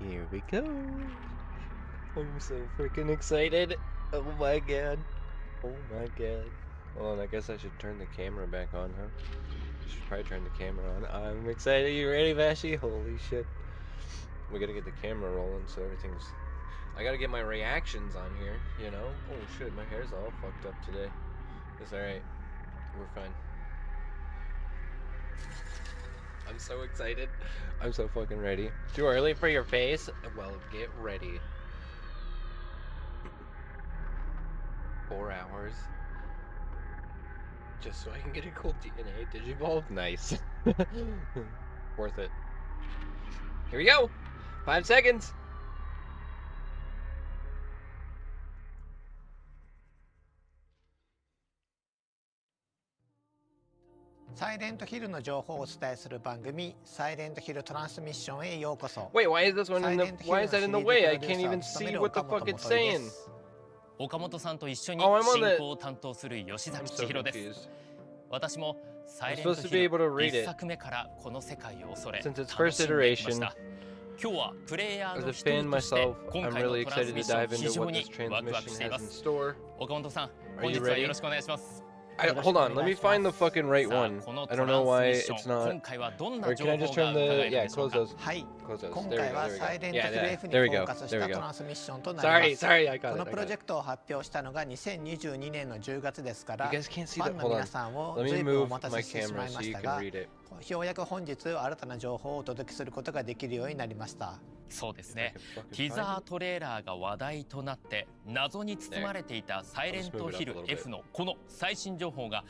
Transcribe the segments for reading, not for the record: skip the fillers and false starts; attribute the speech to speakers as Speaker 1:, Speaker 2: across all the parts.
Speaker 1: Here we go. I'm so freaking excited. Oh my god. Oh my god. Well, I guess I should turn the camera back on, huh? I should probably turn the camera on. I'm excited. You ready, Vashi? Holy shit. We gotta get the camera rolling so everything's... I gotta get my reactions on here, you know? Oh shit, my hair's all fucked up today. It's alright. We're fine. I'm so excited. I'm so fucking ready. Too early for your face? Well, get ready. 4 hours. Just so I can get a cool DNA Digivolve? Nice. Worth it. Here we go! 5 seconds!
Speaker 2: サイレントヒルの情報をお伝えする番組サイレントヒルトランスミッションへようこそ。
Speaker 1: Wait, why is this one in the... Why is that in the way? I can't even see what the fuck it's saying.
Speaker 3: 岡本さんと一緒に
Speaker 1: Oh, I'm on
Speaker 3: 進
Speaker 1: the...
Speaker 3: 行を担当する吉
Speaker 1: I'm
Speaker 3: 崎
Speaker 1: so
Speaker 3: 千尋です。
Speaker 1: confused.
Speaker 3: 私もサイレン
Speaker 1: I'm
Speaker 3: ト
Speaker 1: supposed to
Speaker 3: ヒ
Speaker 1: be
Speaker 3: ル
Speaker 1: able to read
Speaker 3: 一
Speaker 1: it.
Speaker 3: 作目からこの世界を恐れ
Speaker 1: Since its
Speaker 3: 楽
Speaker 1: first
Speaker 3: しんできまし
Speaker 1: iteration,
Speaker 3: た。今日はプレイヤー
Speaker 1: as
Speaker 3: の
Speaker 1: a
Speaker 3: 一
Speaker 1: fan
Speaker 3: 人として
Speaker 1: myself,
Speaker 3: 今
Speaker 1: I'm
Speaker 3: 回の
Speaker 1: really
Speaker 3: トラン
Speaker 1: excited
Speaker 3: スミ
Speaker 1: to
Speaker 3: ッション
Speaker 1: dive
Speaker 3: 非
Speaker 1: into
Speaker 3: 常
Speaker 1: what
Speaker 3: に
Speaker 1: this
Speaker 3: ワクワク
Speaker 1: transmission
Speaker 3: していま
Speaker 1: has in
Speaker 3: す。
Speaker 1: store.
Speaker 3: 岡本さん、
Speaker 1: Are
Speaker 3: 本
Speaker 1: you
Speaker 3: 日は
Speaker 1: ready?
Speaker 3: よろしくお願いします。
Speaker 1: Hold on, let me find the fucking right
Speaker 3: さあ
Speaker 1: one.
Speaker 3: この
Speaker 1: I
Speaker 3: ト
Speaker 1: don't
Speaker 3: ラ
Speaker 1: know
Speaker 3: ンスミ
Speaker 1: why
Speaker 3: ッショ
Speaker 1: it's
Speaker 3: ン、
Speaker 1: not...
Speaker 3: 今回はどん
Speaker 1: Or
Speaker 3: な情
Speaker 1: can I
Speaker 3: 報
Speaker 1: just
Speaker 3: が
Speaker 1: turn
Speaker 3: 伺
Speaker 1: the...
Speaker 3: える
Speaker 1: Yeah,
Speaker 3: でしょう
Speaker 1: close
Speaker 3: か。
Speaker 1: those.
Speaker 2: はい、
Speaker 1: Close those.
Speaker 2: 今
Speaker 1: There we
Speaker 2: 回
Speaker 1: go,
Speaker 2: は
Speaker 1: there we
Speaker 2: サイ
Speaker 1: go.
Speaker 2: レント
Speaker 1: Yeah,
Speaker 2: ヒル
Speaker 1: there,
Speaker 2: F に
Speaker 1: there
Speaker 2: フ
Speaker 1: we
Speaker 2: ォー
Speaker 1: go.
Speaker 2: カスし
Speaker 1: There
Speaker 2: た
Speaker 1: we
Speaker 2: ト
Speaker 1: go.
Speaker 2: ランスミッションとなります。
Speaker 1: Sorry, I got
Speaker 2: こ
Speaker 1: it.
Speaker 2: の
Speaker 1: I
Speaker 2: プロ
Speaker 1: got
Speaker 2: ジェ
Speaker 1: it.
Speaker 2: クトを発表したのが2022年の10月ですか
Speaker 1: You
Speaker 2: ら、
Speaker 1: guys can't see
Speaker 2: ファ
Speaker 1: that.
Speaker 2: ンの
Speaker 1: Hold
Speaker 2: 皆
Speaker 1: on.
Speaker 2: さんを
Speaker 1: Let
Speaker 2: 随
Speaker 1: me
Speaker 2: 分お
Speaker 1: move
Speaker 2: 待た
Speaker 1: my
Speaker 2: せしてしま
Speaker 1: camera
Speaker 2: いま
Speaker 1: so
Speaker 2: し
Speaker 1: you
Speaker 2: た
Speaker 1: can
Speaker 2: が、
Speaker 1: read it.
Speaker 2: ようやく本日新たな情報をお届けすることができるようになりました。
Speaker 3: そうです
Speaker 1: If I
Speaker 3: ね。
Speaker 1: can fucking
Speaker 3: ティ
Speaker 1: find
Speaker 3: ザー
Speaker 1: it.
Speaker 3: トレーラーが話題となって謎に包まれていたサイレントヒル F のこの最新情報が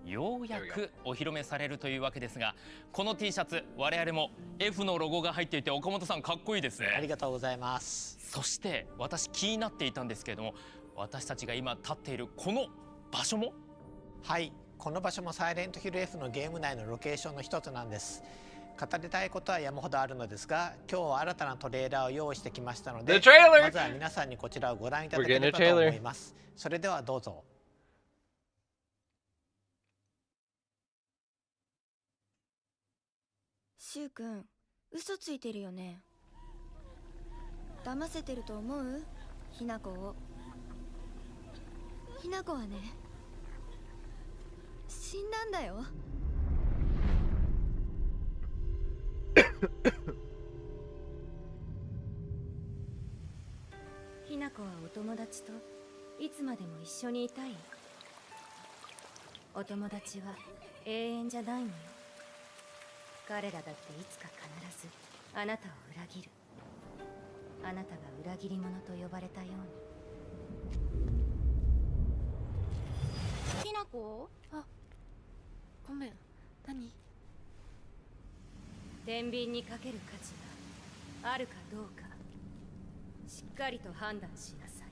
Speaker 3: ようやくお披露目されるというわけですが、この T シャツ我々も F のロゴが入っていて岡本さんかっこいいですね。
Speaker 2: ありがとうございます。
Speaker 3: そして私気になっていたんですけれども、私たちが今立っているこの場所も、
Speaker 2: はい、この場所もサイレントヒル F のゲーム内のロケーションの一つなんです。語りたいことは山ほどあるのですが、今日は新たなトレーラーを用意してきましたので、
Speaker 1: The trailer!
Speaker 2: まずは皆さんにこちらをご覧いただければと思います。それではどうぞ。
Speaker 4: シュウ君、嘘ついてるよね。騙せてると思う？ひなこを。ひなこはね、死んだんだよ。ひなこはお友達といつまでも一緒にいたい。お友達は永遠じゃないのよ。彼らだっていつか必ずあなたを裏切る。あなたが裏切り者と呼ばれたように。
Speaker 5: ひなこ？あ、ごめん。何？
Speaker 4: 天秤にかける価値があるかどうか、しっかりと判断しなさい。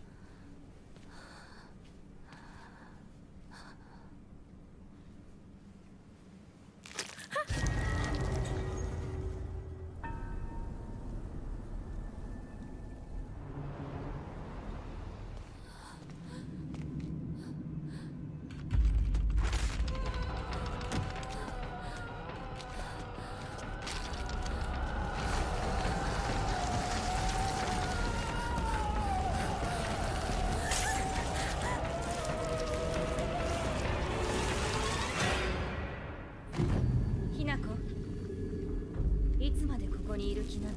Speaker 4: ひなこ、いつまでここにいる気なの？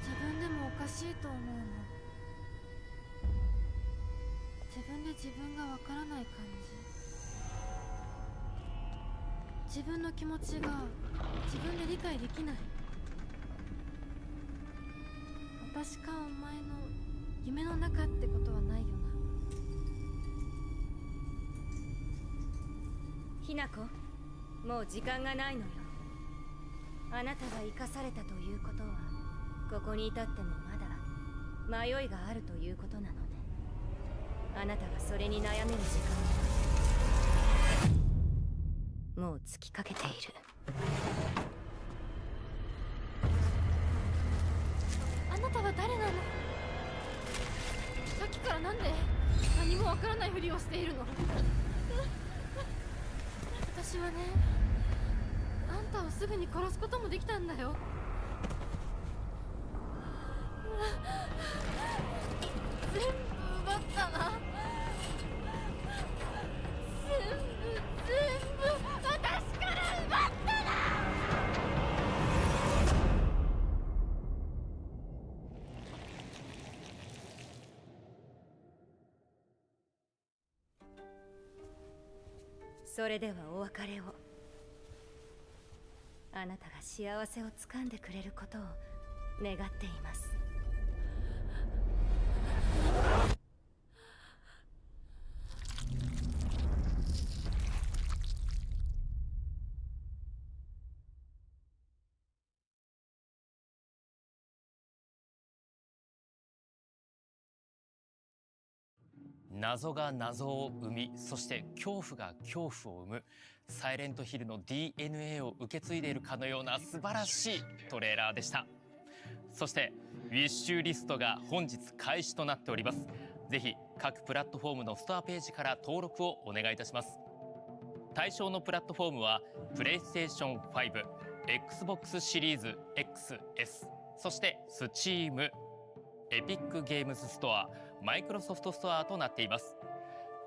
Speaker 5: 自分でもおかしいと思うの。自分で自分がわからない感じ。自分の気持ちが自分で理解できない。私かお前の夢の中ってことはないよな。
Speaker 4: ひなこ、もう時間がないのよ。あなたが生かされたということは、ここに至ってもまだ迷いがあるということなのね。あなたがそれに悩める時間はもう尽きかけている。
Speaker 5: あなたは誰なの？さっきからなんで何もわからないふりをしているの？私はね、あんたをすぐに殺すこともできたんだよ。全部奪ったな。全部私から奪ったな。
Speaker 4: それではお別れを。あなたが幸せをつかんでくれることを願っています。
Speaker 3: 謎が謎を生み、そして恐怖が恐怖を生むサイレントヒルの DNA を受け継いでいるかのような素晴らしいトレーラーでした。そしてウィッシュリストが本日開始となっております。ぜひ各プラットフォームのストアページから登録をお願いいたします。対象のプラットフォームはプレイステーション5、Xbox シリーズ XS、そしてスチーム、エピックゲームズストア、マイクロソフトストアとなっています。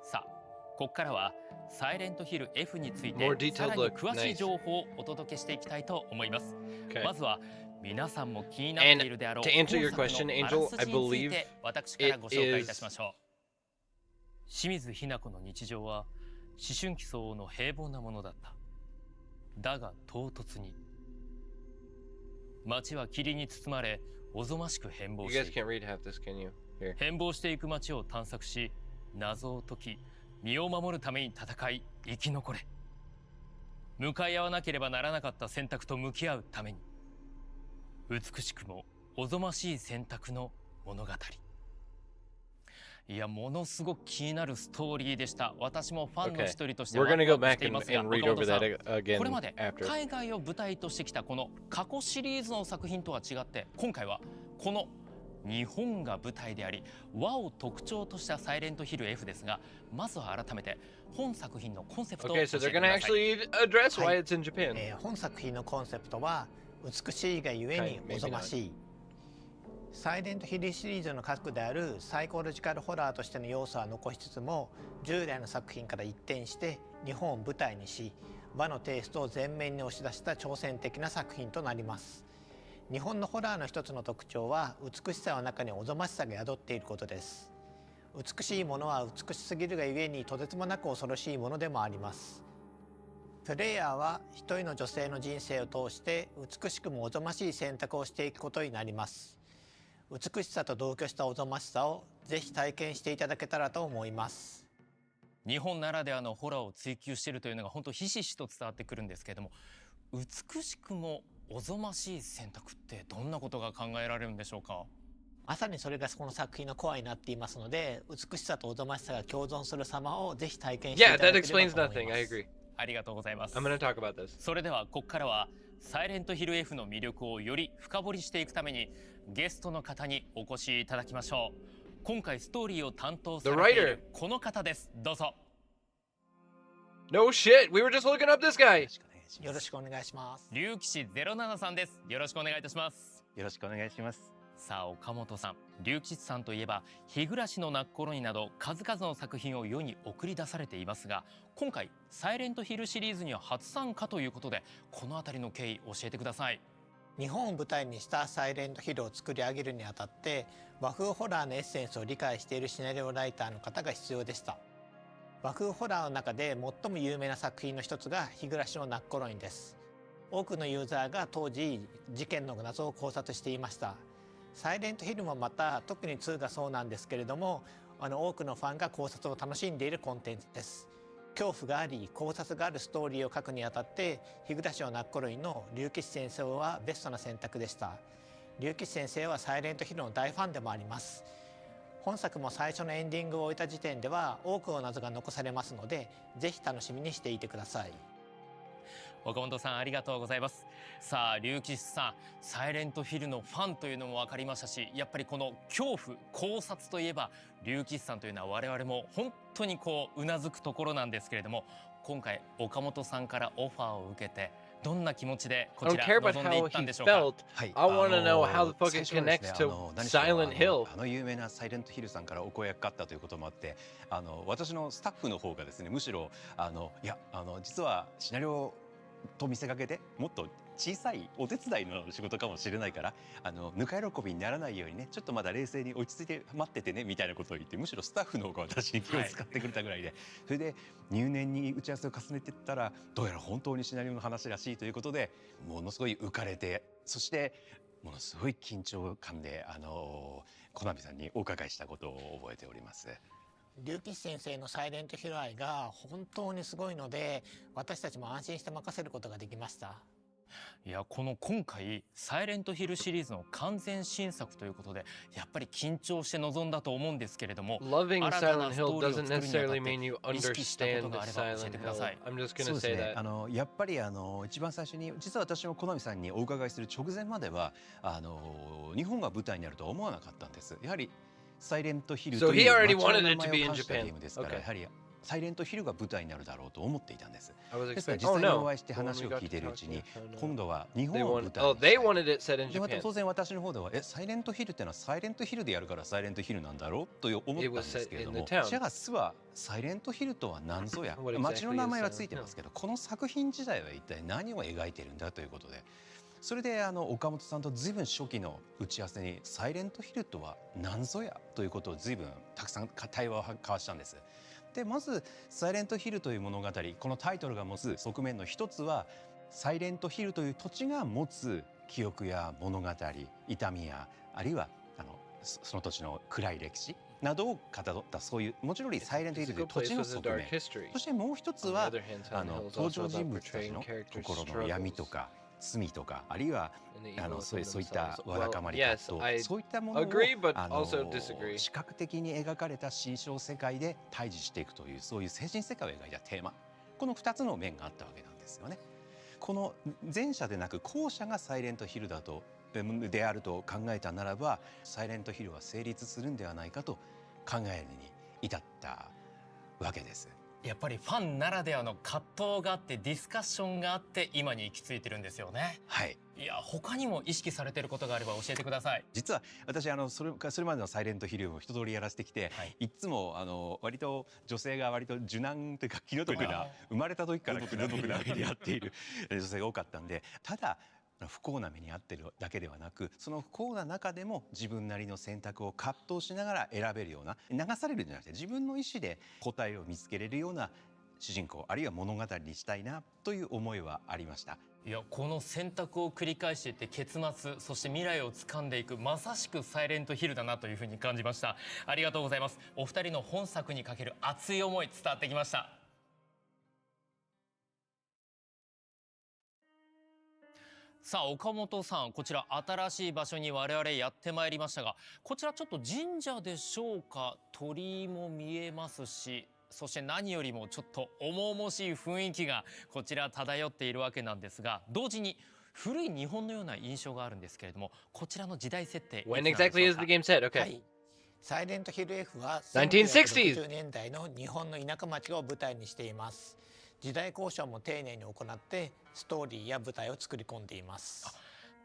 Speaker 3: さあ、ここからはサイレントヒル F について
Speaker 1: More detailed
Speaker 3: さらに
Speaker 1: look.
Speaker 3: 詳しい
Speaker 1: Nice.
Speaker 3: 情報をお届けしていきたいと思います。
Speaker 1: Okay.
Speaker 3: まずは皆さんも気になっているであろう
Speaker 1: And to answer your
Speaker 3: 本作
Speaker 1: question,
Speaker 3: の
Speaker 1: Angel,
Speaker 3: あらす
Speaker 1: I
Speaker 3: じについ
Speaker 1: believe
Speaker 3: て私からご紹介いたし
Speaker 1: it
Speaker 3: ましょう。清水ひな子の日常は思春期相応の平凡なものだった。だが唐突に街は霧に包まれおぞましく変貌
Speaker 1: You
Speaker 3: し
Speaker 1: guys
Speaker 3: ていく。
Speaker 1: can't read half this, can you? Here.
Speaker 3: 変貌していく街を探索し、謎を解き、身を守るために戦い生き残れ。向かい合わなければならなかった選択と向き合うために、美しくもおぞましい選択の物語。いや、ものすごく気になるストーリーでした。私もファンの一人として
Speaker 1: We're
Speaker 3: ワ
Speaker 1: gonna
Speaker 3: ク
Speaker 1: go
Speaker 3: ワクし
Speaker 1: back
Speaker 3: てい
Speaker 1: and,
Speaker 3: ますが、
Speaker 1: and read
Speaker 3: 岡
Speaker 1: over
Speaker 3: 本さん、
Speaker 1: that again
Speaker 3: これまで
Speaker 1: after.
Speaker 3: 海外を舞台としてきたこの過去シリーズの作品とは違って、今回はこの日本が舞台であり和を特徴としたサイレントヒル F ですが、まずは改めて本作品のコンセプトを教
Speaker 1: Okay,
Speaker 3: えて
Speaker 1: so
Speaker 3: く
Speaker 1: they're
Speaker 3: だ
Speaker 1: gonna
Speaker 3: さい。
Speaker 1: actually address why
Speaker 2: はい
Speaker 1: it's in Japan.
Speaker 2: 本作品のコンセプトは美しいがゆえにおぞましい。サイレントヒルシリーズの核であるサイコロジカルホラーとしての要素は残しつつも、従来の作品から一転して日本を舞台にし、和のテイストを前面に押し出した挑戦的な作品となります。日本のホラーの一つの特徴は美しさの中におぞましさが宿っていることです。美しいものは美しすぎるがゆえにとてつもなく恐ろしいものでもあります。プレイヤーは一人の女性の人生を通して美しくもおぞましい選択をしていくことになります。美しさと同居したおぞましさをぜひ体験していただけたらと思います。
Speaker 3: 日本ならではのホラーを追求しているというのが本当ひしひしと伝わってくるんですけれども、美しくもおぞましい選択ってどんなことが考えられるんでしょうか。
Speaker 2: まさにそれがこの作品のコアになっていますので、美しさとおぞましさが共存する様をぜひ体験してい
Speaker 1: Yeah,
Speaker 2: ただ
Speaker 1: that
Speaker 2: ければ
Speaker 1: explains
Speaker 2: と思い
Speaker 1: nothing.
Speaker 2: ま
Speaker 1: I
Speaker 2: す。
Speaker 1: agree.
Speaker 3: ありがとうございます。
Speaker 1: I'm gonna talk about this.
Speaker 3: それではここからはサイレントヒル F の魅力をより深掘りしていくためにゲストの方にお越しいただきましょう。今回ストーリーを担当されているこの方です。どうぞ。
Speaker 1: No shit, we were just looking up this guy.
Speaker 2: よろしくお願いします。
Speaker 3: 龍騎士07さんです。よろしくお願いいたします。
Speaker 6: よろしくお願いします。
Speaker 3: さあ岡本さん、龍吉さんといえば日暮の泣く頃になど数々の作品を世に送り出されていますが、今回サイレントヒルシリーズには初参加ということで、このあたりの経緯教えてください。
Speaker 2: 日本を舞台にしたサイレントヒルを作り上げるにあたって和風ホラーのエッセンスを理解しているシナリオライターの方が必要でした。和風ホラーの中で最も有名な作品の一つが日暮の泣く頃にです。多くのユーザーが当時事件の謎を考察していました。サイレントヒルもまた特に2がそうなんですけれども、多くのファンが考察を楽しんでいるコンテンツです。恐怖があり考察があるストーリーを書くにあたって日暮を泣く頃の竜騎士先生はベストな選択でした。竜騎士先生はサイレントヒルの大ファンでもあります。本作も最初のエンディングを終えた時点では多くの謎が残されますので、ぜひ楽しみにしていてください。
Speaker 3: 岡本さんありがとうございます。さあ竜騎士さん、サイレントヒルのファンというのも分かりましたし、やっぱりこの恐怖考察といえば竜騎士さんというのは我々も本当にうなずくところなんですけれども、今回岡本さんからオファーを受けてどんな気持ちでこ
Speaker 1: I
Speaker 3: ち
Speaker 1: don't
Speaker 3: ら
Speaker 1: care about
Speaker 3: 臨んでい
Speaker 1: how
Speaker 3: ったん
Speaker 1: he
Speaker 3: でしょうか。
Speaker 1: felt.
Speaker 6: はい、
Speaker 1: I wanna know how the fuck it
Speaker 6: 最初はですね
Speaker 1: connects to
Speaker 6: 何しろ
Speaker 1: Silent Hill.
Speaker 6: 有名なサイレントヒルさんからお声がかかったということもあって、私のスタッフの方がですね、むしろいや実はシナリオと見せかけてもっと小さいお手伝いの仕事かもしれないから、ぬか喜びにならないようにね、ちょっとまだ冷静に落ち着いて待っててねみたいなことを言って、むしろスタッフの方が私に気を使ってくれたぐらいで、それで入念に打ち合わせを重ねていったら、どうやら本当にシナリオの話らしいということで、ものすごい浮かれて、そしてものすごい緊張感でコナミさんにお伺いしたことを覚えております。
Speaker 2: 竜騎士先生のサイレントヒル愛が本当にすごいので、私たちも安心して任せることができました。
Speaker 3: いや今回サイレントヒルシリーズの完全新作ということで、やっぱり緊張して臨んだと思うんですけれども、
Speaker 1: Loving
Speaker 3: 新たな
Speaker 1: Silent
Speaker 3: スト
Speaker 1: Hill
Speaker 3: ーリーを
Speaker 1: doesn't
Speaker 3: 作るにあたっ
Speaker 1: necessarily mean you
Speaker 3: て意識したこと
Speaker 1: understand
Speaker 3: があれば教え
Speaker 1: Silent
Speaker 3: てくだ
Speaker 1: Hill.
Speaker 3: さい。
Speaker 1: I'm just
Speaker 6: そ
Speaker 1: gonna
Speaker 6: うです
Speaker 1: say
Speaker 6: ね、
Speaker 1: that.
Speaker 6: やっぱり一番最初に、実は私もコナミさんにお伺いする直前までは日本が舞台になるとは思わなかったんです。やはりサイレントヒル
Speaker 1: So
Speaker 6: と
Speaker 1: he
Speaker 6: いう
Speaker 1: already
Speaker 6: 街の
Speaker 1: wanted
Speaker 6: 名
Speaker 1: it to
Speaker 6: 前
Speaker 1: be
Speaker 6: を
Speaker 1: in
Speaker 6: 冠した
Speaker 1: Japan.
Speaker 6: ゲームですから、
Speaker 1: Okay.
Speaker 6: やはりサイレントヒルが舞台になるだろうと思っていたんです。
Speaker 1: I was
Speaker 6: ですから
Speaker 1: expecting.
Speaker 6: 実
Speaker 1: Oh
Speaker 6: 際にお
Speaker 1: no.
Speaker 6: 会いして話を聞いているうちに、
Speaker 1: When we got to talk, yeah,
Speaker 6: 今度は日
Speaker 1: They
Speaker 6: 本を
Speaker 1: wanted.
Speaker 6: 舞台
Speaker 1: Oh,
Speaker 6: に
Speaker 1: they
Speaker 6: したい。
Speaker 1: wanted it set in
Speaker 6: でまた
Speaker 1: Japan.
Speaker 6: 当然私の方ではサイレントヒルっていうのはサイレントヒルでやるからサイレントヒルなんだろうと思ったんですけれど
Speaker 1: It was
Speaker 6: も、
Speaker 1: set in the town.
Speaker 6: じゃあスはサイレントヒルとは何ぞや、
Speaker 1: What exactly
Speaker 6: 街の名前は
Speaker 1: is
Speaker 6: ついてますけど、この作品自体は一体何を描いているんだということで、それで岡本さんと随分初期の打ち合わせにサイレントヒルとは何ぞやということを随分たくさん対話を交わしたんです。でまずサイレントヒルという物語、このタイトルが持つ側面の一つは、サイレントヒルという土地が持つ記憶や物語、痛みや、あるいはその土地の暗い歴史などをかたどった、そういうもちろんサイレントヒルという土地の側面、そしてもう一つは登場人物たちの心の闇とか罪とか、あるいはそういったわだかまり葛藤、そういったものを視覚的に描かれた心象世界で対峙していくという、そういう精神世界を描いたテーマ、この2つの面があったわけなんですよね。この前者でなく後者がサイレントヒルであると考えたならば、サイレントヒルは成立するんではないかと考えるに至ったわけです。
Speaker 3: やっぱりファンならではの葛藤があってディスカッションがあって今に行き着いてるんですよね。
Speaker 6: はい。
Speaker 3: いや他にも意識されてることがあれば教えてください。
Speaker 6: 実は私それまでのサイレントヒルを一通りやらせてきて、いつも割と女性が割と受難というか気の毒な、生まれた時から気の毒な目に遭っている女性が多かったんで、ただ不幸な目に遭ってるだけではなく、その不幸な中でも自分なりの選択を葛藤しながら選べるような、流されるんじゃなくて自分の意思で答えを見つけれるような主人公、あるいは物語にしたいなという思いはありました。
Speaker 3: いやこの選択を繰り返していって結末、そして未来を掴んでいく、まさしくサイレントヒルだなというふうに感じました。ありがとうございます。お二人の本作にかける熱い思い伝わってきました。さあ岡本さん、こちら新しい場所に我々やってまいりましたが、こちらちょっと神社でしょうか、鳥居も見えますし、そして何よりもちょっと重々しい雰囲気がこちら漂っているわけなんですが、同時に古い日本のような印象があるんですけれども、こちらの時代設定いつなん
Speaker 1: When
Speaker 3: でしょうか。
Speaker 1: exactly is the game set?
Speaker 2: は
Speaker 1: Okay.
Speaker 2: い、サイレントヒル F は
Speaker 1: 1960s
Speaker 2: 1960年代の日本の田舎町を舞台にしています。時代交渉も丁寧に行ってストーリーや舞台を作り込んでいます。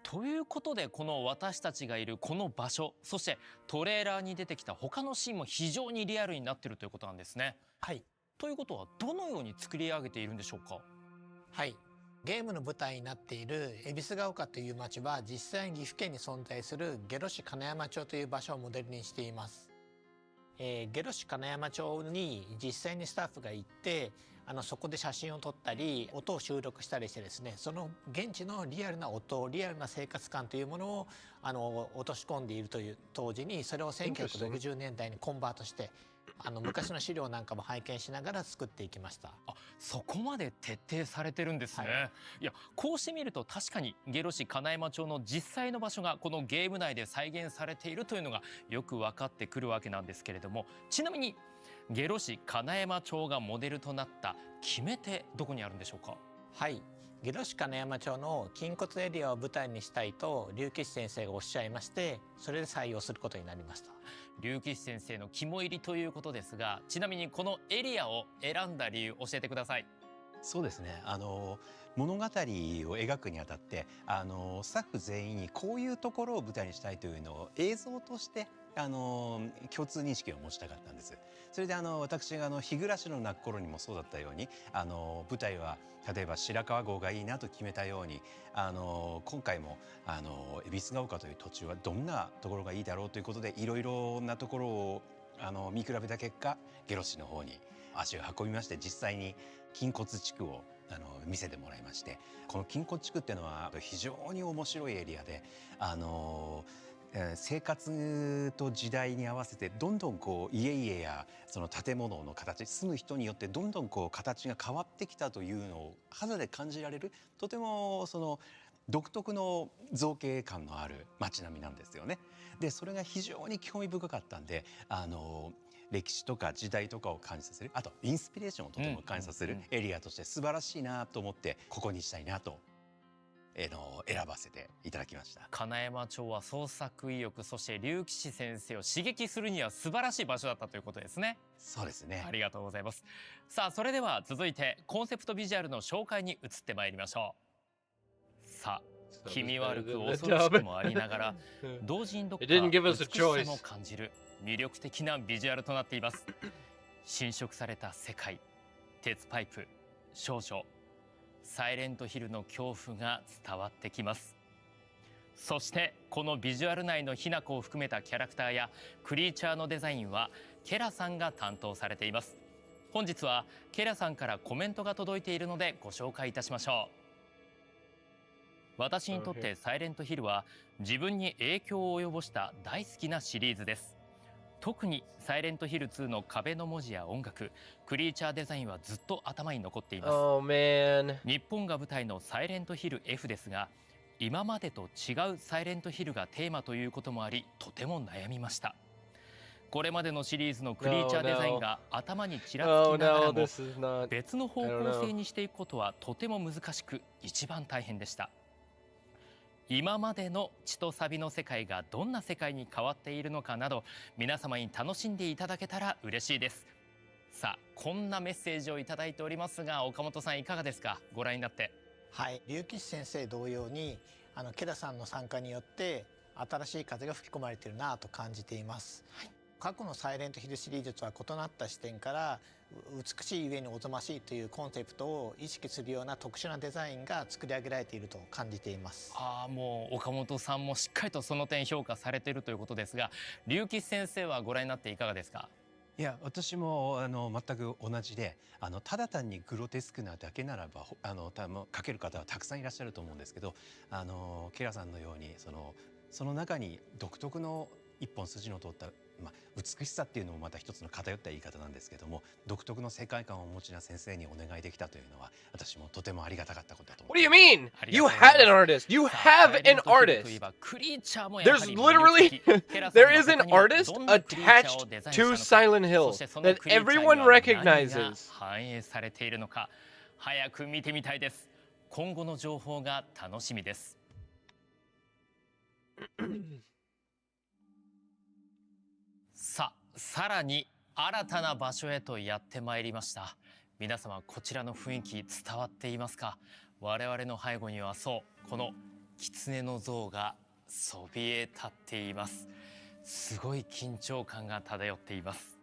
Speaker 3: ということで、この私たちがいるこの場所、そしてトレーラーに出てきた他のシーンも非常にリアルになっているということなんですね。
Speaker 2: はい、
Speaker 3: ということはどのように作り上げているんでしょうか。
Speaker 2: はい、ゲームの舞台になっている恵比寿ヶ丘という町は実際に岐阜県に存在する下呂市金山町という場所をモデルにしています。下呂市金山町に実際にスタッフが行ってそこで写真を撮ったり音を収録したりしてですね、その現地のリアルな音、リアルな生活感というものを落とし込んでいるという当時に、それを1960年代にコンバートして昔の資料なんかも拝見しながら作っていきました。
Speaker 3: そこまで徹底されてるんですね。いや、こうしてみると確かに下呂市金山町の実際の場所がこのゲーム内で再現されているというのがよく分かってくるわけなんですけれども、ちなみに下呂市金山町がモデルとなった決め手、どこにあるんでしょうか？
Speaker 2: はい、下呂市金山町の筋骨エリアを舞台にしたいと竜吉先生がおっしゃいまして、それで採用することになりました。
Speaker 3: 竜吉先生の肝入りということですが、ちなみにこのエリアを選んだ理由教えてください。
Speaker 6: そうですね、物語を描くにあたってスタッフ全員にこういうところを舞台にしたいというのを映像として共通認識を持ちたかったんです。それで私が日暮の泣く頃にもそうだったように舞台は例えば白川郷がいいなと決めたように今回も恵比寿ヶ丘という土地はどんなところがいいだろうということで、いろいろなところを見比べた結果下呂市の方に足を運びまして、実際に筋骨地区を見せてもらいまして、この筋骨地区っていうのは非常に面白いエリアで生活と時代に合わせてどんどん家々やその建物の形、住む人によってどんどん形が変わってきたというのを肌で感じられる、とてもその独特の造形感のある街並みなんですよね。でそれが非常に興味深かったんで歴史とか時代とかを感じさせる、あとインスピレーションをとても感じさせるエリアとして素晴らしいなと思ってここにしたいなと選ばせていただきました。
Speaker 3: 金山町は創作意欲、そして竜吉先生を刺激するには素晴らしい場所だったということですね。
Speaker 6: そうですね。
Speaker 3: ありがとうございます。さあ、それでは続いてコンセプトビジュアルの紹介に移ってまいりましょう。さあ、気味悪く恐ろしくもありながら同時にどこか美しさも感じる魅力的なビジュアルとなっています。侵食された世界、鉄パイプ、少女、サイレントヒルの恐怖が伝わってきます。そしてこのビジュアル内のひな子を含めたキャラクターやクリーチャーのデザインはケラさんが担当されています。本日はケラさんからコメントが届いているのでご紹介いたしましょう。私にとってサイレントヒルは自分に影響を及ぼした大好きなシリーズです。特にサイレントヒル2の壁の文字や音楽、クリーチャーデザインはずっと頭に残っています。日本が舞台のサイレントヒル F ですが、今までと違うサイレントヒルがテーマということもあり、とても悩みました。これまでのシリーズのクリーチャーデザインが頭にちらつきながらも別の方向性にしていくことはとても難しく、一番大変でした。今までの血とサビの世界がどんな世界に変わっているのかなど、皆様に楽しんでいただけたら嬉しいです。さあ、こんなメッセージをいただいておりますが、岡本さんいかがですか、ご覧になって。
Speaker 2: はい、竜吉先生同様にケラさんの参加によって新しい風が吹き込まれているなと感じています。過去のサイレントヒルシリーズとは異なった視点から美しいゆえにおぞましいというコンセプトを意識するような特殊なデザインが作り上げられていると感じています。
Speaker 3: もう岡本さんもしっかりとその点評価されているということですが、竜吉先生はご覧になっていかがですか？
Speaker 6: いや、私も全く同じで、ただ単にグロテスクなだけならば描ける方はたくさんいらっしゃると思うんですけど、ケラさんのようにその中に独特の一本筋の通った美しさっていうのもまた一つの偏った言い方なんですけども、独特の世界観をお持ちな先生にお願いできたというのは私もとてもありがたかったことだと思います。
Speaker 1: What do you mean? You had an artist. You have an artist. There's literally there is an artist attached to Silent Hill that everyone recognizes.
Speaker 3: 反映されているのか、早く見てみたいです。今後の情報が楽しみです。さらに新たな場所へとやってまいりました。皆様、こちらの雰囲気伝わっていますか？我々の背後にはこの狐の像がそびえ立っています。すごい緊張感が漂っています。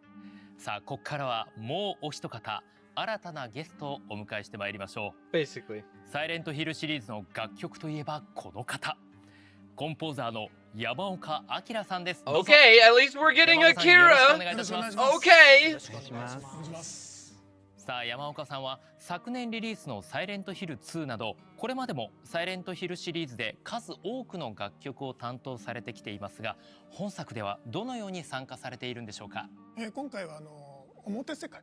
Speaker 3: さあ、ここからはもうお一方、新たなゲストをお迎えしてまいりましょう。
Speaker 1: Basically.
Speaker 3: サイレントヒルシリーズの楽曲といえばこの方、コンポーザーの山岡明さんです。
Speaker 1: Okay, at least we're getting Akira. Okay.
Speaker 3: さあ山岡さんは昨年リリースの「サイレントヒル2」などこれまでも「サイレントヒル」シリーズで数多くの楽曲を担当されてきていますが、本作ではどのように参加されているんでしょうか。
Speaker 7: 今回は表世界、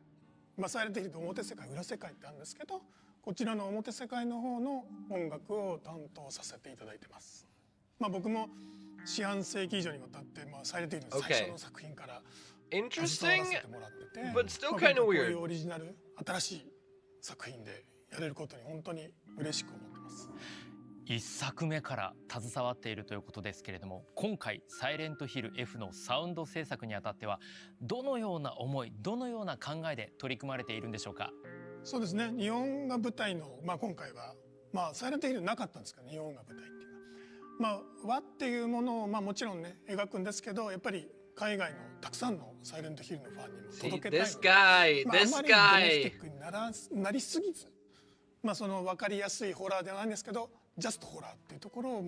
Speaker 7: サイレントヒルと表世界裏世界ってあるんですけど、こちらの表世界の方の音楽を担当させていただいてます。僕も四半世紀以上にわたって、サイレントヒルの最初の作品から携わら
Speaker 1: Interesting,
Speaker 7: せてもらってて、
Speaker 1: but still
Speaker 7: 今
Speaker 1: kind
Speaker 7: 回
Speaker 1: of
Speaker 7: こういう
Speaker 1: weird.
Speaker 7: オリジナル新しい作品でやれることに本当に嬉しく思ってます。
Speaker 3: 1作目から携わっているということですけれども、今回「サイレントヒル F」のサウンド制作にあたってはどのような思い、どのような考えで取り組まれているんでしょうか。
Speaker 7: そうですね、日本が舞台の、今回は、サイレントヒルなかったんですけど、日本が舞台っていうのは、和っていうものを、もちろんね描くんですけど、やっぱり海外のたくさんのサイレントヒルのファンにも
Speaker 1: See,
Speaker 7: 届けたい
Speaker 1: this
Speaker 7: ので、
Speaker 1: guy,
Speaker 7: あまり
Speaker 1: this
Speaker 7: にドメスティ
Speaker 1: guy.
Speaker 7: ックになりすぎず、その分かりやすいホラーではないんですけど、ジャストホラーっていうところを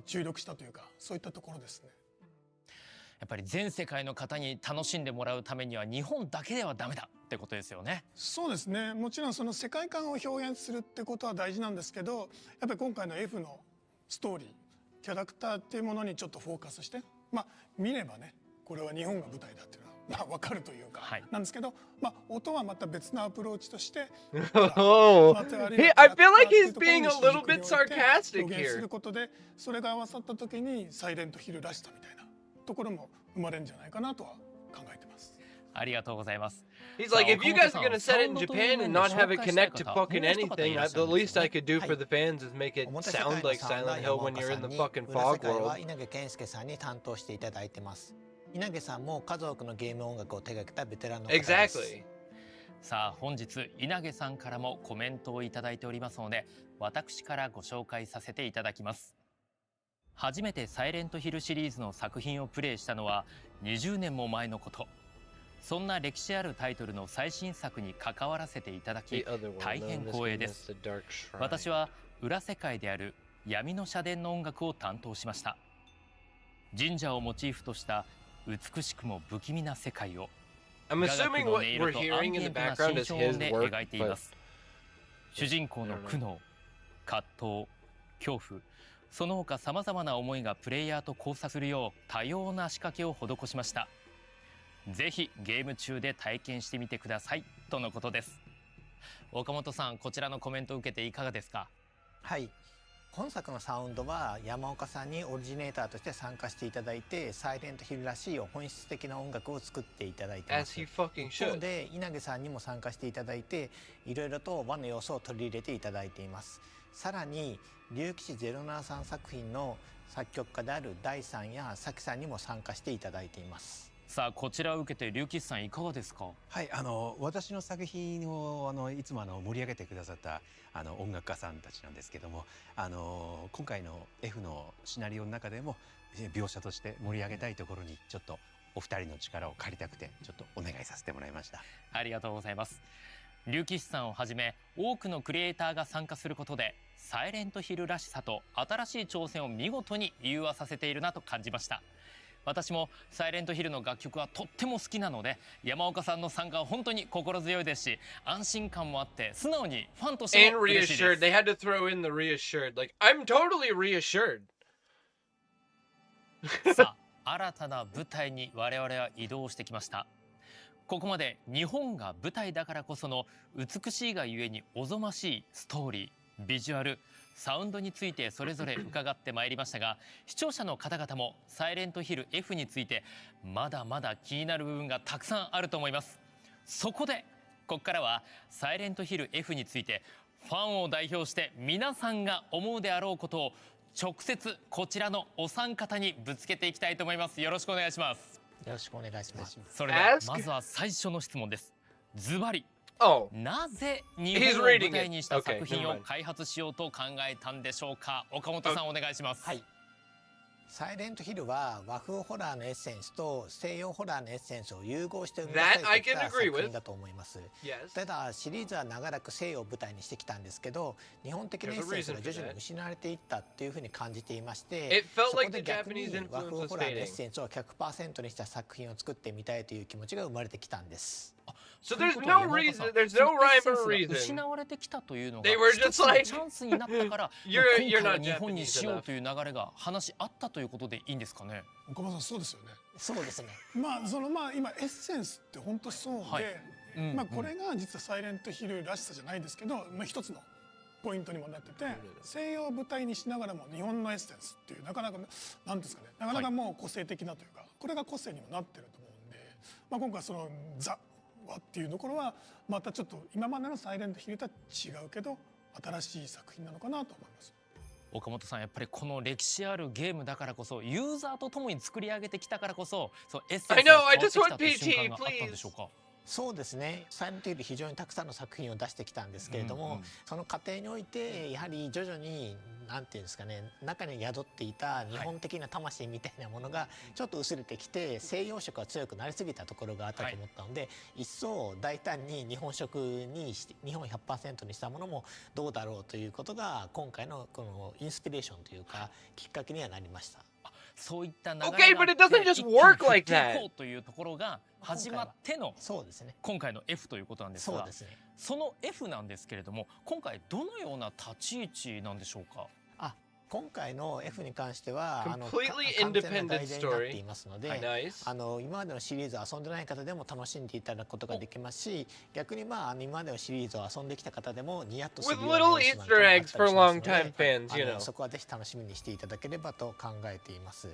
Speaker 7: 注力したというか、そういったところですね。
Speaker 3: やっぱり全世界の方に楽しんでもらうためには日本だけではダメだってことですよね。
Speaker 7: そうですね、もちろんその世界観を表現するってことは大事なんですけど、やっぱり今回の F のストーリー、キャラクターっていうものにちょっとフォーカスして、見ればね、これは日本が舞台だっていうのは分かるというか、
Speaker 3: はい
Speaker 7: なんですけど、音はまた別のアプローチとして
Speaker 1: Oh,
Speaker 7: またあれ
Speaker 1: he,
Speaker 7: が
Speaker 1: I feel like
Speaker 7: キャラ
Speaker 1: he's
Speaker 7: クター
Speaker 1: being a
Speaker 7: っていうとこ
Speaker 1: little
Speaker 7: ろに
Speaker 1: bit
Speaker 7: 主軸に置いて
Speaker 1: sarcastic
Speaker 7: 表現す
Speaker 1: here.
Speaker 7: ることで、それが合わさった時にサイレントヒルらしさみたいなところも生まれるんじゃないかなとは考えてます。
Speaker 3: ありがとうございます。
Speaker 1: He's like, if you guys are
Speaker 3: Okamoto-san,
Speaker 1: gonna set it in
Speaker 3: sound
Speaker 1: Japan and
Speaker 3: の
Speaker 1: not
Speaker 3: という
Speaker 1: have
Speaker 3: 面
Speaker 1: it
Speaker 3: で
Speaker 1: connect to
Speaker 3: 紹介したい方、
Speaker 1: fucking
Speaker 3: もう一方
Speaker 1: anything,
Speaker 3: いらっしゃ
Speaker 1: the
Speaker 3: るんです
Speaker 1: least
Speaker 3: よ
Speaker 1: I
Speaker 3: ね。
Speaker 1: could do
Speaker 2: は
Speaker 1: for
Speaker 2: い
Speaker 1: the fans is make it
Speaker 2: 表世界
Speaker 1: sound
Speaker 2: の
Speaker 1: like
Speaker 2: サウンドは
Speaker 1: Silent
Speaker 2: 山
Speaker 1: Hill when
Speaker 2: 岡
Speaker 1: you're
Speaker 2: さ
Speaker 1: in
Speaker 2: ん
Speaker 1: the
Speaker 2: に、
Speaker 1: fucking
Speaker 2: 裏
Speaker 1: fog
Speaker 2: 世界は
Speaker 1: world.
Speaker 2: 稲毛健介さんに担当していただいてます。稲毛さんも数多くのゲーム音楽を手掛けたベテランの方です。
Speaker 1: Exactly.
Speaker 3: さあ本日稲毛さんからもコメントをいただいておりますので、私からご紹介させていただきます。初めてサイレントヒルシリーズの作品をプレイしたのは20年も前のこと。そんな歴史あるタイトルの最新作に関わらせていただ
Speaker 1: The
Speaker 3: き
Speaker 1: other one,
Speaker 3: 大変
Speaker 1: known as
Speaker 3: 光栄で
Speaker 1: known
Speaker 3: す。
Speaker 1: as the Dark Shrine.
Speaker 3: 私は裏世界である闇の社殿の音楽を担当しました。神社をモチーフとした美しくも不気味な世界を
Speaker 1: I'm
Speaker 3: 雅楽
Speaker 1: assuming
Speaker 3: の
Speaker 1: what
Speaker 3: 音
Speaker 1: we're
Speaker 3: 色とアン
Speaker 1: hearing
Speaker 3: ビ
Speaker 1: in
Speaker 3: エ
Speaker 1: the
Speaker 3: ントな
Speaker 1: background
Speaker 3: 心
Speaker 1: is
Speaker 3: 象
Speaker 1: his
Speaker 3: 音で
Speaker 1: work,
Speaker 3: 描いていま
Speaker 1: but
Speaker 3: す。主人公の苦悩、葛藤、恐怖、その他さまざまな思いがプレイヤーと交差するよう多様な仕掛けを施しました。ぜひゲーム中で体験してみてくださいとのことです。岡本さん、こちらのコメントを受けていかがですか。
Speaker 2: はい、本作のサウンドは山岡さんにオリジネーターとして参加していただいて、サイレントヒルらしい本質的な音楽を作っていただいてま
Speaker 1: As
Speaker 2: す。
Speaker 1: he fucking
Speaker 2: 一方
Speaker 1: should.
Speaker 2: で稲毛さんにも参加していただいて、いろいろと和の要素を取り入れていただいています。さらに竜騎士073作品の作曲家である大さんや咲さんにも参加していただいています。
Speaker 3: さあこちらを受けて龍吉さんいかがですか。
Speaker 6: はい、私の作品をいつも盛り上げてくださった音楽家さんたちなんですけども、今回の F のシナリオの中でも描写として盛り上げたいところにちょっとお二人の力を借りたくてちょっとお願いさせてもらいました。
Speaker 3: ありがとうございます。龍騎士さんをはじめ多くのクリエイターが参加することでサイレントヒルらしさと新しい挑戦を見事に融和させているなと感じました。私もサイレントヒルの楽曲はとっても好きなので、山岡さんの参加は本当に心強いですし、安心感もあって素直にファンとして
Speaker 1: And
Speaker 3: も嬉しい
Speaker 1: reassured.
Speaker 3: で
Speaker 1: They had to throw in the reassured. Like, I'm totally reassured.
Speaker 3: す。さあ新たな舞台に我々は移動してきました。ここまで日本が舞台だからこその美しいがゆえにおぞましいストーリー、ビジュアル、サウンドについてそれぞれ伺ってまいりましたが、視聴者の方々もサイレントヒル F についてまだまだ気になる部分がたくさんあると思います。そこでここからはサイレントヒル F についてファンを代表して皆さんが思うであろうことを直接こちらのお三方にぶつけていきたいと思います。よろしくお願いします。
Speaker 2: よろしくお願いします。
Speaker 3: それでは
Speaker 1: Ask-
Speaker 3: まずは最初の質問です。ズバリ
Speaker 1: Oh,
Speaker 3: なぜ日
Speaker 1: He's
Speaker 3: 本を
Speaker 1: reading
Speaker 3: 舞台にした
Speaker 1: it. Okay,
Speaker 3: 作品
Speaker 1: never
Speaker 3: を
Speaker 1: mind.
Speaker 3: 開発しようと考えたんでしょうか。岡本さんお願いします。
Speaker 2: はい。サイレントヒルは和風ホラーのエッセンスと西洋ホラーのエッセンスを融合して生み出さ
Speaker 1: That I
Speaker 2: れてき
Speaker 1: can
Speaker 2: た
Speaker 1: agree
Speaker 2: 作
Speaker 1: with.
Speaker 2: 品だと思います。
Speaker 1: yes.
Speaker 2: ただシリーズは長らく西洋を舞台にしてきたんですけど、日本的なエッセンスが徐々に失われていったっていうふうに感じていまして、
Speaker 1: It felt
Speaker 2: そ
Speaker 1: like
Speaker 2: こで
Speaker 1: the
Speaker 2: 逆に
Speaker 1: Japanese
Speaker 2: 和
Speaker 1: influence
Speaker 2: 風
Speaker 1: was
Speaker 2: ホラーのエッ
Speaker 1: fading.
Speaker 2: センスを 100% にした作品を作ってみたいという気持ちが生まれてきたんです。
Speaker 1: So
Speaker 3: という
Speaker 1: there's
Speaker 3: ことは
Speaker 1: no
Speaker 3: 山岡さ
Speaker 1: reason,
Speaker 3: ん
Speaker 1: there's
Speaker 3: その
Speaker 1: no
Speaker 3: エッ
Speaker 1: rhyme
Speaker 3: セン
Speaker 1: or
Speaker 3: スが
Speaker 1: reason.
Speaker 3: 失われてきたというのが
Speaker 1: They were
Speaker 3: 一
Speaker 1: just
Speaker 3: つの
Speaker 1: like,
Speaker 3: チャンスになったからもう
Speaker 1: You're
Speaker 3: 今回は
Speaker 1: not
Speaker 3: 日本に
Speaker 1: Japanese
Speaker 3: しよう
Speaker 1: enough.
Speaker 3: という流れが話あったということでいいんですかね。
Speaker 7: 岡本さんそうですよね。
Speaker 2: そうですね。
Speaker 7: 今エッセンスって本当そうで、
Speaker 3: はい
Speaker 7: これが実はサイレントヒルらしさじゃないですけど、一つのポイントにもなってて、西洋を舞台にしながらも日本のエッセンスっていうなかなかなんですかね、なかなかもう個性的なというか、これが個性にもなってると思うんで、今回そのザはっていうところはまたちょっと今までのサイレントヒルとは違うけど新しい作品なのかなと思います。
Speaker 3: 岡本さん、やっぱりこの歴史あるゲームだからこそ、ユーザーとともに作り上げてきたからこそ、そうエッセンスが
Speaker 1: I
Speaker 3: 変
Speaker 1: know,
Speaker 3: わ
Speaker 1: I
Speaker 3: ってき
Speaker 1: just
Speaker 3: た
Speaker 1: want
Speaker 3: という瞬間
Speaker 1: PT,
Speaker 3: があったんでしょうか。
Speaker 2: そうですね。サイレントヒル非常にたくさんの作品を出してきたんですけれども、その過程においてやはり徐々になんていうんですかね、中に宿っていた日本的な魂みたいなものがちょっと薄れてきて、西洋色が強くなりすぎたところがあったと思ったので、一層大胆に日本色にして日本 100% にしたものもどうだろうということが今回のこのインスピレーションというかきっかけにはなりました。
Speaker 3: そういった流れがあ
Speaker 1: Okay,
Speaker 3: っ
Speaker 1: but
Speaker 3: て
Speaker 1: it doesn't just
Speaker 3: 一気に
Speaker 1: work
Speaker 3: 振
Speaker 1: like
Speaker 3: ってい
Speaker 1: that.
Speaker 3: こうというところが始まっての
Speaker 2: そうですね。
Speaker 3: 今回の F ということなんですが、
Speaker 2: そうですね。
Speaker 3: その F なんですけれども、今回どのような立ち位置なんでしょうか。
Speaker 2: 今回の F に関しては完
Speaker 1: Completely
Speaker 2: 全な
Speaker 1: independent
Speaker 2: 題材になっていますので、
Speaker 1: Nice.
Speaker 2: 今までのシリーズを遊んでない方でも楽しんでいただくことができますし、逆に今までのシリーズを遊んできた方でもニヤッとする
Speaker 1: With
Speaker 2: ような
Speaker 1: little
Speaker 2: 要素なんかも
Speaker 1: Easter
Speaker 2: あったり
Speaker 1: eggs
Speaker 2: し
Speaker 1: for
Speaker 2: ますので、
Speaker 1: longtime fans, you know.
Speaker 2: そこはぜひ楽しみにしていただければと考えています。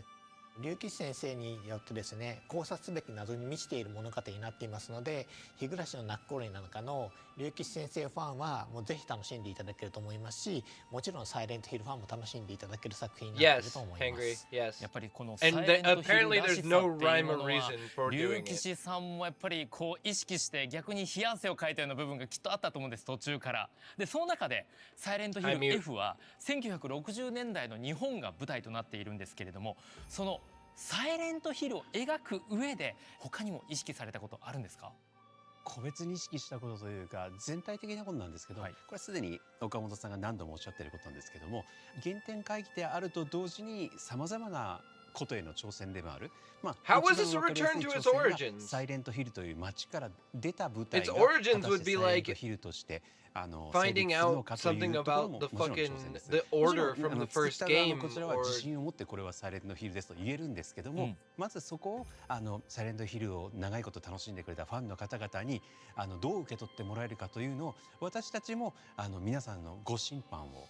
Speaker 2: 龍吉先生によってですね、考察すべき謎に満ちている物語になっていますので、日暮の泣く頃になんかの龍吉先生ファンはもうぜひ楽しんでいただけると思いますし、もちろんサイレントヒルファンも楽しんでいただける作品になっている
Speaker 1: Yes,
Speaker 2: と思いま
Speaker 1: Hangry.
Speaker 2: す。
Speaker 1: Yes.
Speaker 3: やっぱりこのサイ
Speaker 1: And
Speaker 3: レントヒル
Speaker 1: apparently
Speaker 3: らしさって
Speaker 1: there's
Speaker 3: いう
Speaker 1: no
Speaker 3: も
Speaker 1: rhyme
Speaker 3: の
Speaker 1: or
Speaker 3: は
Speaker 1: reason for
Speaker 3: 龍
Speaker 1: doing it.
Speaker 3: 吉さんもやっぱりこう意識して逆に冷や汗をかいたような部分がきっとあったと思うんです、途中から。でその中でサイレントヒ
Speaker 1: I
Speaker 3: ル
Speaker 1: mute.
Speaker 3: F は1960年代の日本が舞台となっているんですけれども、そのサイレントヒルを描く上で他にも意識されたことあるんですか。
Speaker 6: 個別に意識したことというか全体的なことなんですけど、
Speaker 3: はい、
Speaker 6: これはすでに岡本さんが何度もおっしゃっていることなんですけども、原点回帰であると同時にさまざまなことへの挑戦でもある。
Speaker 1: How was this a return to its origins?
Speaker 6: サイレントヒルという街から出た舞台
Speaker 1: Its
Speaker 6: が
Speaker 1: origins
Speaker 6: 果た
Speaker 1: would
Speaker 6: して
Speaker 1: be
Speaker 6: サイレン
Speaker 1: like
Speaker 6: トヒルとして
Speaker 1: finding
Speaker 6: 成立するの
Speaker 1: out
Speaker 6: かという
Speaker 1: something
Speaker 6: ところ
Speaker 1: about
Speaker 6: も
Speaker 1: the
Speaker 6: もちろん挑
Speaker 1: fucking
Speaker 6: 戦です。
Speaker 1: the
Speaker 6: もちろ
Speaker 1: order
Speaker 6: ん
Speaker 1: from the
Speaker 6: 作っ
Speaker 1: first
Speaker 6: た側の
Speaker 1: game
Speaker 6: こちらは
Speaker 1: or
Speaker 6: 自信を持ってこれはサイレントヒルですと言えるんですけども、まずそこをサイレントヒルを長いこと楽しんでくれたファンの方々にどう受け取ってもらえるかというのを私たちも皆さんのご審判を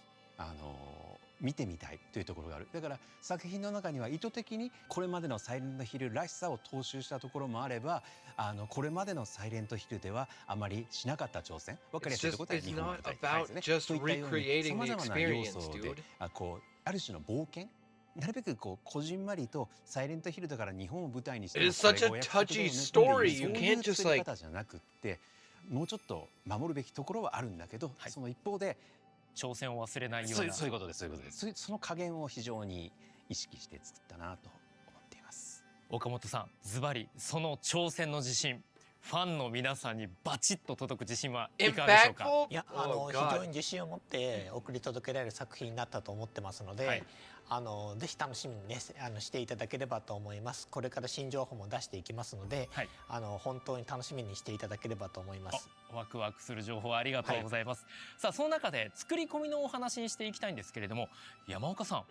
Speaker 6: 見てみたいというところがある。だから作品の中には意図的にこれまでのサイレントヒルらしさを踏襲したところもあれば、これまでのサイレントヒルではあまりしなかった挑戦、分かりやすいところでは日本の舞台ですね。といったようにさまざまな要素である種の冒険、なるべくこじんまりとサイレントヒルだから日本を舞台にして
Speaker 1: It is such a touchy story. You can't just like
Speaker 6: 方じゃなくって、もうちょっと守るべきところはあるんだけど、その一方で
Speaker 3: 挑戦を忘れないような
Speaker 6: そういうことです、そういうことです。その加減を非常に意識して作ったなと思っています。
Speaker 3: 岡本さん、ズバリその挑戦の自信、ファンの皆さんにバチッと届く自信はいかがでしょうか。
Speaker 1: impactful.
Speaker 2: いや非常に自信を持って送り届けられる作品になったと思ってますので、ぜひ楽しみにねしていただければと思います。これから新情報も出していきますので、本当に楽しみにしていただければと思います。
Speaker 3: ワクワクする情報ありがとうございます。さあその中で作り込みのお話にしていきたいんですけれども、山岡さん、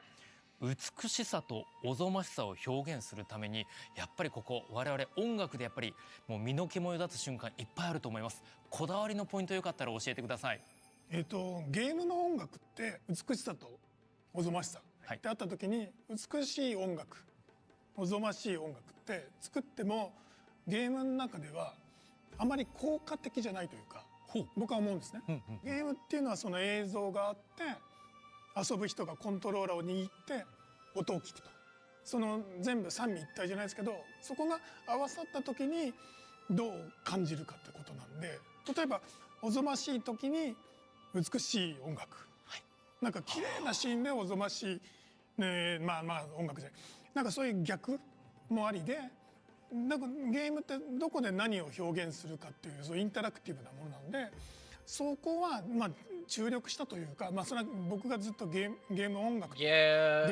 Speaker 3: 美しさとおぞましさを表現するためにやっぱりここ我々音楽でやっぱりもう身の毛もよだつ瞬間いっぱいあると思います。こだわりのポイントよかったら教えてください。
Speaker 7: ゲームの音楽って美しさとおぞましさってあった時に、美しい音楽、おぞましい音楽って作ってもゲームの中ではあまり効果的じゃないというか、僕は思うんですね。ゲームっていうのはその映像があって遊ぶ人がコントローラーを握って音を聞くと、その全部三位一体じゃないですけど、そこが合わさった時にどう感じるかってことなんで、例えばおぞましい時に美しい音楽、なんか綺麗なシーンでおぞましい、音楽じゃない、なんかそういう逆もありで、なんかゲームってどこで何を表現するかっていうそうインタラクティブなものなんで、そこは注力したというか、それは僕がずっとゲーム音楽とか、ゲ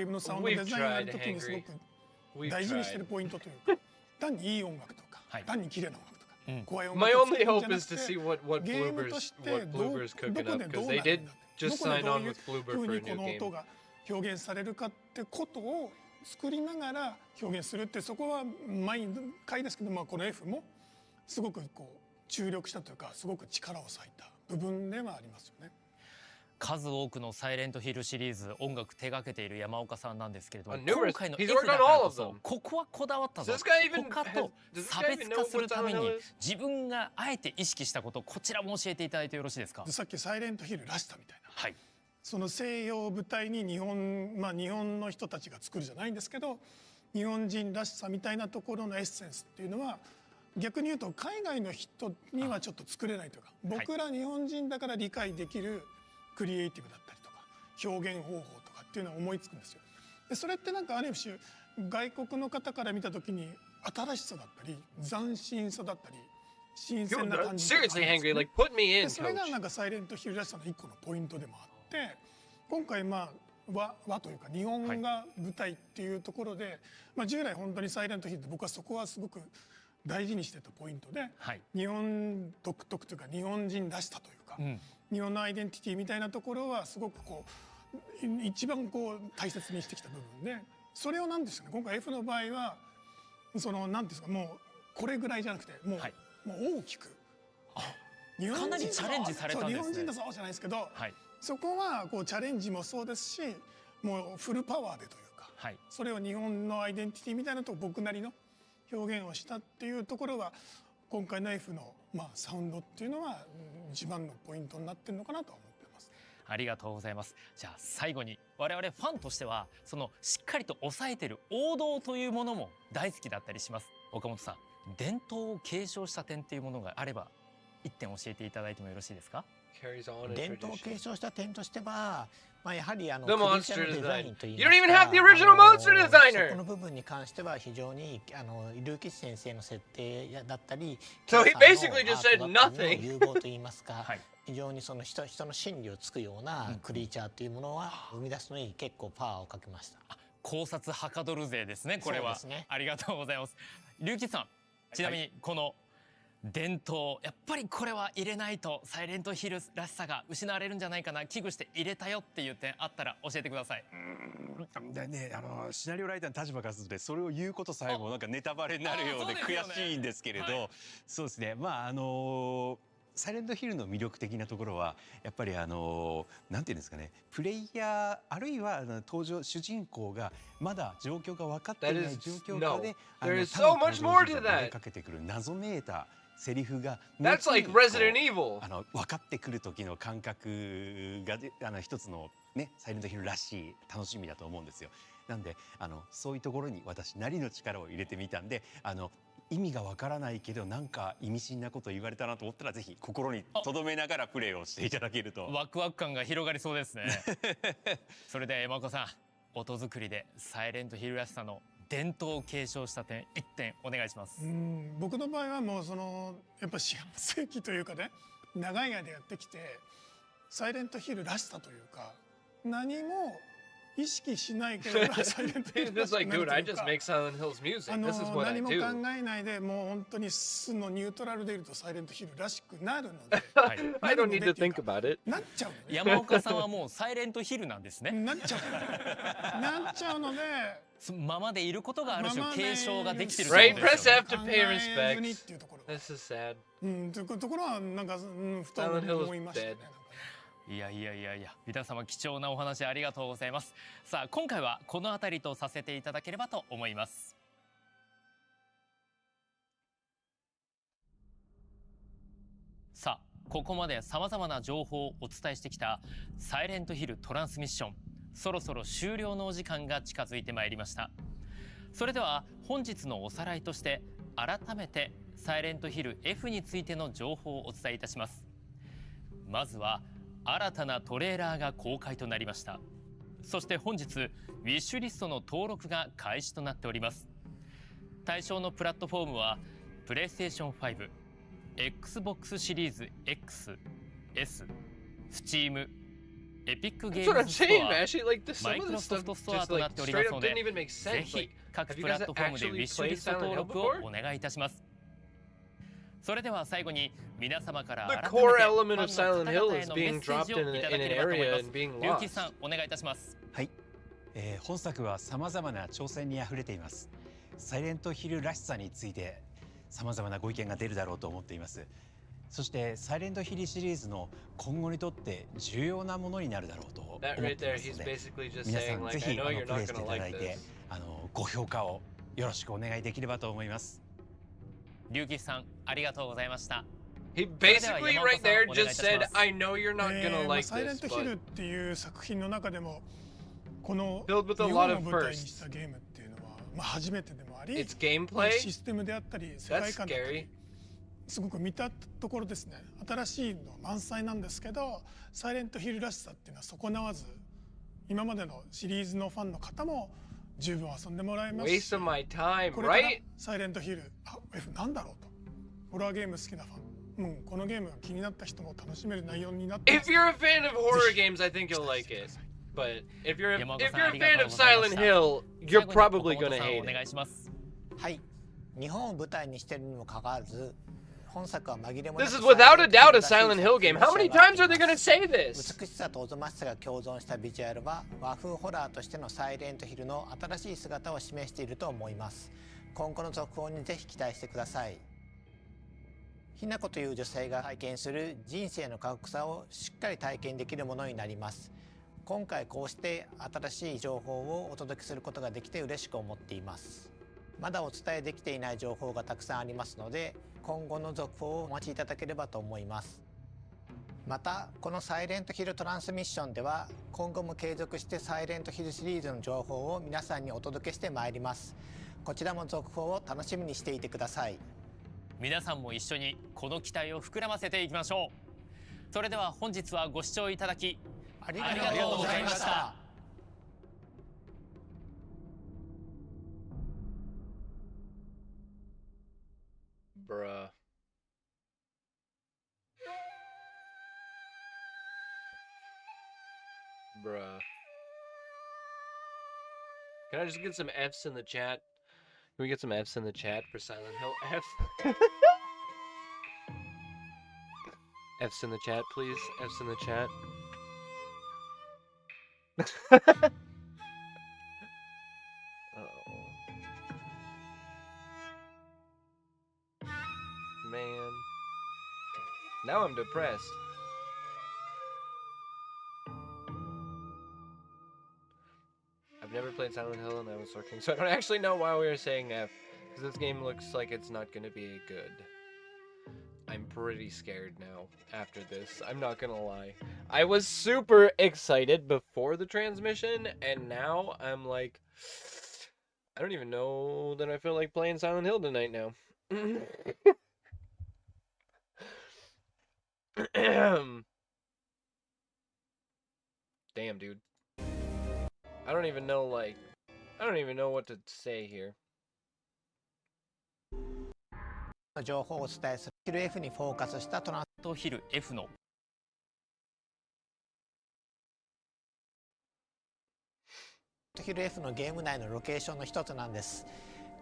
Speaker 7: ームのサウンドデザインをやるときにすごく大事にしてるポイントというか、単にいい音楽とか、単に綺麗な音楽とか、怖い音
Speaker 1: My
Speaker 7: 楽を作
Speaker 1: only
Speaker 7: るんじ
Speaker 1: hope
Speaker 7: ゃな
Speaker 1: is
Speaker 7: く
Speaker 1: to
Speaker 7: て
Speaker 1: see what
Speaker 7: ゲームとして
Speaker 1: Bloober's
Speaker 7: ど
Speaker 1: cooking
Speaker 7: こ
Speaker 1: up
Speaker 7: でど
Speaker 1: because
Speaker 7: う
Speaker 1: they
Speaker 7: なる
Speaker 1: did
Speaker 7: んだ
Speaker 1: just
Speaker 7: どこで
Speaker 1: sign
Speaker 7: どう
Speaker 1: on
Speaker 7: いう
Speaker 1: with Bloober
Speaker 7: ふう
Speaker 1: for a
Speaker 7: にこ
Speaker 1: new
Speaker 7: の
Speaker 1: game.
Speaker 7: 音が表現されるかってことを作りながら表現するって、そこは毎回ですけど、この F もすごくこう注力したというか、すごく力を割いた部分ではありますよね。
Speaker 3: 数多くのサイレントヒルシリーズ音楽手掛けている山岡さんなんですけれども、
Speaker 1: numerous-
Speaker 3: 今回の
Speaker 1: he's
Speaker 3: F
Speaker 1: worked
Speaker 3: だ
Speaker 1: on
Speaker 3: から
Speaker 1: all
Speaker 3: こ
Speaker 1: of
Speaker 3: そ
Speaker 1: them.
Speaker 3: ここはこだわったぞ
Speaker 1: Does this guy even
Speaker 3: 他と
Speaker 1: does this
Speaker 3: 差
Speaker 1: guy
Speaker 3: 別
Speaker 1: even
Speaker 3: 化
Speaker 1: know
Speaker 3: する
Speaker 1: what's
Speaker 3: た
Speaker 1: on
Speaker 3: め
Speaker 1: the
Speaker 3: に
Speaker 1: list?
Speaker 3: 自分があえて意識したこと、こちらも教えていただいてよろしいですか？
Speaker 7: さっきサイレントヒルらしさみたいな、
Speaker 3: はい、
Speaker 7: その西洋を舞台に日本の人たちが作るじゃないんですけど、日本人らしさみたいなところのエッセンスっていうのは逆に言うと海外の人にはちょっと作れないというか、僕ら日本人だから理解できるクリエイティブだったりとか表現方法とかっていうのは思いつくんですよ。でそれってなんかある種外国の方から見た時に新しさだったり斬新さだったり新鮮な
Speaker 1: You're
Speaker 7: 感じとかあるんです
Speaker 1: seriously
Speaker 7: よ
Speaker 1: angry.
Speaker 7: ね。
Speaker 1: Like put me
Speaker 7: で
Speaker 1: in,
Speaker 7: それが
Speaker 1: coach.
Speaker 7: なんかサイレントヒルらしさの一個のポイントでもあって、今回和というか日本が舞台っていうところで、従来本当にサイレントヒルって僕はそこはすごく大事にしてたポイントで、
Speaker 3: はい、
Speaker 7: 日本独特というか日本人らしさというか、
Speaker 3: うん、
Speaker 7: 日本のアイデンティティみたいなところはすごくこう一番こう大切にしてきた部分で、それをなんですよね、今回 F の場合はそのなんていうんですか、もうこれぐらいじゃなくてもう、
Speaker 3: はい、
Speaker 7: もう大きく日本人
Speaker 3: かなりチャレンジされたんですね。
Speaker 7: 日本人だぞじゃないですけど、
Speaker 3: はい、
Speaker 7: そこはこうチャレンジもそうですし、もうフルパワーでというか、
Speaker 3: はい、
Speaker 7: それを日本のアイデンティティみたいなとこ僕なりの表現をしたっていうところは今回の F のサウンドっていうのは一番のポイントになってるのかなと思ってます。
Speaker 3: ありがとうございます。じゃあ最後に我々ファンとしてはそのしっかりと抑えてる王道というものも大好きだったりします。岡本さん、伝統を継承した点っていうものがあれば一点教えていただいてもよろしいですか？
Speaker 1: Carries on a
Speaker 2: 伝統を
Speaker 1: tradition.
Speaker 2: 継承した点としては、やはり
Speaker 1: The
Speaker 2: クリーチャ
Speaker 1: monster
Speaker 2: ーのデザイン
Speaker 1: design.
Speaker 2: といい
Speaker 1: You
Speaker 2: ます
Speaker 1: don't even
Speaker 2: か
Speaker 1: have the original monster
Speaker 2: そ
Speaker 1: designer.
Speaker 2: この部分に関しては非常にルーキス先生の設定だったり、
Speaker 1: So he
Speaker 2: ケンさんの
Speaker 1: basically just said
Speaker 2: アートだったり
Speaker 1: nothing.
Speaker 2: の融合といいますか、
Speaker 3: はい、
Speaker 2: 非常にその人の心理をつくようなクリーチャーというものは生み出すのに結構パワーをかけました。
Speaker 3: 考察はかどる勢ですね、これは。
Speaker 2: そうですね。
Speaker 3: ありがとうございます。龍吉さん、ちなみにこの伝統、やっぱりこれは入れないとサイレントヒルらしさが失われるんじゃないかな、危惧して入れたよっていう点あったら教えてください。
Speaker 6: でね、シナリオライターの立場からするとそれを言うことさえもなんかネタバレになるようで悔しいんですけれど、
Speaker 3: はい、
Speaker 6: そうですね、サイレントヒルの魅力的なところはやっぱりなんていうんですかね、プレイヤーあるいは登場主人公がまだ状況が分かっていない状況下で
Speaker 1: There is
Speaker 6: 他の
Speaker 1: so much more to
Speaker 6: 登場人が投げ
Speaker 1: that.
Speaker 6: かけてくる謎めいたセリフが
Speaker 1: That's like Resident Evil.
Speaker 6: 分かってくる時の感覚が一つのねサイレントヒルらしい楽しみだと思うんですよ。なんでそういうところに私なりの力を入れてみたんで、意味がわからないけどなんか意味深なこと言われたなと思ったらぜひ心に留めながらプレーをしていただけると。
Speaker 3: ワクワク感が広がりそうですね。それでは山岡さん、音作りでサイレントヒルらしさの伝統を継承した点1点お願いします。
Speaker 7: 僕の場合はもうやっぱ幸せ期というかね、長い間やってきてサイレントヒルらしさというか、何も意識しないけどサイレントヒルらし
Speaker 1: It's
Speaker 7: く
Speaker 1: like,
Speaker 7: なる
Speaker 1: dude,
Speaker 7: と
Speaker 1: I
Speaker 7: いう
Speaker 1: just
Speaker 7: か、
Speaker 1: make Silent Hills music. This is what I
Speaker 7: 何も考
Speaker 1: do.
Speaker 7: えないでもう本当に素のニュートラルでいるとサイレントヒルらしくなるので
Speaker 3: はい、
Speaker 1: I don't need to think about it.
Speaker 7: なっちゃうのね。
Speaker 3: 山岡さんはもうサイレントヒルなんですね。
Speaker 7: なっちゃうなっちゃうので、
Speaker 3: ままでいることがある種継承ができてる
Speaker 1: Right?
Speaker 3: ってことです
Speaker 1: Press
Speaker 3: よね。
Speaker 1: F to pay
Speaker 7: 考えずにっ
Speaker 1: respects.
Speaker 7: ていうところ。
Speaker 1: This is sad.
Speaker 7: というところはなんかふと
Speaker 1: Silent Hill
Speaker 7: 思いましたね。
Speaker 1: is
Speaker 7: なんかね
Speaker 3: いや皆様貴重なお話ありがとうございます。さあ今回はこの辺りとさせていただければと思います。さあここまでさまざまな情報をお伝えしてきたサイレントヒルトランスミッション、そろそろ終了のお時間が近づいてまいりました。それでは本日のおさらいとして改めてサイレントヒル F についての情報をお伝えいたします。まずは新たなトレーラーが公開となりました。そして本日ウィッシュリストの登録が開始となっております。対象のプラットフォームはプレイステーション5、Xbox シリーズ X、S、Steam、エピックゲ
Speaker 1: That's
Speaker 3: ー
Speaker 1: what
Speaker 3: ム
Speaker 1: I'm
Speaker 3: ズスト
Speaker 1: saying,
Speaker 3: ア、
Speaker 1: man. Actually, like this,
Speaker 3: マ
Speaker 1: some
Speaker 3: イ
Speaker 1: of
Speaker 3: クロ
Speaker 1: this
Speaker 3: ソ
Speaker 1: stuff
Speaker 3: フトストア
Speaker 1: just
Speaker 3: とな
Speaker 1: like
Speaker 3: っておりま
Speaker 1: straight
Speaker 3: すの
Speaker 1: up
Speaker 3: で、
Speaker 1: didn't even make
Speaker 3: ぜ
Speaker 1: sense.
Speaker 3: ひ
Speaker 1: Like,
Speaker 3: 各
Speaker 1: have
Speaker 3: プ
Speaker 1: you
Speaker 3: ラ
Speaker 1: guys
Speaker 3: ットフォームでウィ
Speaker 1: actually
Speaker 3: ッシュリ
Speaker 1: played
Speaker 3: スト
Speaker 1: Silent
Speaker 3: 登
Speaker 1: Hill
Speaker 3: 録を
Speaker 1: before?
Speaker 3: お願いいたします。それでは最後に皆様から
Speaker 1: The
Speaker 3: 改めて
Speaker 1: core
Speaker 3: ファ
Speaker 1: element
Speaker 3: ンの
Speaker 1: of
Speaker 3: 方
Speaker 1: Silent
Speaker 3: 々
Speaker 1: Hill
Speaker 3: へ
Speaker 1: is
Speaker 3: のメ
Speaker 1: being
Speaker 3: ッセー
Speaker 1: dropped
Speaker 3: ジを
Speaker 1: in
Speaker 3: いた
Speaker 1: an
Speaker 3: だければと思い
Speaker 1: area
Speaker 3: ます
Speaker 1: and being
Speaker 3: 龍騎
Speaker 1: lost.
Speaker 3: さんお願いいたします。
Speaker 6: はい、本作はさまざまな挑戦にあふれています。サイレントヒルらしさについてさまざまなご意見が出るだろうと思っています。そしてサイレントヒルシリーズの今後にとって重要なものになるだろうと思ってい
Speaker 1: That
Speaker 6: ま
Speaker 1: right
Speaker 6: す
Speaker 1: there,
Speaker 6: の
Speaker 1: he's
Speaker 6: で、
Speaker 1: basically just
Speaker 6: 皆さ
Speaker 1: saying
Speaker 6: ん
Speaker 1: like,
Speaker 6: ぜ
Speaker 1: I
Speaker 6: ひ
Speaker 1: know
Speaker 6: プ
Speaker 1: you're
Speaker 6: レ
Speaker 1: not
Speaker 6: イして
Speaker 1: gonna
Speaker 6: いただ
Speaker 1: like
Speaker 6: いて
Speaker 1: this.
Speaker 6: ご評価をよろしくお願いできればと思います。
Speaker 3: 龍騎さんありがとうございました。
Speaker 1: He basically right there just said, I know you're not gonna
Speaker 7: まあ
Speaker 1: like
Speaker 7: サイレン
Speaker 1: this,
Speaker 7: トヒル
Speaker 1: but
Speaker 7: っていう作品の中でもこの
Speaker 1: Filled with a
Speaker 7: 日
Speaker 1: lot
Speaker 7: 本を
Speaker 1: of
Speaker 7: 舞台に
Speaker 1: firsts.
Speaker 7: したゲームっていうのは、まあ、初めてでもあり
Speaker 1: it's
Speaker 7: まあ
Speaker 1: gameplay.
Speaker 7: システムであったり世界
Speaker 1: That's
Speaker 7: 観だった
Speaker 1: scary.
Speaker 7: りすごく見たところですね新しいの満載なんですけどサイレントヒルらしさっていうのは損なわず今までのシリーズのファンの方も十分遊んでもらえます
Speaker 1: Waste
Speaker 7: し
Speaker 1: of my time,
Speaker 7: これから
Speaker 1: right?
Speaker 7: サイレントヒルF なんだろうとホラーゲーム好きなファン、このゲームが気になった人も楽しめる内容になってま
Speaker 1: If
Speaker 7: す
Speaker 1: you're a fan of horror games, I think you'll like it. But if you're a
Speaker 3: Yamamoto-san,
Speaker 1: fan of
Speaker 3: arigatou
Speaker 1: Silent Hill, you're
Speaker 3: 最後に
Speaker 1: probably
Speaker 3: 岡本
Speaker 1: gonna
Speaker 3: さん
Speaker 1: hate
Speaker 3: お願
Speaker 1: it.
Speaker 3: いします。
Speaker 2: はい日本を舞台にしているにもかかわらず本作は紛れもな
Speaker 1: This
Speaker 2: く
Speaker 1: is without a doubt a
Speaker 2: サイレ
Speaker 1: Silent
Speaker 2: ント
Speaker 1: Hill
Speaker 2: ヒル
Speaker 1: game.
Speaker 2: らし
Speaker 1: How
Speaker 2: さ
Speaker 1: many
Speaker 2: があ
Speaker 1: times
Speaker 2: り
Speaker 1: are they
Speaker 2: ま
Speaker 1: gonna
Speaker 2: す
Speaker 1: say this?
Speaker 2: 美しさとおぞましさが共存したビジュアルは和風ホラーとしてのサイレントヒルの新しい姿を示していると思います。今後の続報にぜひ期待してください。ひな子という女性が体験する人生の過酷さをしっかり体験できるものになります。今回こうして新しい情報をお届けすることができて嬉しく思っています。まだお伝えできていない情報がたくさんありますので今後の続報をお待ちいただければと思います。またこのサイレントヒルトランスミッションでは今後も継続してサイレントヒルシリーズの情報を皆さんにお届けしてまいります。こちらも続報を楽しみにしていてください。
Speaker 3: 皆さんも一緒にこの期待を膨らませていきましょう。それでは本日はご視聴いただき
Speaker 2: あり
Speaker 3: がとうございました。
Speaker 1: Bruh. Bruh. Can I just get some F's in the chat? Can we get some F's in the chat for Silent Hill? F. F's in the chat, please. F's in the chat. Uh-oh. Man. Now I'm depressed. I've never played Silent Hill and I was searching, so I don't actually know why we were saying F. Because this game looks like it's not going to be good. I'm pretty scared now after this. I'm not gonna lie. I was super excited before the transmission, and now I'm like, I don't even know that I feel like playing Silent Hill tonight now. Damn, dude. I don't even know, like, I don't even know what to say here.
Speaker 2: 情報をお伝えするヒル F にフォーカスしたトラン
Speaker 3: とヒル F の
Speaker 2: スヒル F のゲーム内のロケーションの一つなんです。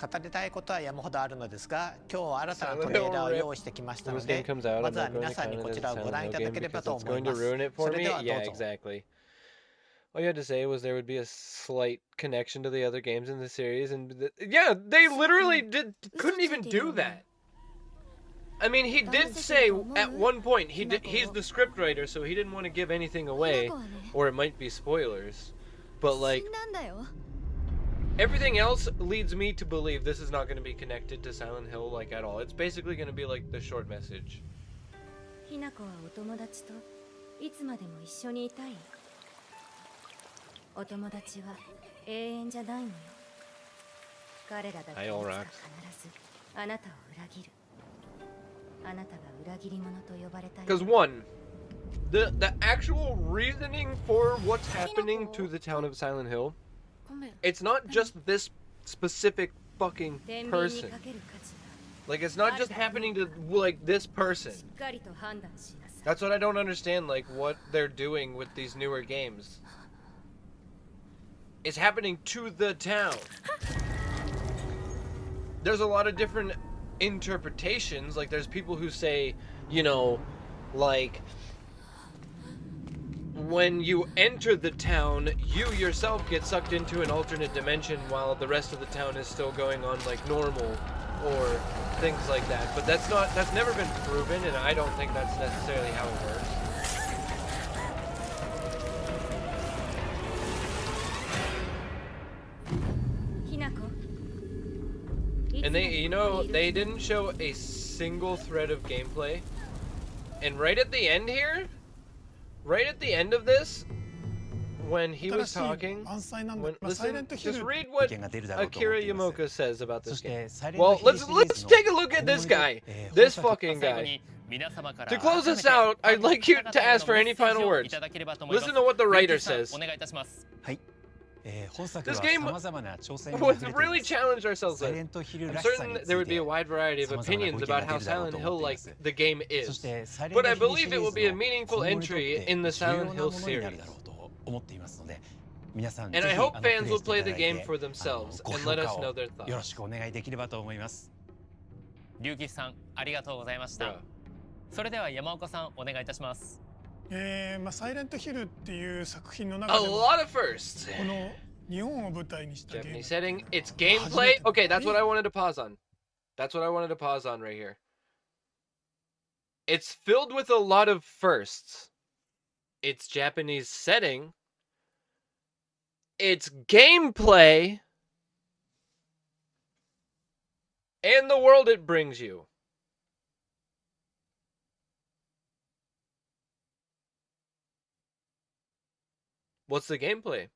Speaker 2: 語りたいことは山ほどあるのですが、今日は新たなトレーラーを用意してきましたので、まずは皆さんにこちらをご覧いただければと思います。それではどうぞ。
Speaker 1: All you had to say was there would be a slight connection to the other games in the series, and yeah, they literally couldn't even do that. I mean, he did say at one point he's the scriptwriter, so he didn't want to give anything away, or it might be spoilers. But like, everything else leads me to believe this is not going to be connected to Silent Hill like at all. It's basically going to be like the short message.
Speaker 4: ひな子はお友達といつまでも一緒にいたい。お友達は永遠じゃないのよ。彼らだけいつか必ずあなたを裏切る。あなたが裏切り者と呼ばれたい。
Speaker 1: Because one, the actual reasoning for what's happening to the town of Silent Hill, it's not just this specific fucking person. Like, it's not just happening to like this person. That's what I don't understand, like what they're doing with these newer games. It's happening to the town. There's a lot of different interpretations. Like, there's people who say, you know, like, when you enter the town, you yourself get sucked into an alternate dimension while the rest of the town is still going on like normal, or things like that. But that's never been proven, and I don't think that's necessarily how it works. And they didn't show a single thread of gameplay. And right at the end here, right at the end of this, when he was talking, listen, just read what Akira Yamaoka says about this game. Well, let's take a look at this guy, this fucking guy. To close this out, I'd like you to ask for any final words. Listen to what the writer says. This game was really challenged ourselves with. I'm certain there would be a wide variety of opinions about how Silent Hill like the game is, but I believe it will be a meaningful entry in the Silent Hill series. And I hope fans will play the game for themselves and let us know their thoughts.
Speaker 3: 龍騎さんありがとうございました。それでは山岡さんお願いいたします。
Speaker 7: サイレントヒルっていう作品の中で
Speaker 1: A lot of firsts.
Speaker 7: この日本を舞台にしたゲーム
Speaker 1: Japanese setting. It's gameplay. Okay, that's what I wanted to pause on. That's what I wanted to pause on right here. It's filled with a lot of firsts. It's Japanese setting. It's gameplay. And the world it brings you. What's the gameplay?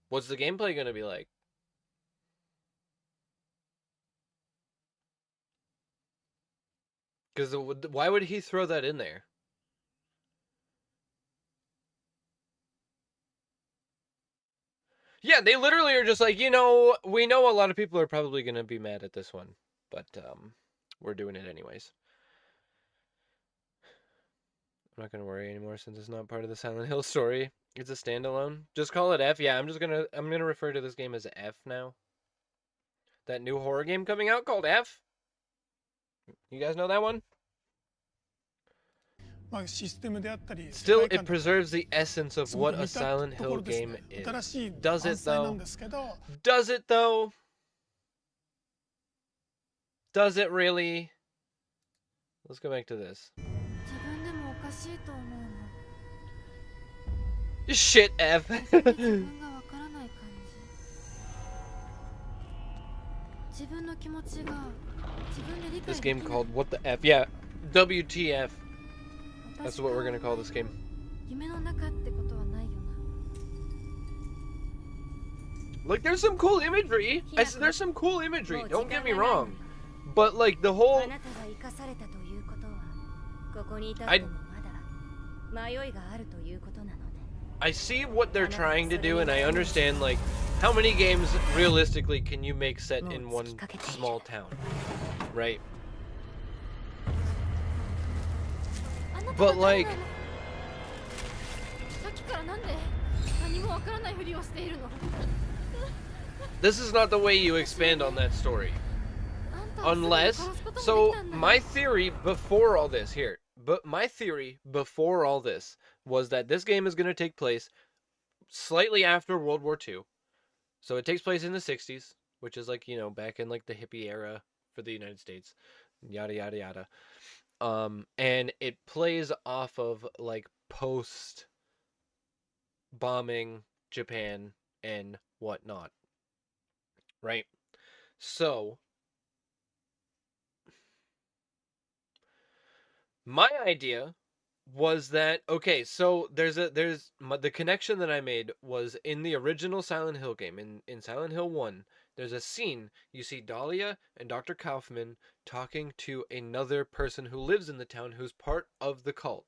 Speaker 1: What's the gameplay going to be like? Because why would he throw that in there? Yeah, they literally are just like, you know, we know a lot of people are probably going to be mad at this one, but we're doing it anyways. I'm not going to worry anymore since it's not part of the Silent Hill story. It's a standalone. Just call it F. Yeah, I'm going to refer to this game as F now. That new horror game coming out called F. You guys know that one? Still, it preserves the essence of what a Silent Hill game is. Does it though? Does it though? Does it really? Let's go back to this. Shit, F. This game called What the F? Yeah, WTF. That's what we're gonna call this game. Like, there's some cool imagery. There's some cool imagery. Don't get me wrong, but like the whole. I see what they're trying to do, and I understand like how many games realistically can you make set in one small town, right? But like, this is not the way you expand on that story. Unless, so my theory before all this was that this game is going to take place slightly after World War II. So it takes place in the 60s, which is like, you know, back in like the hippie era for the United States, yada, yada, yada. And it plays off of like post bombing Japan and whatnot, right? So my idea was that, okay, so the connection that I made was in the original Silent Hill game, in Silent Hill 1, there's a scene, you see Dahlia and Dr. Kaufman talking to another person who lives in the town who's part of the cult,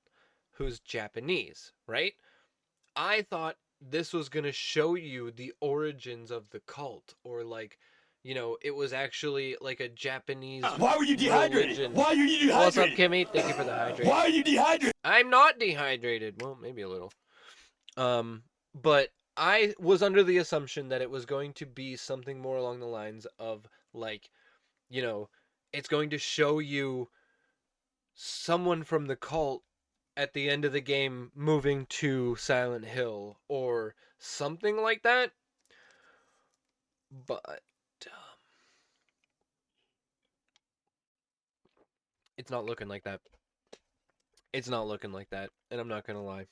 Speaker 1: who's Japanese, right? I thought this was going to show you the origins of the cult, or like, you know, it was actually like a Japanese
Speaker 8: Why were you dehydrated?
Speaker 1: religion.
Speaker 8: Why are you dehydrated?
Speaker 1: What's up, Kimmy? Thank you for the hydrate.
Speaker 8: Why are you dehydrated?
Speaker 1: I'm not dehydrated. Well, maybe a little. But I was under the assumption that it was going to be something more along the lines of like, you know, it's going to show you someone from the cult at the end of the game moving to Silent Hill or something like that. But it's not looking like that. It's not looking like that, and I'm not gonna lie.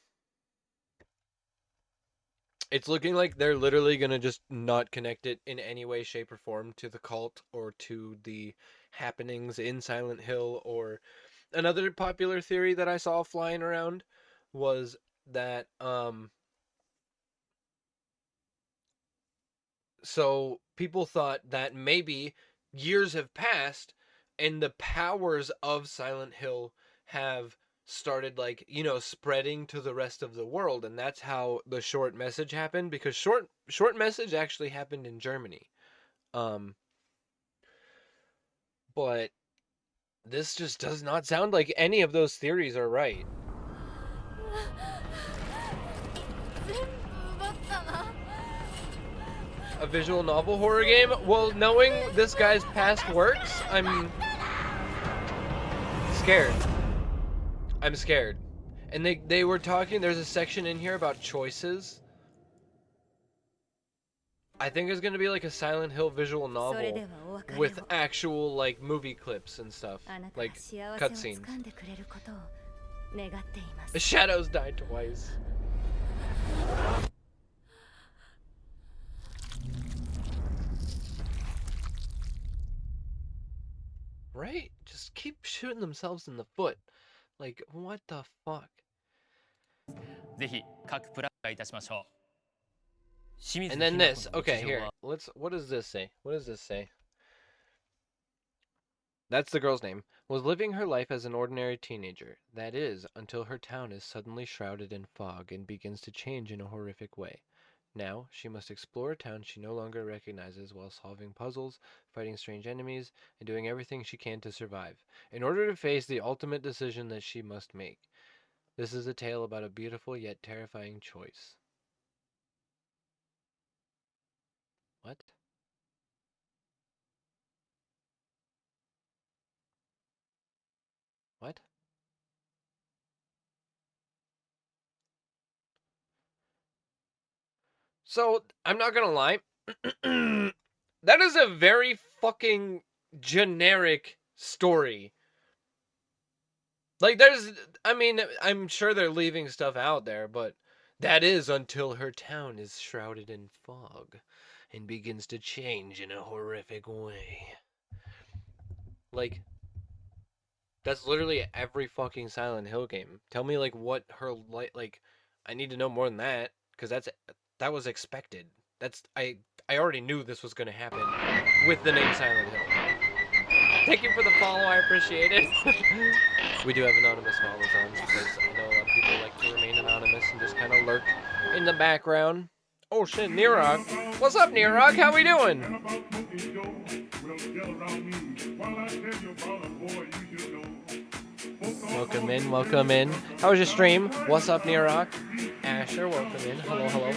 Speaker 1: It's looking like they're literally gonna just not connect it in any way, shape, or form to the cult or to the happenings in Silent Hill. Or another popular theory that I saw flying around was that so people thought that maybe years have passed and the powers of Silent Hill have started, like, you know, spreading to the rest of the world, and that's how the short message happened, because short message actually happened in Germany. But this just does not sound like any of those theories are right.
Speaker 5: 全部奪ったな
Speaker 1: A visual novel horror game? Well, knowing this guy's past works, I'm scared. I'm scared. And they were talking, there's a section in here about choices. I think it's going to be like a Silent Hill visual novel with actual, like, movie clips and stuff. Like, cutscenes. The shadows died twice. Right? Just keep shooting themselves in the foot. Like, what the fuck?
Speaker 3: ぜひ各プランいたしましょう。清水
Speaker 1: And then
Speaker 3: ひな子
Speaker 1: this.
Speaker 3: の
Speaker 1: Okay,
Speaker 3: 日常
Speaker 1: here.
Speaker 3: は
Speaker 1: What does this say? What does this say? That's the girl's name. Was living her life as an ordinary teenager. That is, until her town is suddenly shrouded in fog and begins to change in a horrific way. Now, she must explore a town she no longer recognizes while solving puzzles, fighting strange enemies, and doing everything she can to survive, in order to face the ultimate decision that she must make. This is a tale about a beautiful yet terrifying choice. What? What? So, I'm not gonna lie. That is a very fucking generic story. Like, I mean, I'm sure they're leaving stuff out there, but that is until her town is shrouded in fog and begins to change in a horrific way. Like, that's literally every fucking Silent Hill game. Tell me, like, what her, like, I need to know more than that, because that was expected. I already knew this was going to happen with the name Silent Hill. Thank you for the follow, I appreciate it. We do have anonymous follows on, because I know a lot of people like to remain anonymous and just kind of lurk in the background. Oh shit, Nirog. What's up, Nirog? How we doing? Welcome in, welcome in. How was your stream? What's up, Nirog? Asher, welcome in. Hello, hello.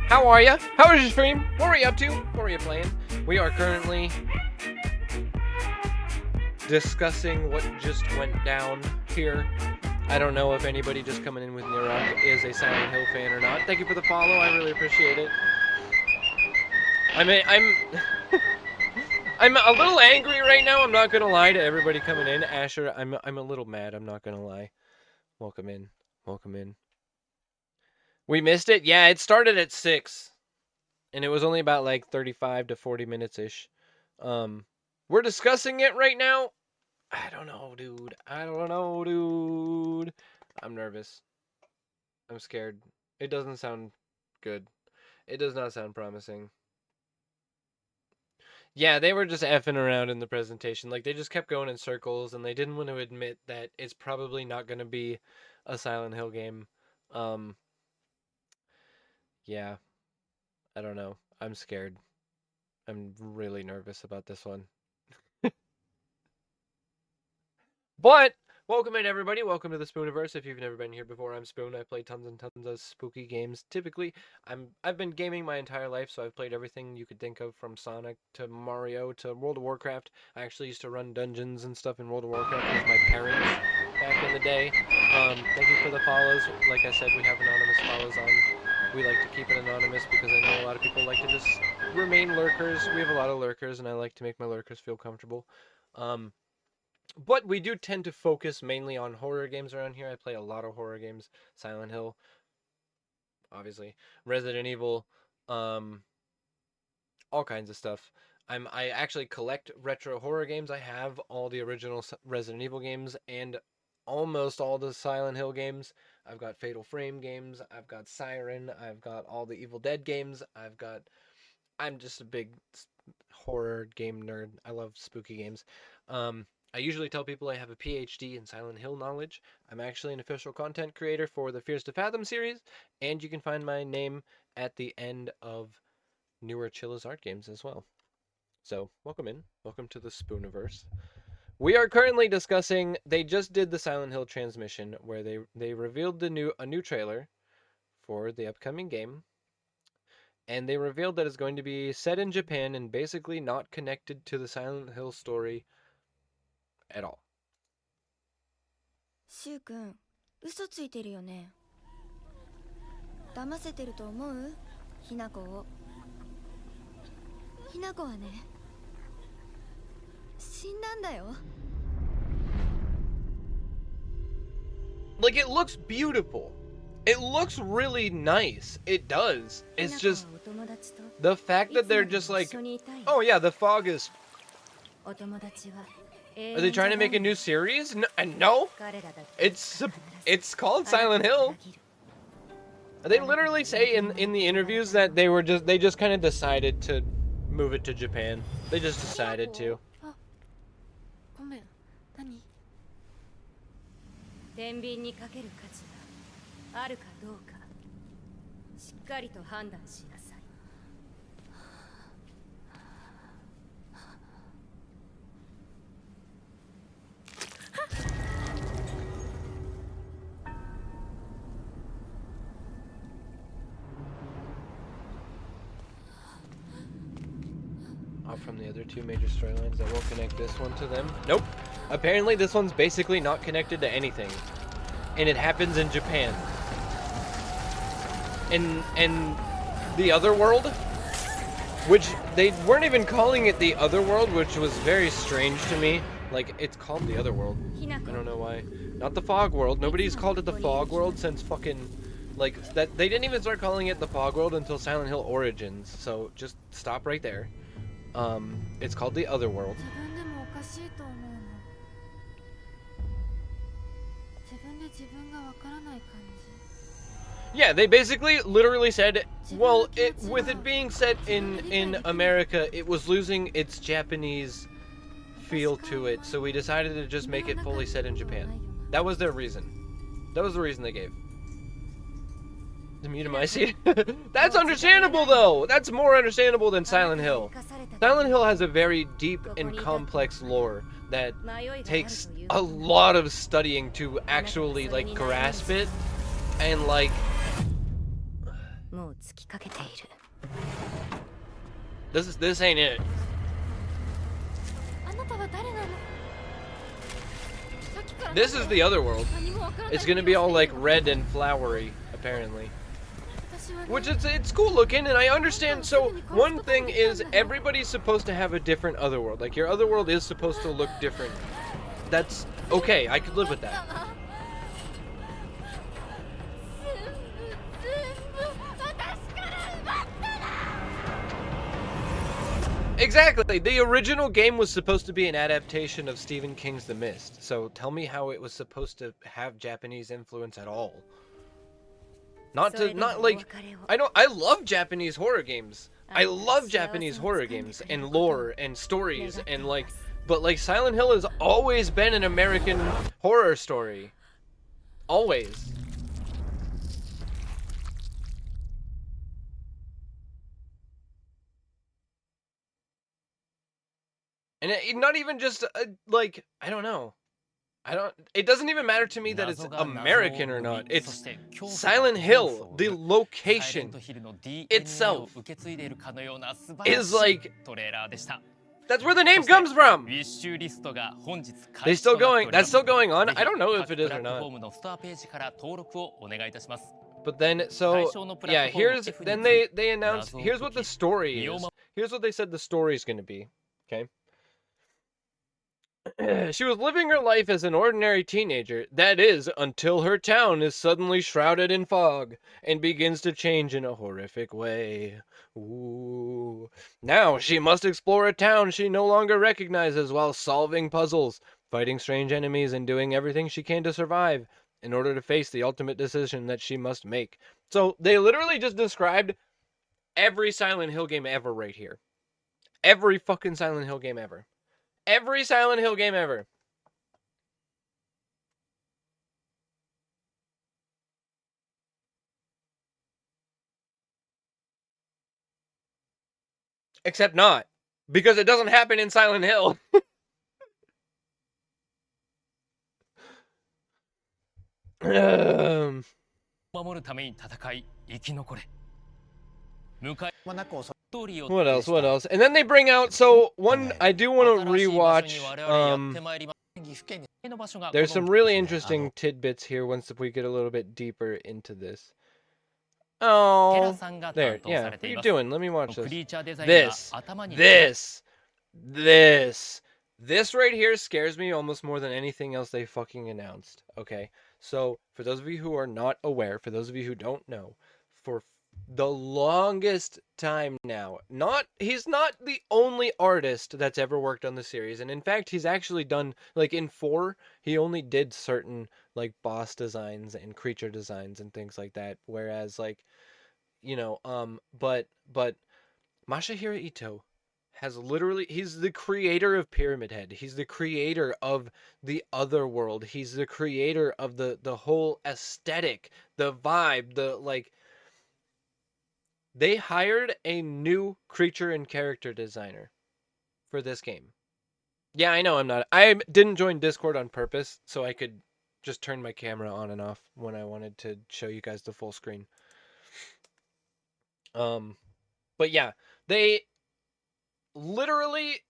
Speaker 1: How are you? How was your stream? What were you up to? What were you playing? We are currently discussing what just went down here. I don't know if anybody just coming in with Nirog is a Silent Hill fan or not. Thank you for the follow. I really appreciate it. I'm a little angry right now. I'm not gonna lie to everybody coming in. Asher, I'm a little mad. I'm not gonna lie. Welcome in. Welcome in. We missed it? Yeah, it started at 6. And it was only about like 35 to 40 minutes-ish. We're discussing it right now. I don't know, dude. I'm nervous. I'm scared. It doesn't sound good. It does not sound promising. Yeah, they were just effing around in the presentation. Like, they just kept going in circles, and they didn't want to admit that it's probably not going to be a Silent Hill game. Yeah. I don't know. I'm scared. I'm really nervous about this one. But Welcome in, everybody. Welcome to the Spooniverse. If you've never been here before, I'm Spoon. I play tons and tons of spooky games. Typically, I've been gaming my entire life, so I've played everything you could think of, from Sonic to Mario to World of Warcraft. I actually used to run dungeons and stuff in World of Warcraft with my parents back in the day. Thank you for the follows. Like I said, we have anonymous follows on. We like to keep it anonymous because I know a lot of people like to just remain lurkers. We have a lot of lurkers, and I like to make my lurkers feel comfortable. But we do tend to focus mainly on horror games around here. I play a lot of horror games. Silent Hill, obviously. Resident Evil, all kinds of stuff. I actually collect retro horror games. I have all the original Resident Evil games and almost all the Silent Hill games. I've got Fatal Frame games. I've got Siren. I've got all the Evil Dead games. I'm just a big horror game nerd. I love spooky games. I usually tell people I have a PhD in Silent Hill knowledge. I'm actually an official content creator for the Fears to Fathom series, and you can find my name at the end of newer Chilla's art games as well. So, welcome in. Welcome to the Spooniverse. We are currently discussing, they just did the Silent Hill transmission, where they revealed a new trailer for the upcoming game, and they revealed that it's going to be set in Japan and basically not connected to the Silent Hill story at all.
Speaker 9: シュウ君、嘘ついてるよね。騙せてると思う？ひなこを。ひなこはね、死んだんだよ。
Speaker 1: Like, it looks beautiful. It looks really nice. It does. It's just the fact that they're just like, oh yeah, the fog is. Are they trying to make a new series? No. It's called Silent Hill. They literally say in the interviews that they just kind of decided to move it to Japan. They just decided to.
Speaker 5: ごめん、何？
Speaker 4: 天秤にかける価値があるかどうか、しっかりと判断しなさい。
Speaker 1: Off from the other two major storylines that will connect this one to them. Nope. Apparently this one's basically not connected to anything. And it happens in Japan. And the other world, which they weren't even calling it the other world, which was very strange to me. Like, it's called the other world. I don't know why. Not the fog world. Nobody's called it the fog world since fucking, like, that. They didn't even start calling it the fog world until Silent Hill Origins. So just stop right there. It's called the other world.
Speaker 5: 自分でもおかしいと思うの。自分で自分がわからない感じ。
Speaker 1: Yeah, they basically literally said, well, with it being set in America, it was losing its Japanese feel to it, so we decided to just make it fully set in Japan. That was their reason. That was the reason they gave. The Mutamycete. That's understandable, though! That's more understandable than Silent Hill. Silent Hill has a very deep and complex lore that takes a lot of studying to actually, like, grasp it. And, like... This ain't it.
Speaker 5: あなたは誰なの？さっきから
Speaker 1: This is the other world.
Speaker 5: 何もわからない。
Speaker 1: It's gonna be all, like, red and flowery, apparently.
Speaker 5: 私はね
Speaker 1: Which it's cool looking, and I understand. So one thing is everybody's supposed to have a different otherworld. Like, your otherworld is supposed to look different. That's okay. I could live with that.
Speaker 5: 私から奪ったな。
Speaker 1: Exactly. The original game was supposed to be an adaptation of Stephen King's The Mist. So tell me how it was supposed to have Japanese influence at all. Not like I love Japanese horror games. I love Japanese horror games and lore and stories and like, but like Silent Hill has always been an American horror story. Always. And not even just like, I don't know. It doesn't even matter to me that it's
Speaker 3: 謎が謎を
Speaker 1: American or
Speaker 3: 生
Speaker 1: not.
Speaker 3: み、そ
Speaker 1: It's
Speaker 3: して恐怖が
Speaker 1: Silent
Speaker 3: 恐
Speaker 1: Hill.
Speaker 3: 怖を
Speaker 1: The
Speaker 3: 生む。サイレン
Speaker 1: location
Speaker 3: トヒルの DNA を
Speaker 1: itself
Speaker 3: 受け継いでいるかのような素晴ら
Speaker 1: is
Speaker 3: しい
Speaker 1: like
Speaker 3: トレーラーでした。
Speaker 1: that's where the name
Speaker 3: そして
Speaker 1: comes from.
Speaker 3: ウィッシュリストが本日
Speaker 1: They
Speaker 3: 開始
Speaker 1: still
Speaker 3: となってお
Speaker 1: going.
Speaker 3: りま
Speaker 1: That's
Speaker 3: す。
Speaker 1: still going on.
Speaker 3: ぜひ
Speaker 1: I don't know if
Speaker 3: 各
Speaker 1: it is
Speaker 3: プラ
Speaker 1: or
Speaker 3: ットフォ
Speaker 1: not.
Speaker 3: ームのストアページから登録をお願いいたします。
Speaker 1: But then
Speaker 3: 対
Speaker 1: so
Speaker 3: 象のプラ
Speaker 1: yeah,
Speaker 3: ットフォーム
Speaker 1: here's
Speaker 3: F に
Speaker 1: then
Speaker 3: ついて
Speaker 1: they announced
Speaker 3: 謎を
Speaker 1: here's
Speaker 3: 解
Speaker 1: what the
Speaker 3: き
Speaker 1: story
Speaker 3: 身を
Speaker 1: is.
Speaker 3: 守
Speaker 1: Here's what they said the story is going to be. Okay. She was living her life as an ordinary teenager, that is, until her town is suddenly shrouded in fog and begins to change in a horrific way. Ooh. Now she must explore a town she no longer recognizes while solving puzzles, fighting strange enemies, and doing everything she can to survive in order to face the ultimate decision that she must make. So they literally just described every Silent Hill game ever right here. Every fucking Silent Hill game ever. Every Silent Hill game ever. Except not. Because it doesn't happen in Silent Hill.
Speaker 3: 守るために戦い生き残れ。迎え
Speaker 2: まもなく遅い
Speaker 3: ストーリーを
Speaker 1: What else? What else? And then they bring out, so one, I do want to
Speaker 3: 新しい場所に
Speaker 1: rewatch,
Speaker 3: 我々やってまいりま
Speaker 2: 岐阜県に
Speaker 3: す。の場所が
Speaker 1: there's
Speaker 3: こ
Speaker 1: some
Speaker 3: の
Speaker 1: really interesting tidbits here once we get a little bit deeper into this. Oh,
Speaker 3: テラさんが担
Speaker 1: there,
Speaker 3: 当さ
Speaker 1: yeah.
Speaker 3: れ
Speaker 1: What
Speaker 3: て
Speaker 1: are
Speaker 3: い
Speaker 1: you
Speaker 3: ます。
Speaker 1: doing? Let me watch
Speaker 3: ク
Speaker 1: this.
Speaker 3: リーチャーデザインが
Speaker 1: This,
Speaker 3: 頭に
Speaker 1: this right here scares me almost more than anything else they fucking announced. Okay, so for those of you who are not aware, for those of you who don't know, for the longest time now, he's not the only artist that's ever worked on the series, and in fact he's actually done, like in 4 he only did certain like boss designs and creature designs and things like that, whereas like, you know, but Masahiro Ito has literally, he's the creator of Pyramid Head, he's the creator of the Otherworld, he's the creator of the whole aesthetic, the vibe, the like. They hired a new creature and character designer for this game. Yeah, I know I didn't join Discord on purpose so I could just turn my camera on and off when I wanted to show you guys the full screen. But yeah, they literally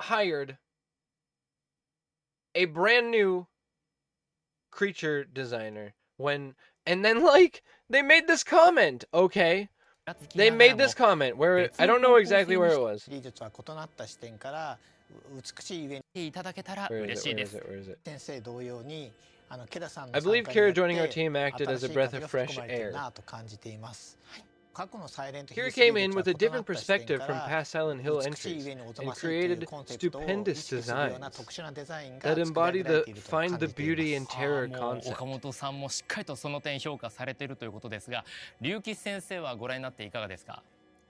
Speaker 1: hired a brand new creature designer and then like they made this comment, okay? They made this comment where I don't know exactly where it was.
Speaker 2: 技術は異なった視点から美しい上に
Speaker 3: いただけたら
Speaker 1: Where
Speaker 3: 嬉
Speaker 1: is
Speaker 3: しい
Speaker 1: it?
Speaker 3: で
Speaker 1: Where is
Speaker 3: す。
Speaker 1: it? Where is it?
Speaker 2: 先生同様にケラさんの
Speaker 1: I
Speaker 2: 参加
Speaker 1: believe
Speaker 2: によ
Speaker 1: Kira
Speaker 2: って
Speaker 1: joining our team acted as a
Speaker 2: 新しい
Speaker 1: breath
Speaker 2: 風
Speaker 1: of
Speaker 2: が吹き
Speaker 1: fresh
Speaker 2: 込まれてる
Speaker 1: air.
Speaker 2: なと感じています過去のサイレントヒル
Speaker 1: Kira
Speaker 2: シリ
Speaker 1: came
Speaker 2: ー
Speaker 1: in
Speaker 2: ズ
Speaker 1: with
Speaker 2: と
Speaker 1: a
Speaker 2: は異な
Speaker 1: different
Speaker 2: った視点
Speaker 1: perspective
Speaker 2: か
Speaker 1: from
Speaker 2: ら
Speaker 1: past Silent Hill
Speaker 2: 美しい
Speaker 1: entries
Speaker 2: 上におぞ
Speaker 1: and
Speaker 2: ましいという
Speaker 1: created
Speaker 2: コンセプトを意
Speaker 1: stupendous
Speaker 2: 識するような
Speaker 1: designs
Speaker 2: 特殊なデザインが
Speaker 1: that
Speaker 2: 作り上
Speaker 1: embody
Speaker 2: げられ
Speaker 1: the
Speaker 2: ていると
Speaker 1: find
Speaker 2: 感
Speaker 1: the
Speaker 2: じてい
Speaker 1: beauty
Speaker 2: ま
Speaker 1: and
Speaker 2: す
Speaker 1: terror
Speaker 3: もう
Speaker 1: concept.
Speaker 3: 岡本さんもしっかりとその点評価されているということですが、龍吉先生はご覧になっていかがですか。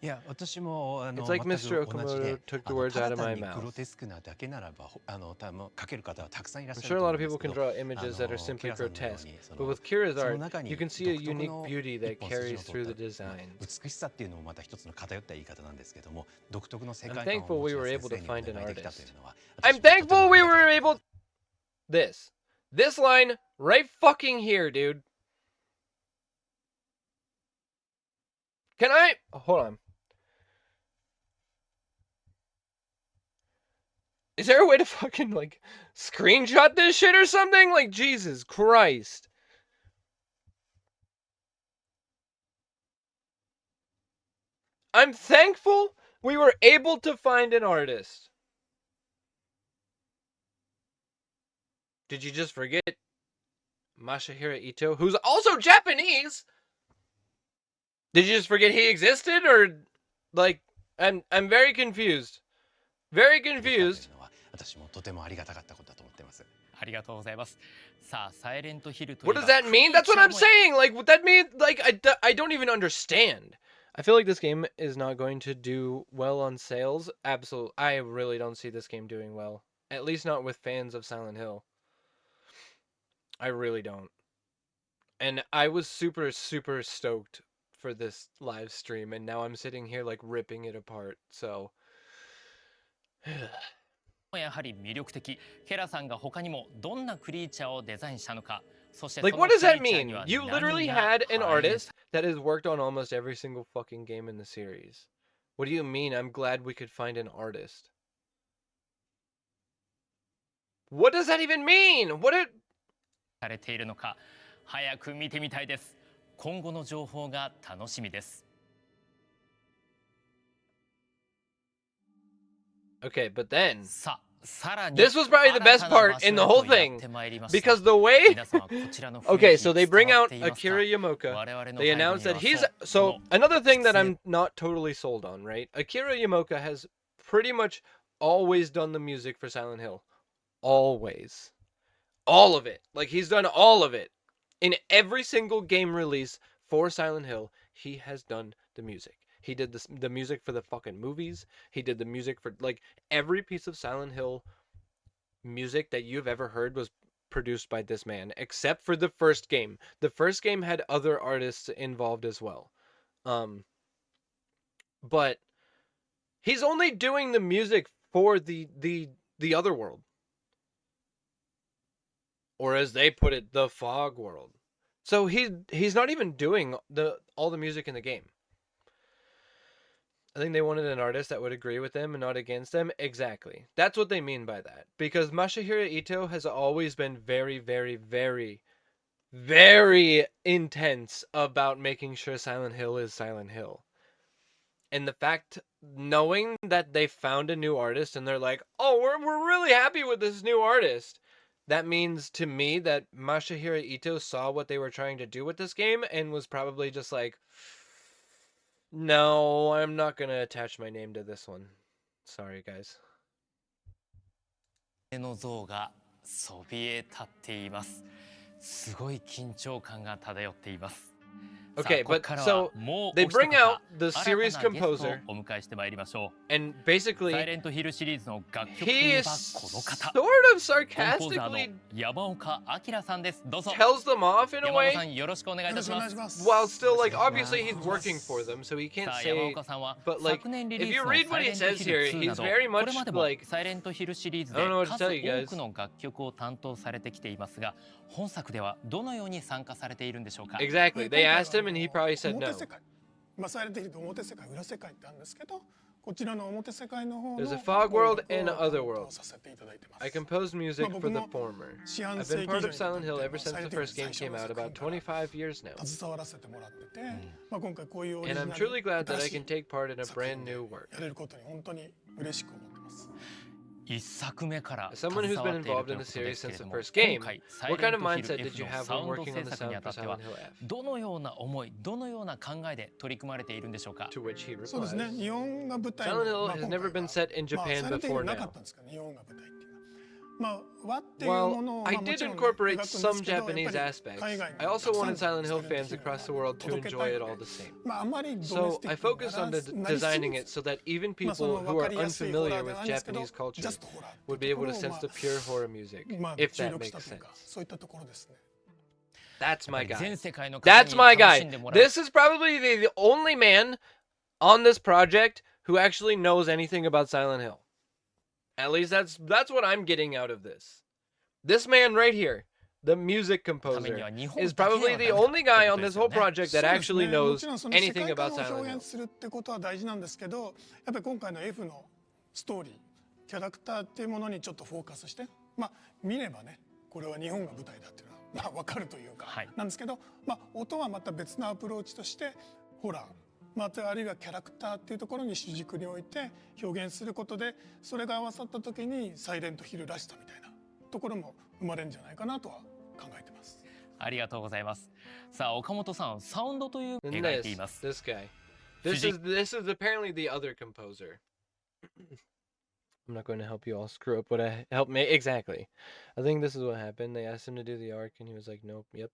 Speaker 6: いや私も
Speaker 1: It's like
Speaker 6: 全
Speaker 1: Mr.
Speaker 6: く同じで
Speaker 1: Okamoto took the words
Speaker 6: た
Speaker 1: out
Speaker 6: だ
Speaker 1: of
Speaker 6: 単
Speaker 1: my
Speaker 6: に
Speaker 1: mouth.
Speaker 6: グロテスクなだけならば多分描ける方はたくさんいらっ
Speaker 1: I'm
Speaker 6: しゃ
Speaker 1: sure
Speaker 6: る
Speaker 1: a
Speaker 6: と
Speaker 1: lot
Speaker 6: 思
Speaker 1: of
Speaker 6: うんで
Speaker 1: people
Speaker 6: すけ
Speaker 1: can
Speaker 6: ど
Speaker 1: draw images that are
Speaker 6: キ
Speaker 1: simply
Speaker 6: ラさんのよう
Speaker 1: grotesque,
Speaker 6: に
Speaker 1: but with Kira's
Speaker 6: その
Speaker 1: art,
Speaker 6: 中に
Speaker 1: you can see a
Speaker 6: 独特
Speaker 1: unique
Speaker 6: の
Speaker 1: beauty that
Speaker 6: 一本筋
Speaker 1: carries
Speaker 6: を取
Speaker 1: through
Speaker 6: った
Speaker 1: the designs.
Speaker 6: 美しさっていうのもまた一つの偏った言い方なんですけども独特の世
Speaker 1: I'm
Speaker 6: 界観を
Speaker 1: thankful
Speaker 6: 持
Speaker 1: we
Speaker 6: ち
Speaker 1: were
Speaker 6: た
Speaker 1: able
Speaker 6: 先
Speaker 1: to
Speaker 6: 生に
Speaker 1: find
Speaker 6: お
Speaker 1: an
Speaker 6: 願いできたとい
Speaker 1: artist.
Speaker 6: うのは
Speaker 1: I'm
Speaker 6: 私もとても
Speaker 1: thankful
Speaker 6: あ
Speaker 1: we
Speaker 6: りがた
Speaker 1: were
Speaker 6: かった
Speaker 1: able. This line right fucking here, dude. Can I hold on? Is there a way to fucking like screenshot this shit or something? Like Jesus Christ. I'm thankful we were able to find an artist. Did you just forget Masahiro Ito, who's also Japanese? Did you just forget he existed, or like I'm very confused. Very
Speaker 6: できたという
Speaker 1: confused.
Speaker 6: のは私もとてもありがたかったことだと思っています。
Speaker 3: ありがとうございます。さあ、サイレントヒルといえ
Speaker 1: What
Speaker 3: ば
Speaker 1: does that mean? That's what I'm
Speaker 3: クリーチャーも
Speaker 1: saying. Like what that means? Like I don't even understand. I feel like this game is not going to do well on sales. Absolutely, I really don't see this game doing well. At least not with fans of Silent Hill. I really don't. And I was super stoked for this live stream, and now I'm sitting here like ripping it apart. So
Speaker 3: やはり魅力的。ケラさんが他にもどんなクリーチャーをデザインしたのか。そして
Speaker 1: Like,
Speaker 3: その
Speaker 1: what
Speaker 3: ク
Speaker 1: does
Speaker 3: リ
Speaker 1: that
Speaker 3: ーチャー
Speaker 1: mean?
Speaker 3: には
Speaker 1: You
Speaker 3: 何
Speaker 1: literally
Speaker 3: が
Speaker 1: had an
Speaker 3: 反映
Speaker 1: artist that has worked on almost every single fucking game in the series. What do you mean? I'm glad we could find an artist. What does that even mean? What it?
Speaker 3: されているのか、早く見てみたいです。今後の情報が楽しみです。
Speaker 1: Okay, but then
Speaker 3: さあ、さらに
Speaker 1: this was probably the best part in the whole thing because the way
Speaker 3: 皆様こちらの雰囲気
Speaker 1: okay, so they bring
Speaker 3: 伝わっ
Speaker 1: out
Speaker 3: ていますか
Speaker 1: Akira Yamaoka.
Speaker 3: 我々の
Speaker 1: They
Speaker 3: 背後には
Speaker 1: announce that he's
Speaker 3: そう
Speaker 1: so another thing that I'm not totally sold on, right? Akira Yamaoka has pretty much always done the music for Silent Hill. Always. All of it. Like he's done all of it. In every single game release for Silent Hill, he has done the music. He did the music for the fucking movies. He did the music for like every piece of Silent Hill music that you've ever heard was produced by this man, except for the first game. The first game had other artists involved as well. But he's only doing the music for the other world. Or as they put it, the fog world. So he's not even doing all the music in the game. I think they wanted an artist that would agree with them and not against them. Exactly. That's what they mean by that. Because Masahiro Ito has always been very, very, very, very intense about making sure Silent Hill is Silent Hill. And the fact, knowing that they found a new artist and they're like, oh, we're really happy with this new artist. That means to me that Masahiro Ito saw what they were trying to do with this game and was probably just like, no, I'm not going to attach my name to this one. Sorry, guys.
Speaker 3: の像がそびえ立っています。すごい緊張感が漂っています。
Speaker 1: Okay, but so they bring out the series composer,
Speaker 3: お迎えしてまいりましょう。
Speaker 1: and basically
Speaker 3: サイレントヒルシリーズの楽曲とい
Speaker 1: he
Speaker 3: え
Speaker 1: is
Speaker 3: ばこの方。
Speaker 1: sort of
Speaker 3: コンポーザーの
Speaker 1: sarcastically
Speaker 3: 山岡明さんです。どうぞ。
Speaker 1: tells them off in a
Speaker 3: 山岡さ
Speaker 1: way,
Speaker 3: んよろしくお願いいたします
Speaker 1: while still like obviously he's working for them, so he can't
Speaker 3: さあ山
Speaker 1: say.
Speaker 3: 岡さんは
Speaker 1: but, like,
Speaker 3: 昨年リリ
Speaker 1: if
Speaker 3: ー
Speaker 1: you
Speaker 3: スの
Speaker 1: read
Speaker 3: サ
Speaker 1: what
Speaker 3: イ
Speaker 1: he
Speaker 3: レント
Speaker 1: says
Speaker 3: ヒル
Speaker 1: here,
Speaker 3: 2
Speaker 1: he's
Speaker 3: など
Speaker 1: very
Speaker 3: これ
Speaker 1: much
Speaker 3: までも
Speaker 1: like
Speaker 3: サイレントヒルシリーズで
Speaker 1: I don't know what to
Speaker 3: 数
Speaker 1: tell you
Speaker 3: 多
Speaker 1: guys.
Speaker 3: くの楽曲を担当されてきていますが、本作ではどのように参加されているんでしょうか。
Speaker 1: exactly. They asked him, and he probably said
Speaker 7: 表
Speaker 1: no.
Speaker 7: 世界、まあ、サイレントヒルって表世界裏世界ってあるんですけど、こちらの表世界の方の
Speaker 1: There's a fog world
Speaker 7: 音
Speaker 1: and
Speaker 7: 楽
Speaker 1: an
Speaker 7: を
Speaker 1: other
Speaker 7: 担
Speaker 1: world.
Speaker 7: 当させていただいてます。
Speaker 1: I composed music for the
Speaker 7: まあ、僕も
Speaker 1: former.
Speaker 7: 四半
Speaker 1: I've
Speaker 7: 世
Speaker 1: been
Speaker 7: 紀
Speaker 1: part
Speaker 7: 以
Speaker 1: of
Speaker 7: 上に
Speaker 1: Silent Hill
Speaker 7: わ
Speaker 1: ever
Speaker 7: たって
Speaker 1: since the
Speaker 7: サイレント
Speaker 1: first
Speaker 7: ヒル
Speaker 1: game
Speaker 7: 最
Speaker 1: came
Speaker 7: 初
Speaker 1: out
Speaker 7: の
Speaker 1: about
Speaker 7: 作品に
Speaker 1: 25 years now.
Speaker 7: 携わらせてもらってて、まあ、今回こういうオリ
Speaker 1: And
Speaker 7: ジ
Speaker 1: I'm
Speaker 7: ナ
Speaker 1: truly
Speaker 7: ル
Speaker 1: glad that I
Speaker 7: 新し
Speaker 1: can
Speaker 7: い
Speaker 1: take part in a
Speaker 7: 作
Speaker 1: brand
Speaker 7: 品で
Speaker 1: new work.
Speaker 7: やれることに本当に嬉しく思ってます。
Speaker 3: 1作目から
Speaker 1: As
Speaker 3: 携
Speaker 1: someone
Speaker 3: わ
Speaker 1: who's
Speaker 3: ってい
Speaker 1: been
Speaker 3: るという
Speaker 1: involved
Speaker 3: こ
Speaker 1: in
Speaker 3: と
Speaker 1: the
Speaker 3: で
Speaker 1: series
Speaker 3: すけれ
Speaker 1: since
Speaker 3: ど
Speaker 1: the
Speaker 3: も、
Speaker 1: first
Speaker 3: 今
Speaker 1: game,
Speaker 3: 回サイ
Speaker 1: what
Speaker 3: レ
Speaker 1: kind
Speaker 3: ン
Speaker 1: of
Speaker 3: トヒル
Speaker 1: mindset did
Speaker 3: F
Speaker 1: you
Speaker 3: の
Speaker 1: have
Speaker 3: サ
Speaker 1: when
Speaker 3: ウンド
Speaker 1: working
Speaker 3: 制
Speaker 1: on the
Speaker 3: 作にあ
Speaker 1: sound
Speaker 3: た
Speaker 1: for
Speaker 3: っては
Speaker 1: Silent Hill F?
Speaker 3: どのような思い、どのような考えで取り組まれているんでしょうか。
Speaker 1: To which he
Speaker 7: そうですね、
Speaker 1: replies,
Speaker 7: 日本が舞台
Speaker 1: Silent
Speaker 7: の、
Speaker 1: Hill
Speaker 7: まあ、
Speaker 1: has
Speaker 7: 今回
Speaker 1: never been
Speaker 7: は
Speaker 1: set in
Speaker 7: まあ、
Speaker 1: Japan
Speaker 7: サイレントヒ
Speaker 1: before
Speaker 7: ルなか
Speaker 1: now.
Speaker 7: ったんですかね、日本が舞台っていうのは。まあ、和っていうもの
Speaker 1: Well,
Speaker 7: を、ま
Speaker 1: I
Speaker 7: あ、も
Speaker 1: did
Speaker 7: ちろん
Speaker 1: incorporate
Speaker 7: 描くんです
Speaker 1: some
Speaker 7: けど、やっぱ
Speaker 1: Japanese
Speaker 7: り
Speaker 1: aspects.
Speaker 7: 海外に
Speaker 1: I also
Speaker 7: たくさん
Speaker 1: wanted Silent Hill
Speaker 7: サイレン
Speaker 1: fans
Speaker 7: トヒル
Speaker 1: across the
Speaker 7: を
Speaker 1: world to
Speaker 7: 届け
Speaker 1: enjoy
Speaker 7: たい
Speaker 1: it
Speaker 7: の
Speaker 1: all
Speaker 7: で
Speaker 1: the same.
Speaker 7: まあ、あまりドメス
Speaker 1: So
Speaker 7: ティ
Speaker 1: I
Speaker 7: ックに
Speaker 1: focused
Speaker 7: な
Speaker 1: on
Speaker 7: らず
Speaker 1: designing
Speaker 7: なりすぎ
Speaker 1: it so that even
Speaker 7: まあ、そ
Speaker 1: people
Speaker 7: の
Speaker 1: who
Speaker 7: 分か
Speaker 1: are
Speaker 7: りやすいホラ
Speaker 1: unfamiliar
Speaker 7: ーでは
Speaker 1: with
Speaker 7: ないんですけど、
Speaker 1: Japanese
Speaker 7: ジ
Speaker 1: culture
Speaker 7: ャストホラーってい
Speaker 1: would
Speaker 7: う
Speaker 1: be
Speaker 7: とこ
Speaker 1: able
Speaker 7: ろ
Speaker 1: to
Speaker 7: を、ま
Speaker 1: sense the
Speaker 7: あ
Speaker 1: pure horror music,
Speaker 7: まあ、
Speaker 1: if
Speaker 7: 注
Speaker 1: that
Speaker 7: 力し
Speaker 1: makes
Speaker 7: たというか、
Speaker 1: sense.
Speaker 7: そういったところですね。
Speaker 1: That's my guy.
Speaker 3: 全世界の方に
Speaker 1: That's my
Speaker 3: 楽し
Speaker 1: guy.
Speaker 3: んでもらう
Speaker 1: This is probably the only man on this project who actually knows anything about Silent Hill. At least that's what I'm getting out of this. This man right here, the music
Speaker 3: ために
Speaker 1: composer,
Speaker 3: は日本
Speaker 1: is
Speaker 3: だけで
Speaker 1: probably
Speaker 3: は
Speaker 1: the
Speaker 3: ダメだ
Speaker 1: only guy on
Speaker 3: という
Speaker 1: this
Speaker 3: こ
Speaker 1: whole
Speaker 3: とですよね。
Speaker 1: project that
Speaker 7: そうです
Speaker 1: actually
Speaker 7: ね、も
Speaker 1: knows
Speaker 7: ちろんその世
Speaker 1: anything
Speaker 7: 界
Speaker 1: about
Speaker 7: 観を
Speaker 1: Silent
Speaker 7: 表
Speaker 1: Hill.
Speaker 7: 現するってことは大事なんですけど、やっぱり今回の F のストーリー、キャラクターっていうものにちょっとフォーカスして、まあ見ればね、これは日本が舞台だっていうのはまあ分かるというか、
Speaker 3: はい
Speaker 7: なんですけど、まあ音はまた別のアプローチとしてホラー、またあるいはキャラクターっていうところに主軸に置いて表現することで、それが合わさった時にサイレントヒルらしさみたいなところも生まれるんじゃないかなとは考えてます。
Speaker 3: ありがとうございます。さあ岡本さん、サウンドという
Speaker 1: And
Speaker 3: 描いています
Speaker 1: this guy. This is apparently the other composer. I'm not going to help you all screw up what I helped me exactly. I think this is what happened. They asked him to do the arc, and he was like, "Nope, yep."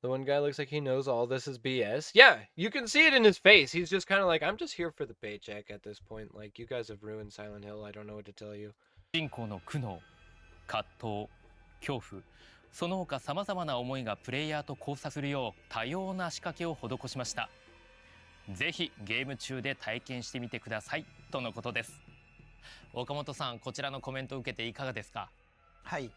Speaker 1: The one guy looks like he knows all this is BS. Yeah, you can see it in his face. He's just kind of like, "I'm just here for the paycheck at this point. Like, you guys have ruined Silent Hill. I don't know what to tell you."
Speaker 3: 主人公の苦悩、葛藤、恐怖、その他さまざまな思いがプレイヤーと交差するよう多様な仕掛けを施しました。ぜひゲーム中で体験してみてくださいとのことです。岡本さん、こちらのコメントを受けていかがですか？
Speaker 2: はい。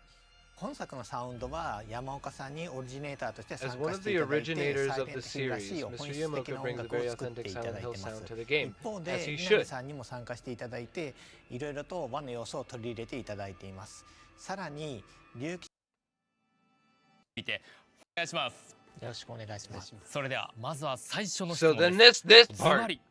Speaker 2: 本作のサウンドは山岡さんにオリジネーターとして参
Speaker 1: As one
Speaker 2: 加
Speaker 1: of
Speaker 2: して
Speaker 1: the
Speaker 2: いただいて、
Speaker 1: originators
Speaker 2: サイ
Speaker 1: of
Speaker 2: レン
Speaker 1: the
Speaker 2: トヒルらし
Speaker 1: series,
Speaker 2: い本
Speaker 1: Mr.
Speaker 2: 質的
Speaker 1: Yamaoka
Speaker 2: な音
Speaker 1: brings a
Speaker 2: 楽を
Speaker 1: very
Speaker 2: 作って
Speaker 1: authentic
Speaker 2: いただい
Speaker 1: Silent
Speaker 2: て
Speaker 1: Hill
Speaker 2: ます
Speaker 1: sound to the game,
Speaker 2: 一方
Speaker 1: as
Speaker 2: で
Speaker 1: he
Speaker 2: 南
Speaker 1: should.
Speaker 2: さんにも参加していただいて、いろいろと和の要素を取り入れていただいています。さらに龍騎
Speaker 3: 見てお願いします。
Speaker 2: よろしくお願いします。
Speaker 3: それではまずは最初の質
Speaker 1: So
Speaker 3: 問
Speaker 1: then
Speaker 3: で
Speaker 1: this
Speaker 3: す。ズバ
Speaker 1: part.
Speaker 3: リ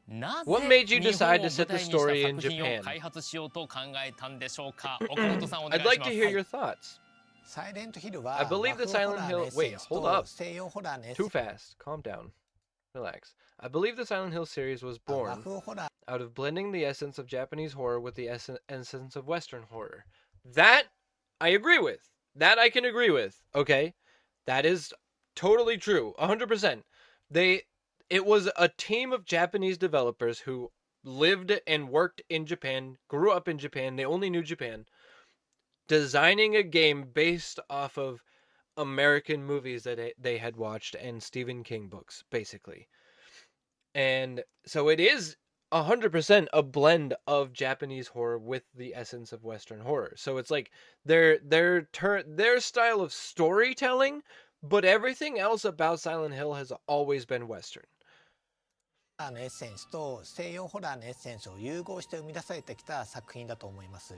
Speaker 3: なぜ
Speaker 1: What made you
Speaker 3: 日本
Speaker 1: decide
Speaker 3: を
Speaker 1: to
Speaker 3: 舞
Speaker 1: set
Speaker 3: 台
Speaker 1: the
Speaker 3: にした
Speaker 1: story in
Speaker 3: 作品を
Speaker 1: Japan?
Speaker 3: 開発しようと考えたんでしょうか？岡本さんお願い
Speaker 1: I'd
Speaker 3: し
Speaker 1: like
Speaker 3: ま
Speaker 1: to
Speaker 3: す。
Speaker 1: hear your thoughts.
Speaker 2: サイレントヒルは
Speaker 1: I believe the
Speaker 2: 和風ホ
Speaker 1: Silent
Speaker 2: ラーの
Speaker 1: Hill.
Speaker 2: エッセ
Speaker 1: Wait,
Speaker 2: ンス
Speaker 1: hold
Speaker 2: と
Speaker 1: up.
Speaker 2: 西洋ホラーのエッセ
Speaker 1: Too
Speaker 2: ンス
Speaker 1: fast. Calm down. Relax. I believe the Silent Hill series was
Speaker 2: 和
Speaker 1: born
Speaker 2: 風ホラー
Speaker 1: out of blending the essence of Japanese horror with the essence of Western horror. That I agree with. That I can agree with. Okay? That is totally true. 100%. It was a team of Japanese developers who lived and worked in Japan, grew up in Japan, they only knew Japan, designing a game based off of American movies that they had watched and Stephen King books, basically. And so it is 100% a blend of Japanese horror with the essence of Western horror. So it's like their style of storytelling, but everything else about Silent Hill has always been Western.
Speaker 2: のエッセンスと西洋ホラーのエッセンスを融合して生み出されてきた作品だと思います。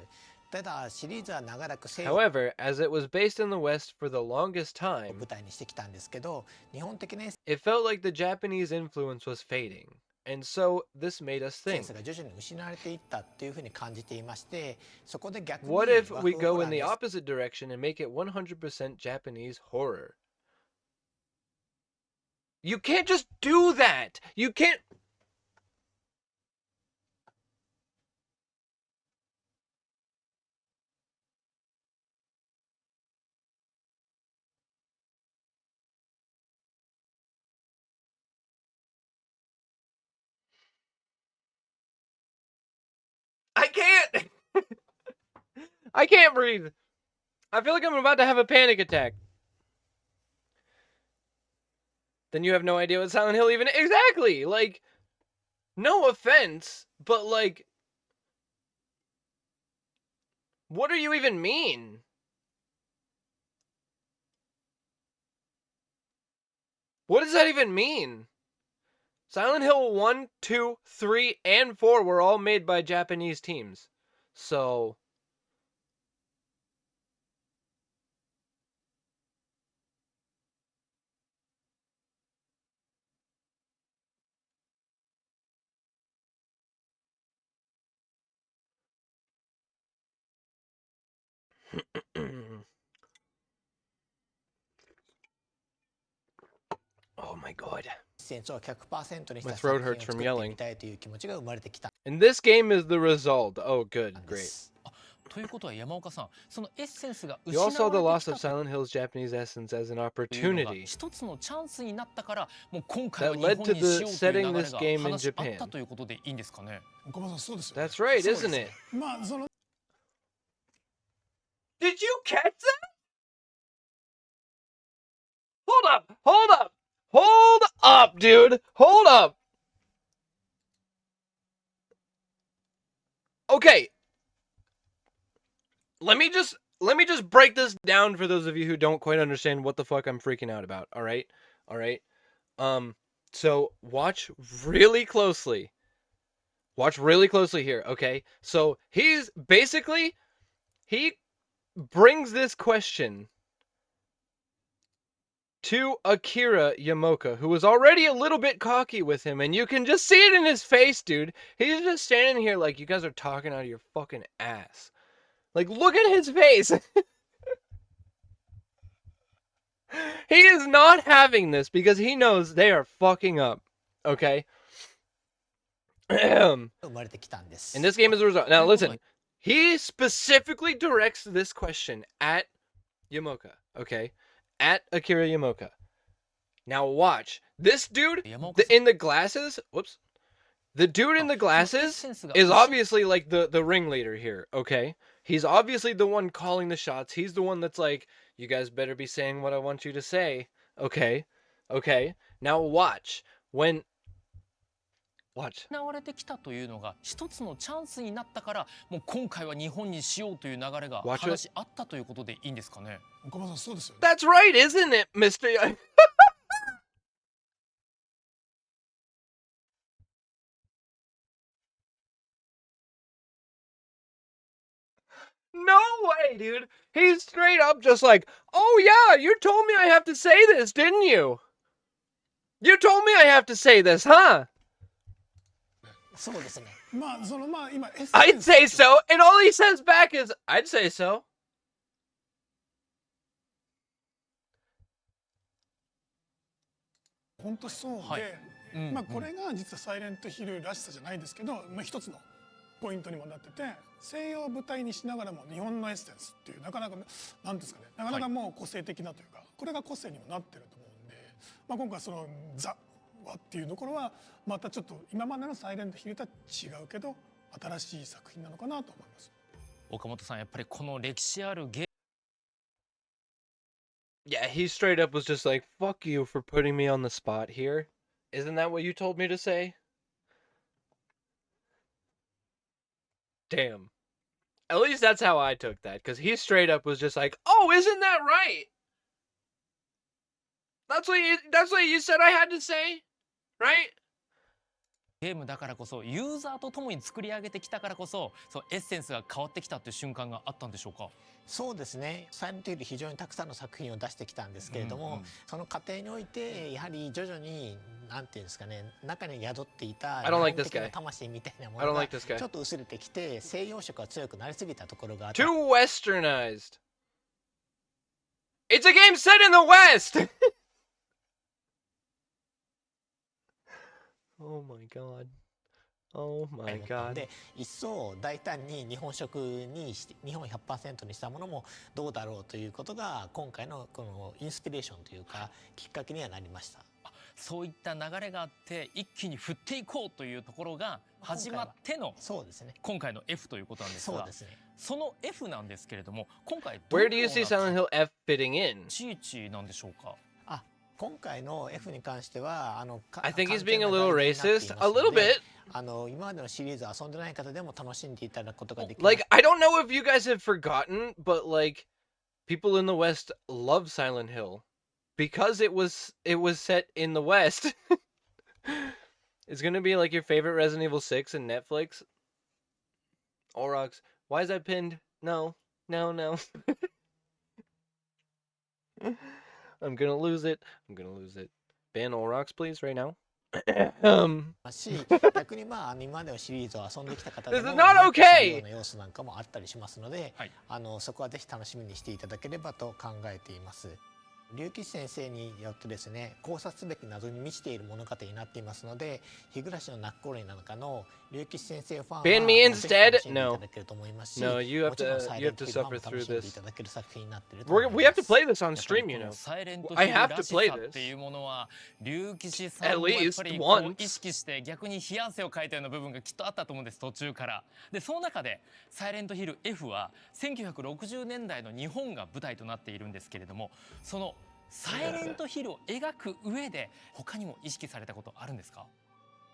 Speaker 2: ただシリーズは長らく西洋を
Speaker 1: However, as it was based in the West for the longest time,
Speaker 2: 舞台にしてきたんですけど、日本的なエッ
Speaker 1: it felt like the Japanese influence was fading. And so this made us
Speaker 2: セン
Speaker 1: think,
Speaker 2: スが徐々に失われていったっていうふうに感じていまして、そこで逆に
Speaker 1: what if
Speaker 2: 和
Speaker 1: we
Speaker 2: 風ホ
Speaker 1: go
Speaker 2: ラ
Speaker 1: in
Speaker 2: ー
Speaker 1: the
Speaker 2: のエッセンス
Speaker 1: opposite direction and make it 100% Japanese horror? You can't just do that! You can't... I can't! I can't breathe. I feel like I'm about to have a panic attack. Then you have no idea what Silent Hill even... Exactly! Like, no offense, but like... What do you even mean? What does that even mean? Silent Hill 1, 2, 3, and 4 were all made by Japanese teams. So... Oh my god.
Speaker 2: センスを 100% にした
Speaker 1: My
Speaker 2: 作
Speaker 1: throat
Speaker 2: 品を
Speaker 1: hurts
Speaker 2: 作
Speaker 1: from
Speaker 2: って
Speaker 1: yelling.
Speaker 2: みたいという気持ちが生まれてきた
Speaker 1: And this game is the result. Oh, good.
Speaker 2: んで
Speaker 1: Great.
Speaker 2: す。
Speaker 3: ということは山岡さん、そのエッセンスが
Speaker 1: You
Speaker 3: 失わ
Speaker 1: all saw the
Speaker 3: れ
Speaker 1: loss
Speaker 3: て
Speaker 1: of
Speaker 3: きた
Speaker 1: Silent Hill's Japanese essence as an
Speaker 3: というのが
Speaker 1: opportunity
Speaker 3: 一つのチャンスになったから、もう今回は
Speaker 1: that
Speaker 3: 日
Speaker 1: led
Speaker 3: 本
Speaker 1: to
Speaker 3: に
Speaker 1: the
Speaker 3: しようという流
Speaker 1: setting
Speaker 3: れ
Speaker 1: this
Speaker 3: が
Speaker 1: game in
Speaker 3: 話あった
Speaker 1: Japan.
Speaker 3: ということでいいんですかね？
Speaker 7: 岡本さんそうですよね。
Speaker 1: That's right,
Speaker 7: そうです
Speaker 1: isn't it?
Speaker 7: まあその
Speaker 1: Did you catch that? Hold up! Hold up! Hold up, dude! Hold up! Okay. Let me just break this down for those of you who don't quite understand what the fuck I'm freaking out about, all right? All right? So watch really closely. Watch really closely here, okay? So he's basically he brings this question to Akira Yamaoka, who was already a little bit cocky with him, and you can just see it in his face, dude. He's just standing here like you guys are talking out of your fucking ass. Like, look at his face. He is not having this because he knows they are fucking up. Okay?
Speaker 2: 生まれてきたんです。
Speaker 1: And this game is a result. Now, listen. He specifically directs this question at Yamaoka. Okay? At Akira Yamaoka. Now, watch. This dude in the glasses. Whoops. The dude in the glasses is obviously like the ringleader here. Okay? He's obviously the one calling the shots. He's the one that's like, you guys better be saying what I want you to say. Okay? Okay? Now watch. When Watch.
Speaker 3: 失われてきたというのが一つのチャンスになったから、もう今回は日本にしようという流れが
Speaker 1: Watch it.
Speaker 3: 話あったということでいいんですかね。
Speaker 7: 岡本さんそうですよね。
Speaker 1: That's right, isn't it, Mr. No way, dude. He's straight up just like, oh yeah, you told me I have to say this, didn't you? You told me I have to say this, huh?
Speaker 2: そうですね。
Speaker 7: まあそのまあ今
Speaker 1: I'd say so, and all he says back is, I'd say so.
Speaker 7: 本当そうで、
Speaker 3: はいうん
Speaker 7: まあこれが実はサイレントヒルらしさじゃないですけど、まあ一つのポイントにもなってて、西洋を舞台にしながらも日本のエッセンスっていうなかなかなんですかね、なかなかもう個性的なというか、これが個性にもなってると思うんで、まあ今回そのザはっていうところはまたちょっと今までのサイレントヒルとは違うけど新しい作品なのかなと思います。
Speaker 3: 岡本さん、やっぱりこの歴史あるゲ
Speaker 1: Yeah, he straight up was just like, fuck you for putting me on the spot here. Isn't that what you told me to say? Damn. At least that's how I took that, because he straight up was just like, oh, isn't that right? That's what you said I had to say? Right?
Speaker 3: ゲームだからこそ、ユーザーと共に作り上げてきたからこそ、そのエッセンスが変わってきたという瞬間があったんでしょうか。
Speaker 2: そうですね。サイレントヒル非常にたくさんの作品を出してきたんですけれども、その過程においてやはり徐々になんていうんですかね、中に宿っていた
Speaker 1: I don't like
Speaker 2: 日
Speaker 1: this
Speaker 2: 本的な
Speaker 1: guy.
Speaker 2: 魂みたいなも
Speaker 1: I
Speaker 2: の
Speaker 1: don't
Speaker 2: が
Speaker 1: like this guy.
Speaker 2: ちょっと薄れてきて、西洋色が強くなりすぎたところがあって。
Speaker 1: Too westernized. It's a game set in the West! Oh my god. Oh my god.
Speaker 2: で一層大胆に日本色にして日本 100% にしたものもどうだろうということが今回のこのインスピレーションというかきっかけにはなりました。
Speaker 3: そういった流れがあって一気に振っていこうというところが始まっての
Speaker 2: そうですね。
Speaker 3: 今回の F ということなんですが、
Speaker 2: そうですね。
Speaker 3: その F なんですけれども、今回
Speaker 1: Where do you see Silent Hill F fitting in?
Speaker 3: 立ち位置なんでしょうか。
Speaker 2: あ、今回の F に関しては
Speaker 1: I think he's being a little racist. A little bit.
Speaker 2: 今までのシリーズ遊んでない方でも楽しんでいただくことができます。
Speaker 1: Like, I don't know if you guys have forgotten, but like, people in the West love Silent Hill because it was set in the West. It's gonna be like your favorite Resident Evil 6 and Netflix. Orox, why is that pinned? No. I'm gonna lose it. Ban Orox, please, right now.
Speaker 2: し逆にまあ今までのシリーズを遊んできた方で
Speaker 1: This
Speaker 2: も
Speaker 1: is not
Speaker 2: 納得する
Speaker 1: okay!
Speaker 2: ような要素なんかもあったりしますので、
Speaker 3: はい、
Speaker 2: そこはぜひ楽しみにしていただければと考えています。竜吉先生によってですね、考察すべき謎に満ちている物語になっていますので、日暮の泣く頃になんかの竜吉先生ファンは
Speaker 1: Ban me instead?
Speaker 2: 楽しんでいただけると思いますし、
Speaker 1: No, you have
Speaker 2: もちろん
Speaker 1: to
Speaker 2: サイレントヒルファンも
Speaker 1: suffer
Speaker 2: 楽
Speaker 1: through
Speaker 2: しんでい
Speaker 1: this.
Speaker 2: ただける作品になっていると思います。
Speaker 1: We have to play this on
Speaker 3: やっぱり
Speaker 1: stream, you
Speaker 3: こ
Speaker 1: know.
Speaker 3: のサイレントヒ
Speaker 1: I
Speaker 3: ル
Speaker 1: have
Speaker 3: ら
Speaker 1: to
Speaker 3: し
Speaker 1: play
Speaker 3: さ
Speaker 1: this.
Speaker 3: っていうものは龍吉さん
Speaker 1: At
Speaker 3: もやっ
Speaker 1: least
Speaker 3: ぱりこ
Speaker 1: once.
Speaker 3: う意識して逆に冷や汗をかいたような部分がきっとあったと思うんです、途中から。でその中でサイレントヒル F は1960年代の日本が舞台となっているんですけれども、そのサイレントヒルを描く上で他にも意識されたことあるんですか？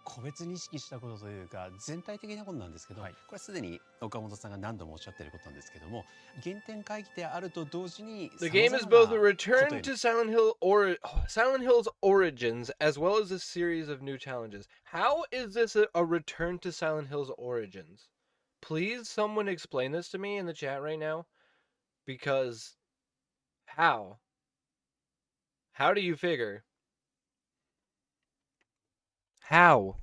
Speaker 6: 個別に意識したことというか全体的なことなんですけど、
Speaker 3: はい、
Speaker 6: これはすでに岡本さんが何度もおっしゃっていることなんですけども、原点回帰であると同時に
Speaker 1: The game is both a return to Silent Hill's origins as well as a series of new challenges. How is this a return to Silent Hill's origins? Please, someone explain this to me in the chat right now. Because how? How do you figure? How?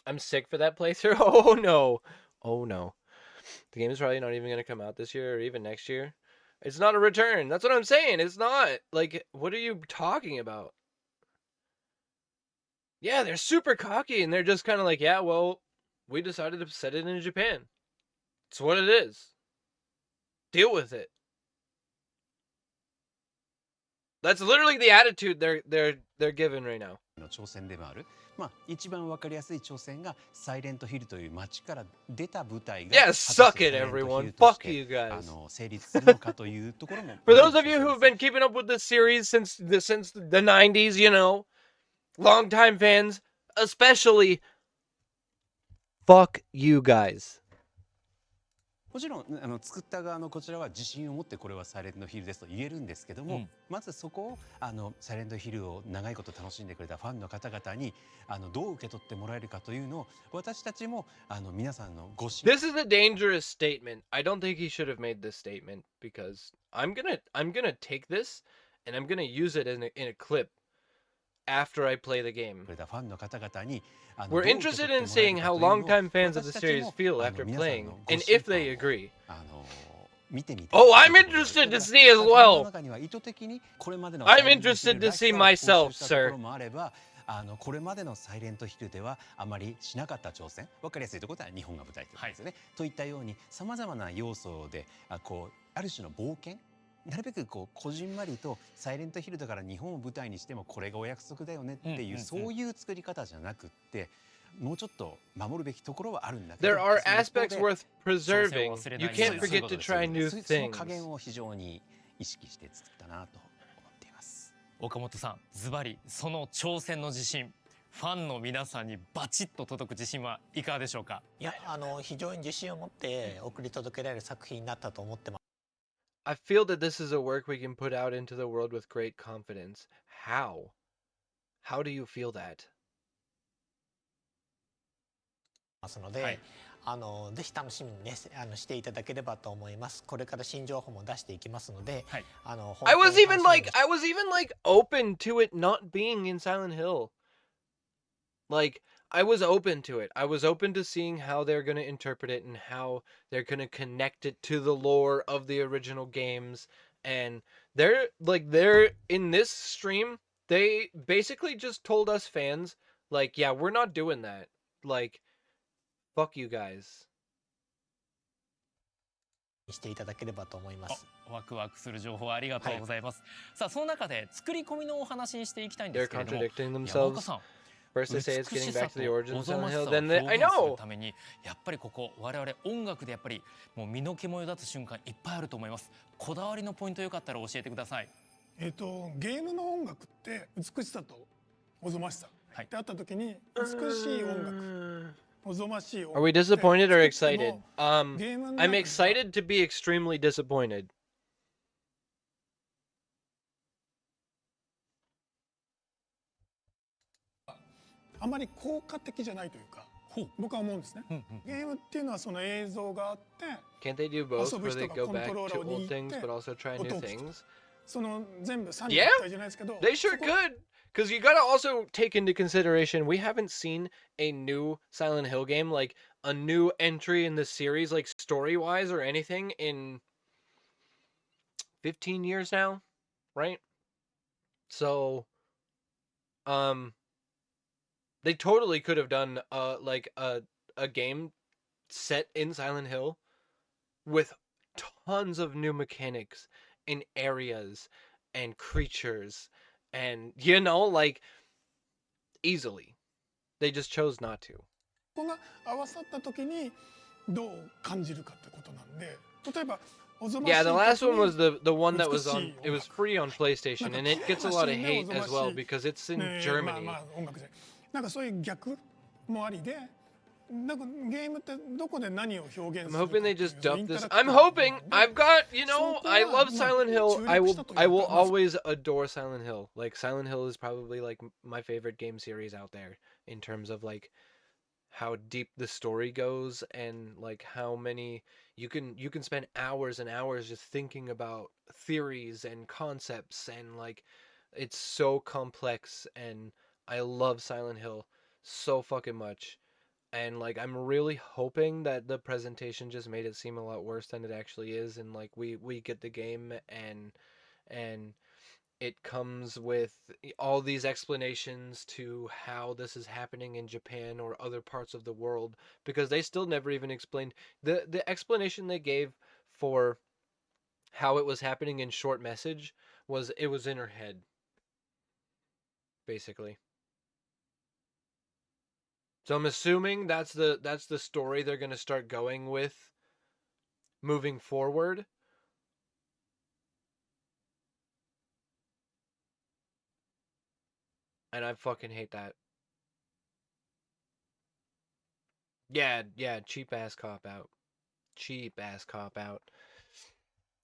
Speaker 1: I'm sick for that playthrough. Oh no. Oh no. The game is probably not even going to come out this year or even next year. It's not a return. That's what I'm saying. It's not. Like, what are you talking about? Yeah, they're super cocky and they're just kind of like, yeah, well, we decided to set it in Japan. It's what it is. Deal with it. That's literally the attitude they're given right now.
Speaker 6: の挑戦でもある。まあ一番わかりやすい挑戦がサイレントヒルという街から出た舞台が
Speaker 1: Yeah, suck it, everyone. Fuck you guys.
Speaker 6: 成立するのかというところも
Speaker 1: For those of you who've been keeping up with this series since the 90s, you know, longtime fans, especially fuck you guys.
Speaker 6: もちろん作った側のこちらは自信を持ってこれはサイレントヒルですと言えるんですけども、まずそこをサイレントヒルを長いこと楽しんでくれたファンの方々にどう受け取ってもらえるかというのを私たちも皆さんのご支援
Speaker 1: This is a dangerous statement. I don't think he should have made this statement because I'm gonna take this and I'm gonna use it in a clip after I play the game.
Speaker 6: くれたファンの方々に
Speaker 1: We're interested in seeing how longtime fans of the series feel after playing and if they agree.
Speaker 6: 見てみて
Speaker 1: Oh, I'm interested to see as well.
Speaker 6: 中には意図的にこれまでの
Speaker 1: I'm interested to see myself, sir.
Speaker 6: これまでのサイレントヒルではあまりしなかった挑戦、分かりやすいところでは日本が舞台ということですよね。といったようにさまざまな要素である種の冒険、なるべくこじんまりとサイレントヒルだから日本を舞台にしてもこれがお約束だよねっていうそういう作り方じゃなくって、もうちょっと守るべきところはあるんだけど、
Speaker 1: There are aspects worth preserving. You can't forget to try new
Speaker 6: その
Speaker 1: things.
Speaker 6: 加減を非常に意識して作ったなと思っています。
Speaker 3: 岡本さん、ズバリその挑戦の自信、ファンの皆さんにバチッと届く自信はいかがでしょうか。
Speaker 2: いや非常に自信を持って送り届けられる作品になったと思ってます。
Speaker 1: I feel that this is a work we can put out into the world with great confidence. How? How do you feel that?
Speaker 2: ますので、ぜひ楽しみにねしていただければと思います。これから新情報も出していきますので、
Speaker 1: I was even like open to it not being in Silent Hill. Like I was open to it. I was open to seeing how they're going to interpret it and how they're going to connect it to the lore of the original games. And they're in this stream, they basically just told us fans, like, yeah, we're not doing that. Like, fuck you guys.
Speaker 2: していただければと思います。
Speaker 3: ワクワクする情報ありがとうございます。さあその中で作り込みのお話にしていきたいんですけれども、
Speaker 1: They're contradicting
Speaker 3: 山岡
Speaker 1: themselves.
Speaker 3: さん。
Speaker 1: First they say it's getting back to the origins
Speaker 3: お
Speaker 1: of
Speaker 3: ぞま
Speaker 1: Silent
Speaker 3: しさ
Speaker 1: Hill.
Speaker 3: を
Speaker 1: Then they,
Speaker 3: 表
Speaker 1: I
Speaker 3: 現する
Speaker 1: know.
Speaker 3: ためにやっぱりここ我々音楽でやっぱりもう身の毛もよだつ瞬間いっぱいあると思います。こだわりのポイントよかったら教えてください。
Speaker 7: ゲームの音楽って美しさとおぞましさってあった時に美しい音楽、おぞましい音楽
Speaker 1: Are we disappointed or excited?
Speaker 7: ゲームの
Speaker 1: I'm
Speaker 7: 中で
Speaker 1: excited to be extremely disappointed.
Speaker 7: あまり効果的じゃないというか、僕は思うんですね。ゲームっていうのはその映像があって、
Speaker 1: Can't they do both
Speaker 7: 遊ぶ
Speaker 1: where
Speaker 7: 人
Speaker 1: they
Speaker 7: が
Speaker 1: go
Speaker 7: コン
Speaker 1: back
Speaker 7: トローラ
Speaker 1: to
Speaker 7: ーを
Speaker 1: old
Speaker 7: 握
Speaker 1: things
Speaker 7: って
Speaker 1: but also try
Speaker 7: 音
Speaker 1: new
Speaker 7: を聞くと。
Speaker 1: things?
Speaker 7: その全部3人
Speaker 1: Yeah,
Speaker 7: 体じゃないですけど、
Speaker 1: they sure
Speaker 7: そこ
Speaker 1: could. Because you gotta also take into consideration we haven't seen a new Silent Hill game, like a new entry in the series, like story-wise or anything, in 15 years now, right? So, they totally could have done like a game set in Silent Hill with tons of new mechanics and areas and creatures and like easily. They just chose not to.
Speaker 7: ここが合わさった時にどう感じるかってことなんで、例えばおぞましい
Speaker 1: Yeah, the last one
Speaker 7: 時
Speaker 1: was
Speaker 7: に
Speaker 1: the one that was
Speaker 7: 美し
Speaker 1: on.
Speaker 7: い
Speaker 1: It was free on PlayStation, and it gets a lot of hate as well because it's in
Speaker 7: ね
Speaker 1: Germany.
Speaker 7: まあ音楽じゃない。なんかそういう逆もありで、なんかゲームってどこで何を表現
Speaker 1: I'm
Speaker 7: するか
Speaker 1: hoping they
Speaker 7: っていう
Speaker 1: just dub
Speaker 7: インタ
Speaker 1: this.
Speaker 7: ラクティ
Speaker 1: I'm
Speaker 7: ブな
Speaker 1: hoping.
Speaker 7: 部分で
Speaker 1: I've got, you know,
Speaker 7: そこ
Speaker 1: I
Speaker 7: は
Speaker 1: love Silent
Speaker 7: まあ
Speaker 1: Hill. I
Speaker 7: 注力
Speaker 1: will
Speaker 7: したというか
Speaker 1: I will
Speaker 7: まあ
Speaker 1: always adore Silent Hill. Like Silent Hill is probably like my favorite game series out there in terms of like how deep the story goes and like how many you can spend hours and hours just thinking about theories and concepts and like it's so complex and I love Silent Hill so fucking much. And like I'm really hoping that the presentation just made it seem a lot worse than it actually is and like we get the game and it comes with all these explanations to how this is happening in Japan or other parts of the world because they still never even explained the explanation they gave for how it was happening in short message was it was in her head basically. So I'm assuming that's the story they're going to start going with moving forward. And I fucking hate that. Yeah, cheap ass cop out. Cheap ass cop out.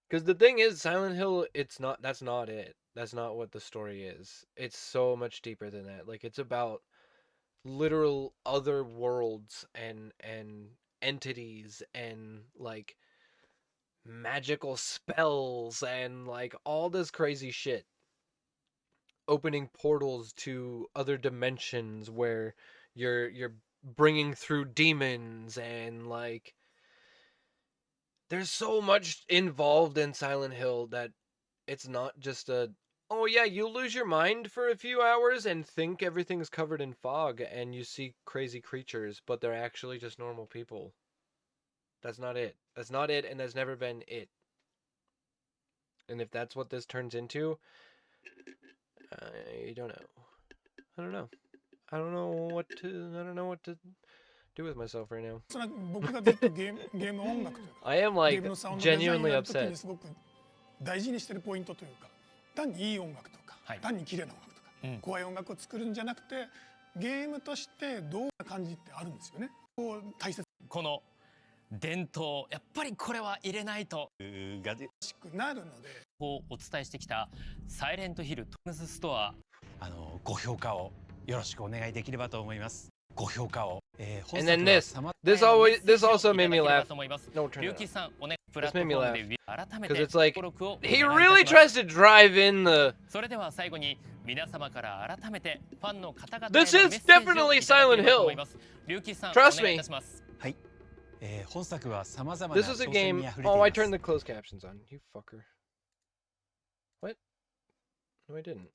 Speaker 1: Because the thing is, Silent Hill, that's not it. That's not what the story is. It's so much deeper than that. Like, it's about literal other worlds and entities and like magical spells and like all this crazy shit, opening portals to other dimensions where you're bringing through demons, and like there's so much involved in Silent Hill that it's not just a, oh yeah, you lose your mind for a few hours and think everything's covered in fog and you see crazy creatures, but they're actually just normal people. That's not it. That's not it, and that's never been it. And if that's what this turns into, I don't know. I don't know. I don't know what to do with myself right now.
Speaker 7: それは僕がずっとゲーム音楽というか
Speaker 1: I am
Speaker 7: ゲ
Speaker 1: like
Speaker 7: ームのサウンドデザイン
Speaker 1: genuinely
Speaker 7: やる時
Speaker 1: upset.
Speaker 7: にすごく大事にしてるポイントというか、単にいい音楽とか、単に綺麗な音楽とか、怖い音楽を作るんじゃなくて、ゲームとしてどうな感じってあるんですよね。こう大切。
Speaker 3: この伝統、やっぱりこれは入れないと
Speaker 7: がしくなるので。
Speaker 3: こうお伝えしてきたサイレントヒルトムズストア、
Speaker 6: ご評価をよろしくお願いできればと思います。ご評価を。
Speaker 1: And then this also made me laugh. No, turn
Speaker 3: リュ
Speaker 1: it
Speaker 3: ウキ
Speaker 1: off.
Speaker 3: さんおねプラットフォームで改め
Speaker 1: Because
Speaker 3: て
Speaker 1: it's like
Speaker 3: 登録をお願い
Speaker 1: he
Speaker 3: いたします
Speaker 1: really tries to drive in the.
Speaker 3: それでは最後に皆様から改めてファンの方々への
Speaker 1: This
Speaker 3: メ
Speaker 1: is
Speaker 3: ッセージをいただ
Speaker 1: definitely
Speaker 3: ければと
Speaker 1: Silent
Speaker 3: 思いますリュウキさんお
Speaker 1: Trust
Speaker 3: 願い
Speaker 1: me.
Speaker 3: いたします。
Speaker 6: はい。本作は様々な
Speaker 1: This is a
Speaker 6: 挑戦
Speaker 1: game.
Speaker 6: にあふれてい
Speaker 1: Oh, I
Speaker 6: ます。
Speaker 1: turned the closed captions on. You fucker. What? No, I didn't.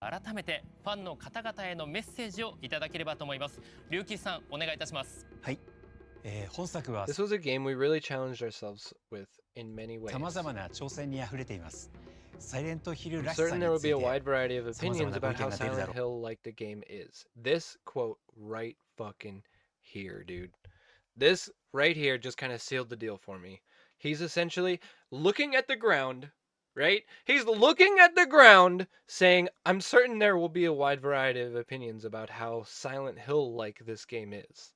Speaker 3: 改めてファンの方々へのメッセージをいただければと思います。リュウキさんお願いいたします。
Speaker 6: はい。本作は
Speaker 1: This was a game we really challenged ourselves with in many ways.
Speaker 6: 様々な挑戦にあふれています。サイレントヒル
Speaker 1: I'm
Speaker 6: らしさ
Speaker 1: certain
Speaker 6: に
Speaker 1: there will
Speaker 6: つ
Speaker 1: be
Speaker 6: い
Speaker 1: a
Speaker 6: て
Speaker 1: wide variety of
Speaker 6: 様
Speaker 1: opinions
Speaker 6: 々なご
Speaker 1: about
Speaker 6: 意見
Speaker 1: how
Speaker 6: が出るだ
Speaker 1: Silent
Speaker 6: ろう。
Speaker 1: Hill like the game is. This quote right fucking here, dude. This right here just kind of sealed the deal for me. He's essentially looking at the ground, right? He's looking at the ground saying, I'm certain there will be a wide variety of opinions about how Silent Hill like this game is.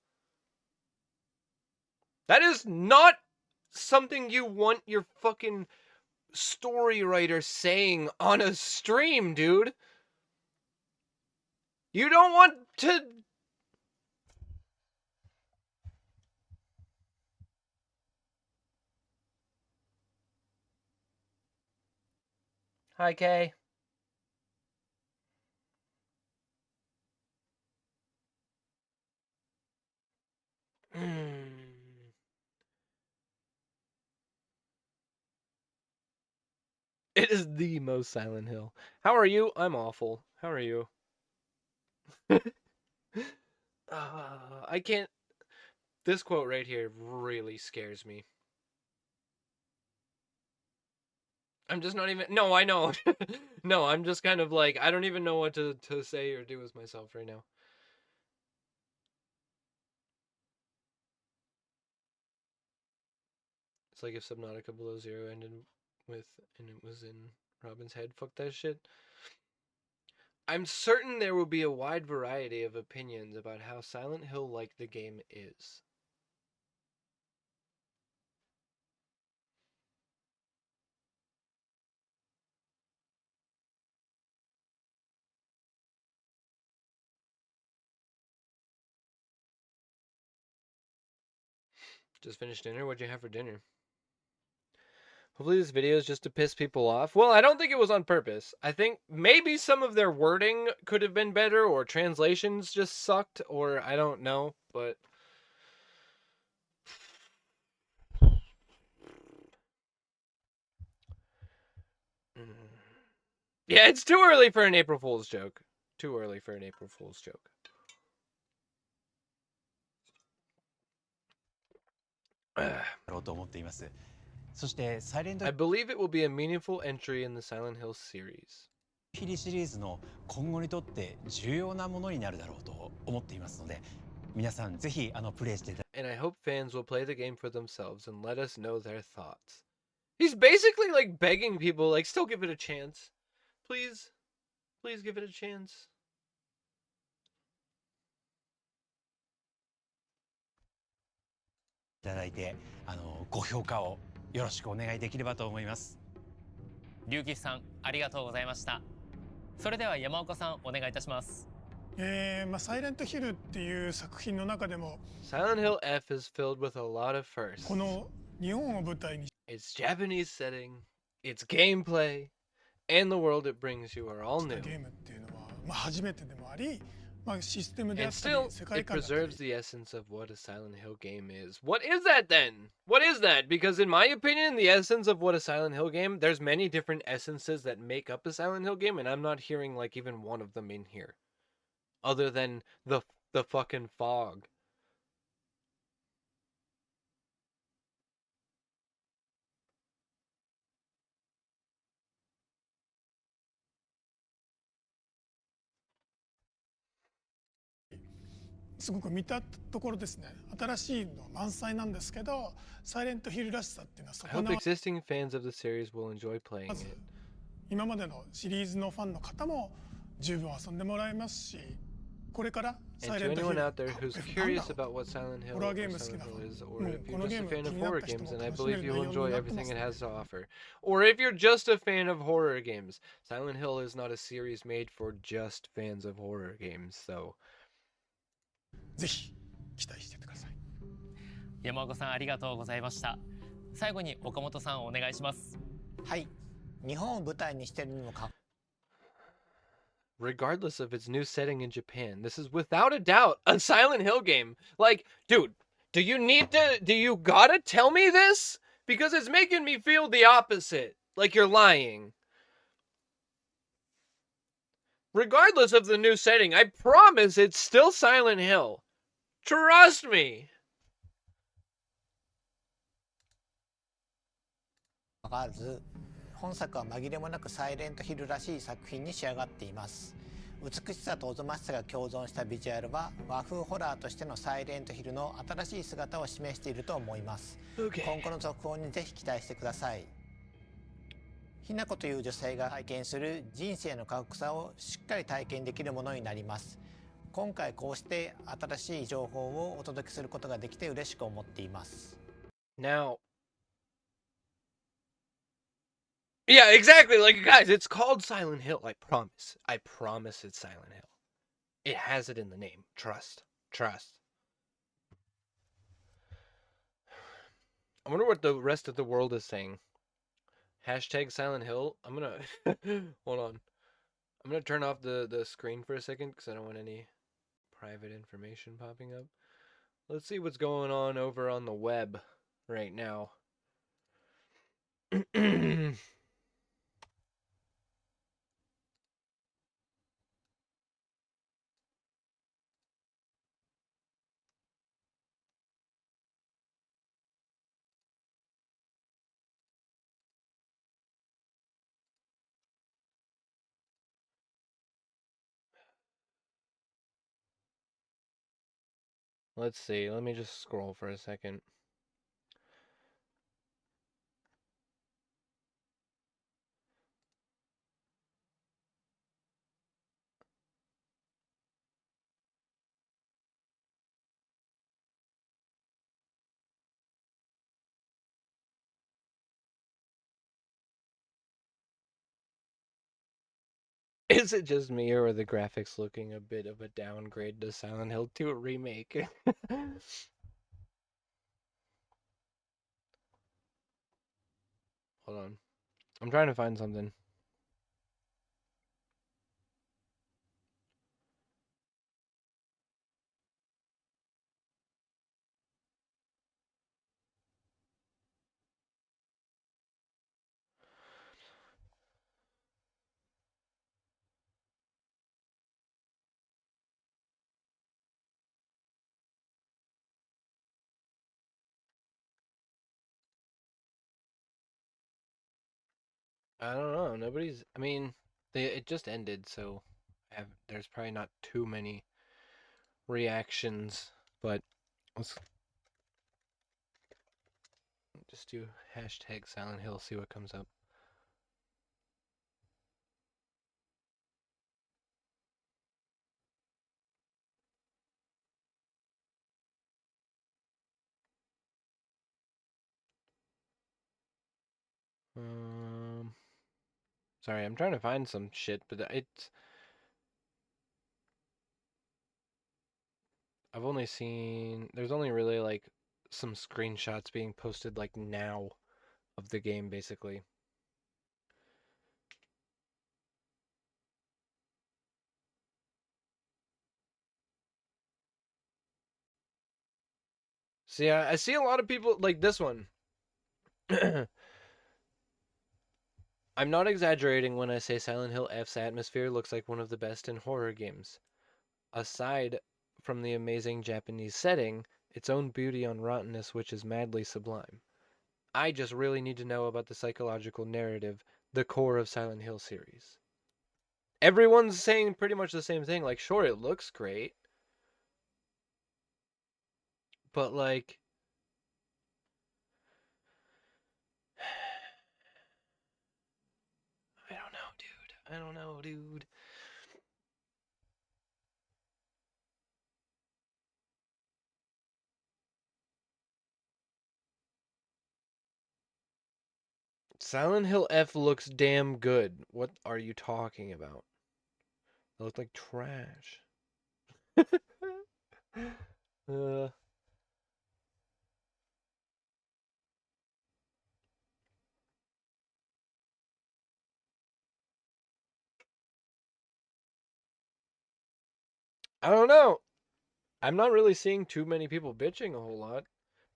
Speaker 1: That is not something you want your fucking story writer saying on a stream, dude. You don't want to. Hi, Kay. It is the most Silent Hill. How are you? I'm awful. How are you? I can't. This quote right here really scares me. I'm just not even. No, I know. No, I'm just kind of like, I don't even know what to say or do with myself right now. It's like if Subnautica Below Zero ended with, and it was in Robin's head. Fuck that shit. I'm certain there will be a wide variety of opinions about how Silent Hill like the game is. Just finished dinner. What'd you have for dinner? Hopefully this video is just to piss people off. Well, I don't think it was on purpose. I think maybe some of their wording could have been better, or translations just sucked, or I don't know, but... Yeah, it's too early for an April Fool's joke. Too early for an April Fool's joke. I believe it will be a meaningful entry in the Silent Hill series.
Speaker 6: ヒリシリーズの今後にとって重要なものになるだろうと思っていますので、皆さんぜひプレイしていただき
Speaker 1: And I hope fans will play the game for themselves and let us know their thoughts. He's basically like begging people, like, still give it a chance. Please, please give it a chance.
Speaker 6: ただいてご評価をよろしくお願いできればと思います。
Speaker 3: 龍吉さんありがとうございました。それでは山岡さんお願いいたします。
Speaker 7: サイレントヒルっていう作品の中でも
Speaker 1: Silent Hill F is filled with a lot of firsts.
Speaker 7: この日本を舞台に
Speaker 1: Its Japanese setting, its gameplay, and the world it brings you are all
Speaker 7: した
Speaker 1: new.
Speaker 7: ゲームっていうのは、初めてでもあり、システムであ
Speaker 1: And
Speaker 7: ったり
Speaker 1: still,
Speaker 7: 世界
Speaker 1: it
Speaker 7: 観だったり
Speaker 1: preserves the essence of what a Silent Hill game is. What is that then? What is that? Because in my opinion, the essence of what a Silent Hill game, there's many different essences that make up a Silent Hill game, and I'm not hearing like even one of them in here. Other than the fucking fog.
Speaker 7: すごく見たところですね、新しいの満載なんですけど、サイレントヒルらしさっていうのは
Speaker 1: I
Speaker 7: 損
Speaker 1: hope
Speaker 7: なわ
Speaker 1: existing fans of the series will enjoy playing
Speaker 7: らず、
Speaker 1: it.
Speaker 7: 今までのシリーズのファンの方も十分遊んでもらえますし、これからサ
Speaker 1: And
Speaker 7: イ
Speaker 1: to
Speaker 7: レントヒ
Speaker 1: anyone
Speaker 7: ル
Speaker 1: out there who's
Speaker 7: なんだ
Speaker 1: curious
Speaker 7: ろ
Speaker 1: about what Silent
Speaker 7: う
Speaker 1: Hill
Speaker 7: ホラー
Speaker 1: or
Speaker 7: ゲーム好き
Speaker 1: Silent
Speaker 7: なファ
Speaker 1: Hill
Speaker 7: ン、
Speaker 1: is,
Speaker 7: も
Speaker 1: or
Speaker 7: う
Speaker 1: if
Speaker 7: こ
Speaker 1: you're
Speaker 7: の
Speaker 1: just
Speaker 7: ゲー
Speaker 1: a
Speaker 7: ム
Speaker 1: fan
Speaker 7: 気
Speaker 1: of
Speaker 7: になっ
Speaker 1: horror
Speaker 7: た人も
Speaker 1: games, then I
Speaker 7: 楽しめ
Speaker 1: believe
Speaker 7: る
Speaker 1: you'll
Speaker 7: 内容に
Speaker 1: enjoy
Speaker 7: なって
Speaker 1: everything
Speaker 7: ま
Speaker 1: it
Speaker 7: す。
Speaker 1: has to offer. Or if you're just a fan of horror games, Silent Hill is not a series made for just fans of horror games, so
Speaker 7: ぜひ期待してください。
Speaker 3: 山岡さんありがとうございました。最後に岡本さんお願いします。
Speaker 2: はい、日本を舞台にしているにもか
Speaker 1: regardless of its new setting in Japan, this is without a doubt a Silent Hill game. Like, dude, do you gotta tell me this? Because it's making me feel the opposite. Like you're lying. Regardless of the new setting, I promise it's still Silent Hill. Trust me.
Speaker 2: かわらず、本作は紛れもなくサイレントヒルらしい作品に仕上がっています。美しさとおぞましさが共存したビジュアルは和風ホラーとしてのサイレントヒルの新しい姿を示していると思います。今後の続報にぜひ期待してください。ひな子という女性が体験する人生の過酷さをしっかり体験できるものになります。今回こうして新しい情報をお届けすることができて嬉しく思っています。
Speaker 1: Now, yeah, exactly. Like, guys, it's called Silent Hill. I promise. I promise it's Silent Hill. It has it in the name. Trust. Trust. I wonder what the rest of the world is saying. Hashtag Silent Hill. I'm gonna... Hold on. I'm gonna turn off the screen for a second because I don't want any private information popping up. Let's see what's going on over on the web right now. Let's see. Let me just scroll for a second. Is it just me, or are the graphics looking a bit of a downgrade to Silent Hill 2 remake? Hold on. I'm trying to find something. I don't know. Nobody's. I mean, it just ended, so there's probably not too many reactions. But let's just do hashtag Silent Hill. See what comes up. Sorry, I'm trying to find some shit, but it's... I've only seen... There's only really, like, some screenshots being posted, like, now of the game, basically. See, I see a lot of people, like this one. I'm not exaggerating when I say Silent Hill F's atmosphere looks like one of the best in horror games. Aside from the amazing Japanese setting, its own beauty on rottenness which is madly sublime. I just really need to know about the psychological narrative, the core of Silent Hill series. Everyone's saying pretty much the same thing, like, sure, it looks great, but, like, I don't know, dude. I don't know, dude. Silent Hill F looks damn good. What are you talking about? It looked like trash. uh, I don't know. I'm not really seeing too many people bitching a whole lot.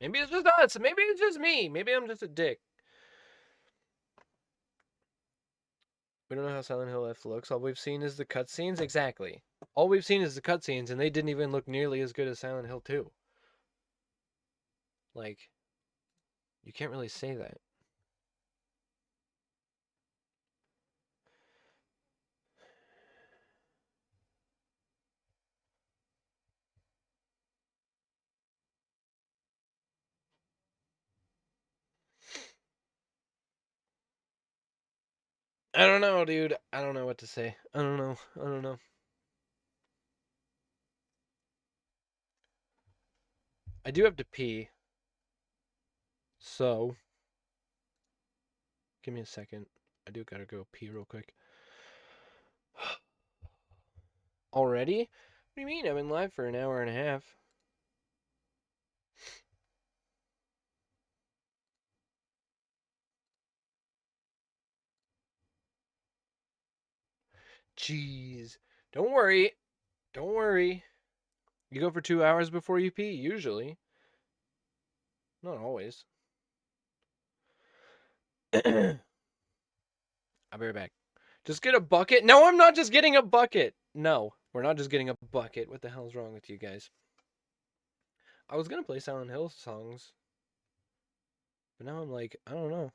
Speaker 1: Maybe it's just us. Maybe it's just me. Maybe I'm just a dick. We don't know how Silent Hill F looks. All we've seen is the cutscenes. Exactly. All we've seen is the cutscenes, and they didn't even look nearly as good as Silent Hill 2. Like, you can't really say that. I don't know, dude. I don't know what to say. I don't know. I don't know. I do have to pee. So, give me a second. I do gotta go pee real quick. Already? What do you mean? I've been live for an hour and a half. Jeez. Don't worry. Don't worry. You go for 2 hours before you pee, usually. Not always. I'll be right back. Just get a bucket? No, I'm not just getting a bucket. No, we're not just getting a bucket. What the hell is wrong with you guys? I was gonna play Silent Hill songs. But now I'm like, I don't know.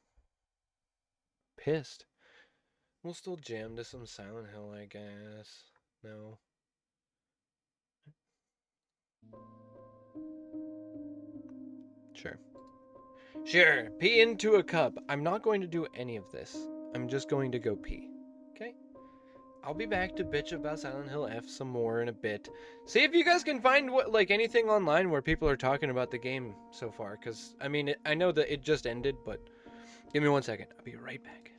Speaker 1: Pissed. We'll still jam to some Silent Hill, I guess. No. Sure. Sure, pee into a cup. I'm not going to do any of this. I'm just going to go pee. Okay? I'll be back to bitch about Silent Hill F some more in a bit. See if you guys can find anything online where people are talking about the game so far. Because, I mean, I know that it just ended, but give me 1 second. I'll be right back.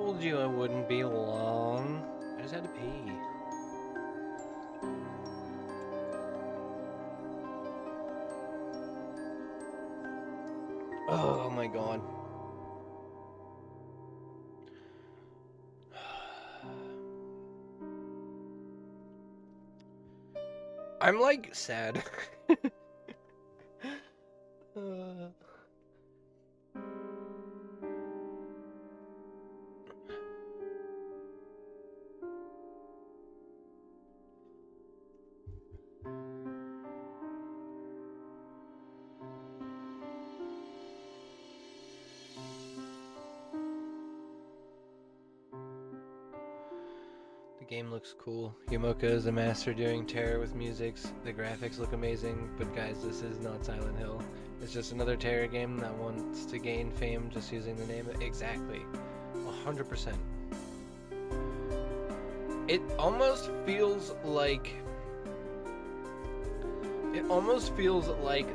Speaker 1: told you I wouldn't be long. I just had to pee. Oh my god. I'm like sad. The game looks cool. Yumoka is a master doing terror with musics. The graphics look amazing, but guys, this is not Silent Hill. It's just another terror game that wants to gain fame just using the name. Exactly. 100%. It almost feels like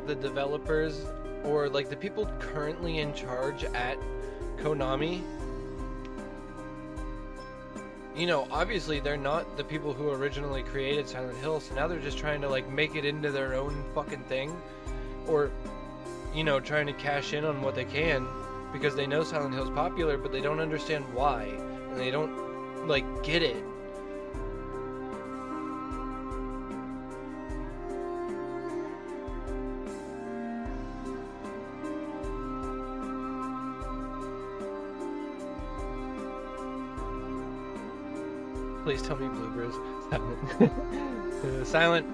Speaker 1: the developers or like the people currently in charge at Konami, you know, obviously they're not the people who originally created Silent Hill, so now they're just trying to like make it into their own fucking thing, or, you know, trying to cash in on what they can because they know Silent Hill's popular, but they don't understand why, and they don't like get it. Please tell me Bluebirds. Silent.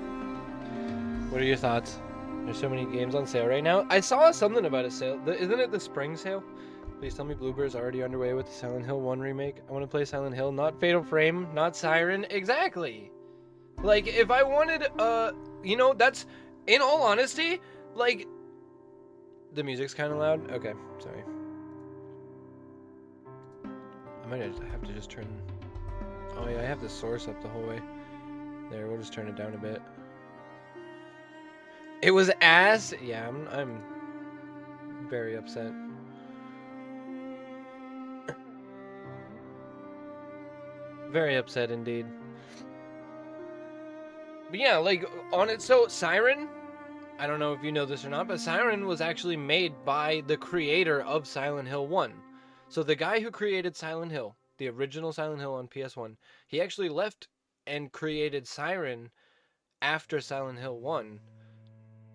Speaker 1: What are your thoughts? There's so many games on sale right now. I saw something about a sale. Isn't it the spring sale? Please tell me Bluebirds already underway with the Silent Hill 1 remake. I want to play Silent Hill, not Fatal Frame, not Siren. Exactly. Like, if I wanted, you know, that's, in all honesty, like, the music's kind of loud. Okay, sorry. I might have to just turn... Oh yeah, I have the source up the whole way. There, we'll just turn it down a bit. It was ass. Yeah, I'm very upset. Very upset indeed. But yeah, like on it. So Siren, I don't know if you know this or not, but Siren was actually made by the creator of Silent Hill 1. So the guy who created Silent Hill, the original Silent Hill on PS1, he actually left and created Siren after Silent Hill 1.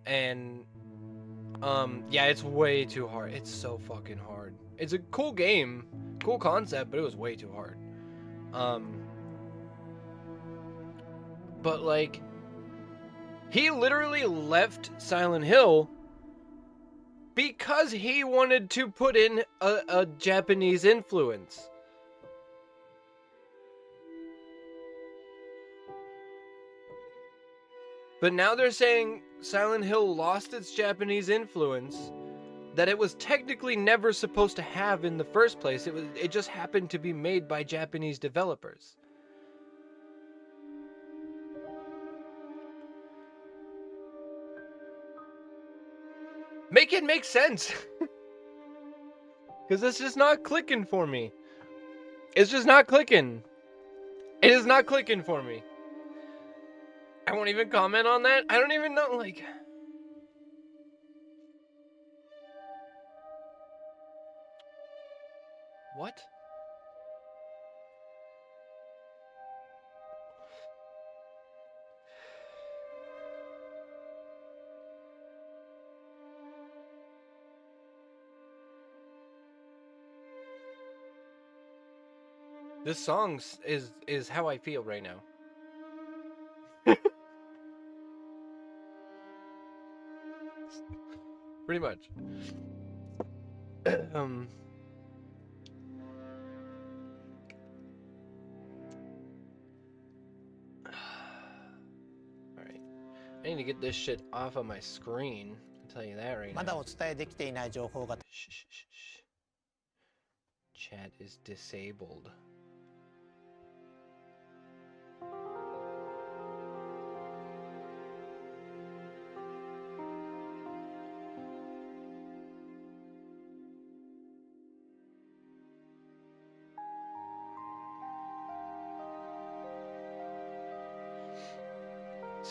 Speaker 1: And, yeah, it's way too hard. It's so fucking hard. It's a cool game, cool concept, but it was way too hard. But, like, he literally left Silent Hill because he wanted to put in a Japanese influence. But now they're saying Silent Hill lost its Japanese influence that it was technically never supposed to have in the first place. It just happened to be made by Japanese developers. Make it make sense. Because it's just not clicking for me. It's just not clicking. It is not clicking for me. I won't even comment on that. I don't even know, like... What? This song is how I feel right now. Pretty much. Alright. I need to get this shit off of my screen. I'll tell you that right
Speaker 2: まだ
Speaker 1: now.
Speaker 2: お伝えできていない情報が
Speaker 1: Shh, shh, shh, shh. Chat is disabled.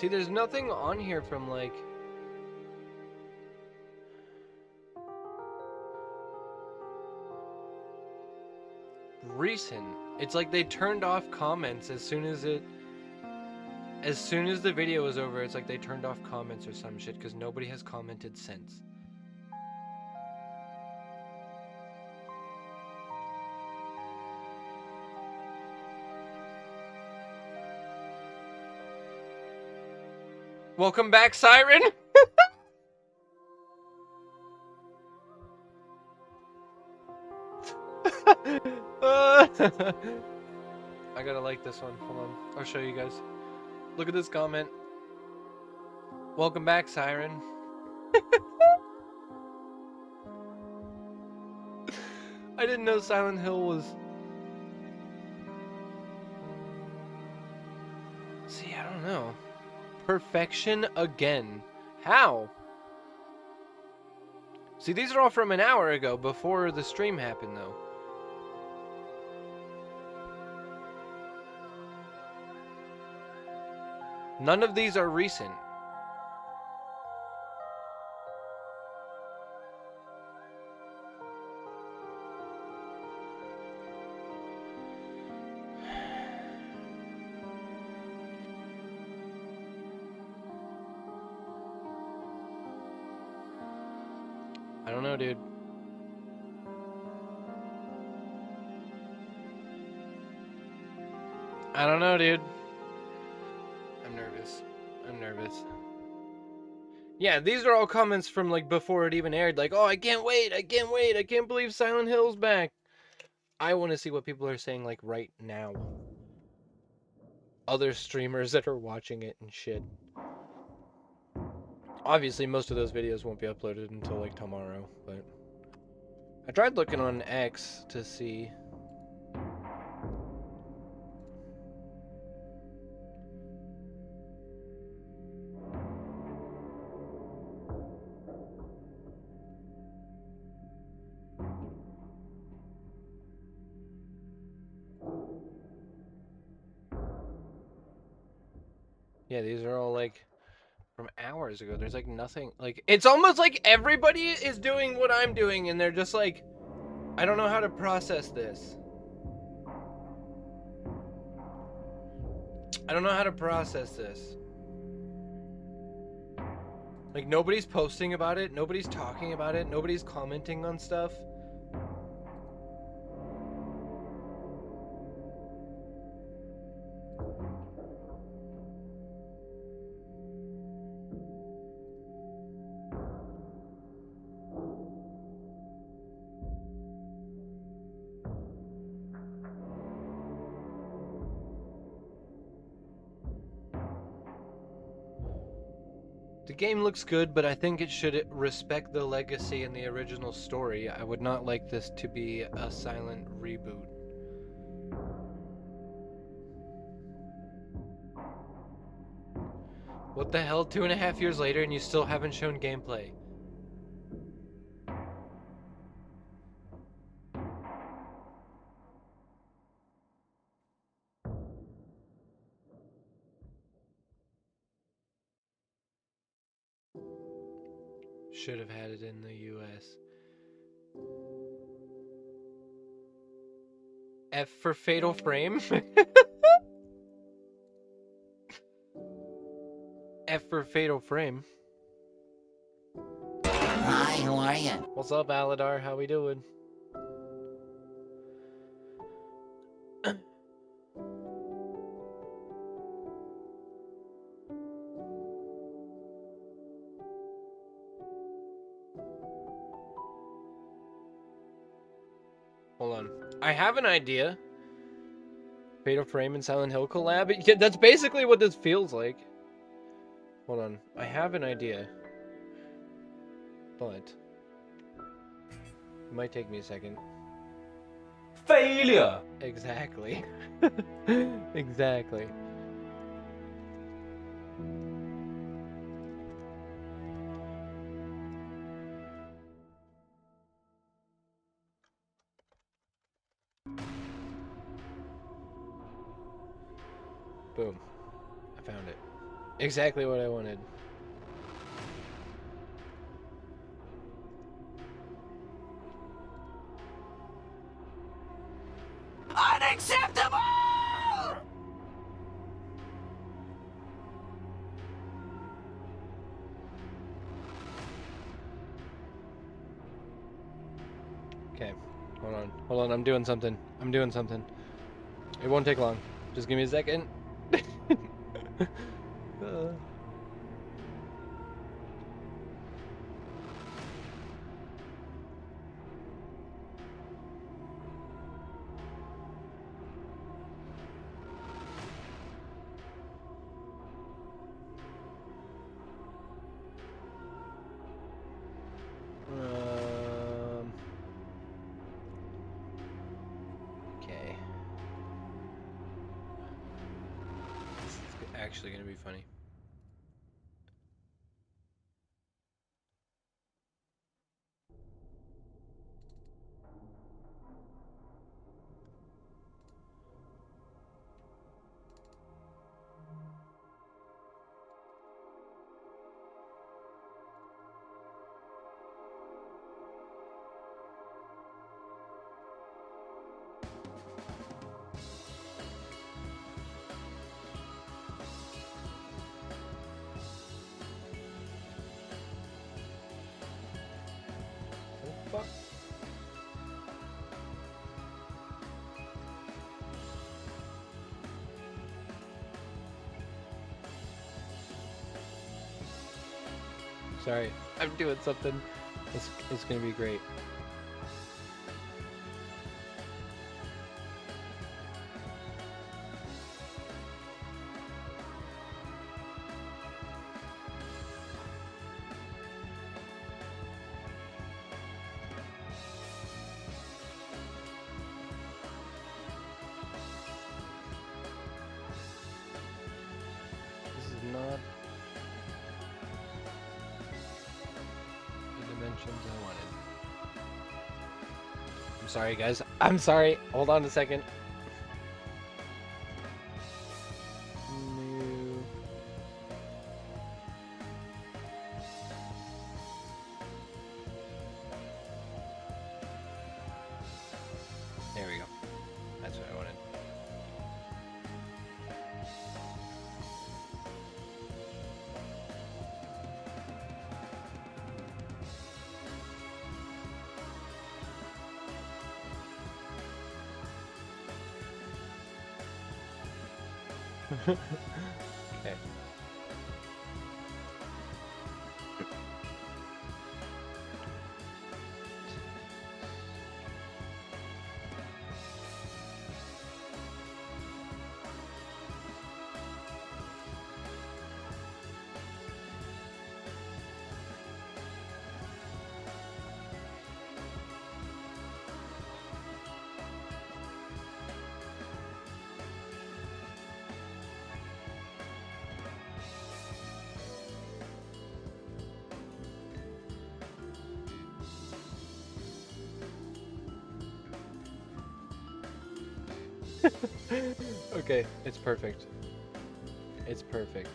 Speaker 1: See, there's nothing on here from like recent. It's like they turned off comments as soon as the video was over. It's like they turned off comments or some shit because nobody has commented since. Welcome back, Siren. I gotta like this one. Hold on. I'll show you guys. Look at this comment. Welcome back, Siren. I didn't know Silent Hill was... See, I don't know. Perfection again. How? See, these are all from an hour ago, before the stream happened, though. None of these are recent. I don't know, dude. I don't know, dude. I'm nervous. I'm nervous. Yeah, these are all comments from like before it even aired. Like, oh, I can't wait. I can't wait. I can't believe Silent Hill's back. I want to see what people are saying like right now. Other streamers that are watching it and shit. Obviously, most of those videos won't be uploaded until like tomorrow, but I tried looking on X to see. Yeah, these are all like from hours ago. There's like nothing, like it's almost like everybody is doing what I'm doing and they're just like, I don't know how to process this. I don't know how to process this. Like nobody's posting about it, nobody's talking about it, nobody's commenting on stuff. The game looks good, but I think it should respect the legacy and the original story. I would not like this to be a silent reboot. What the hell? 2.5 years later and you still haven't shown gameplay. Should have had it in the US. F for Fatal Frame? F for Fatal Frame.
Speaker 10: Hi, how are you?
Speaker 1: What's up, Aladar? How we doing? Hold on. I have an idea. Fatal Frame and Silent Hill collab? Yeah, that's basically what this feels like. Hold on. I have an idea. But it might take me a second.
Speaker 8: Failure!
Speaker 1: Exactly. Exactly. Boom. I found it. Exactly what I wanted.
Speaker 8: Unacceptable!
Speaker 1: Okay, hold on, I'm doing something. It won't take long. Just give me a second. Okay. This is actually gonna be funny. What the fuck? Sorry, I'm doing something. It's gonna be great. This is not the dimensions I wanted. I'm sorry, guys. I'm sorry. Hold on a second. New. There we go. That's what I wanted. Okay. Okay, it's perfect. It's perfect.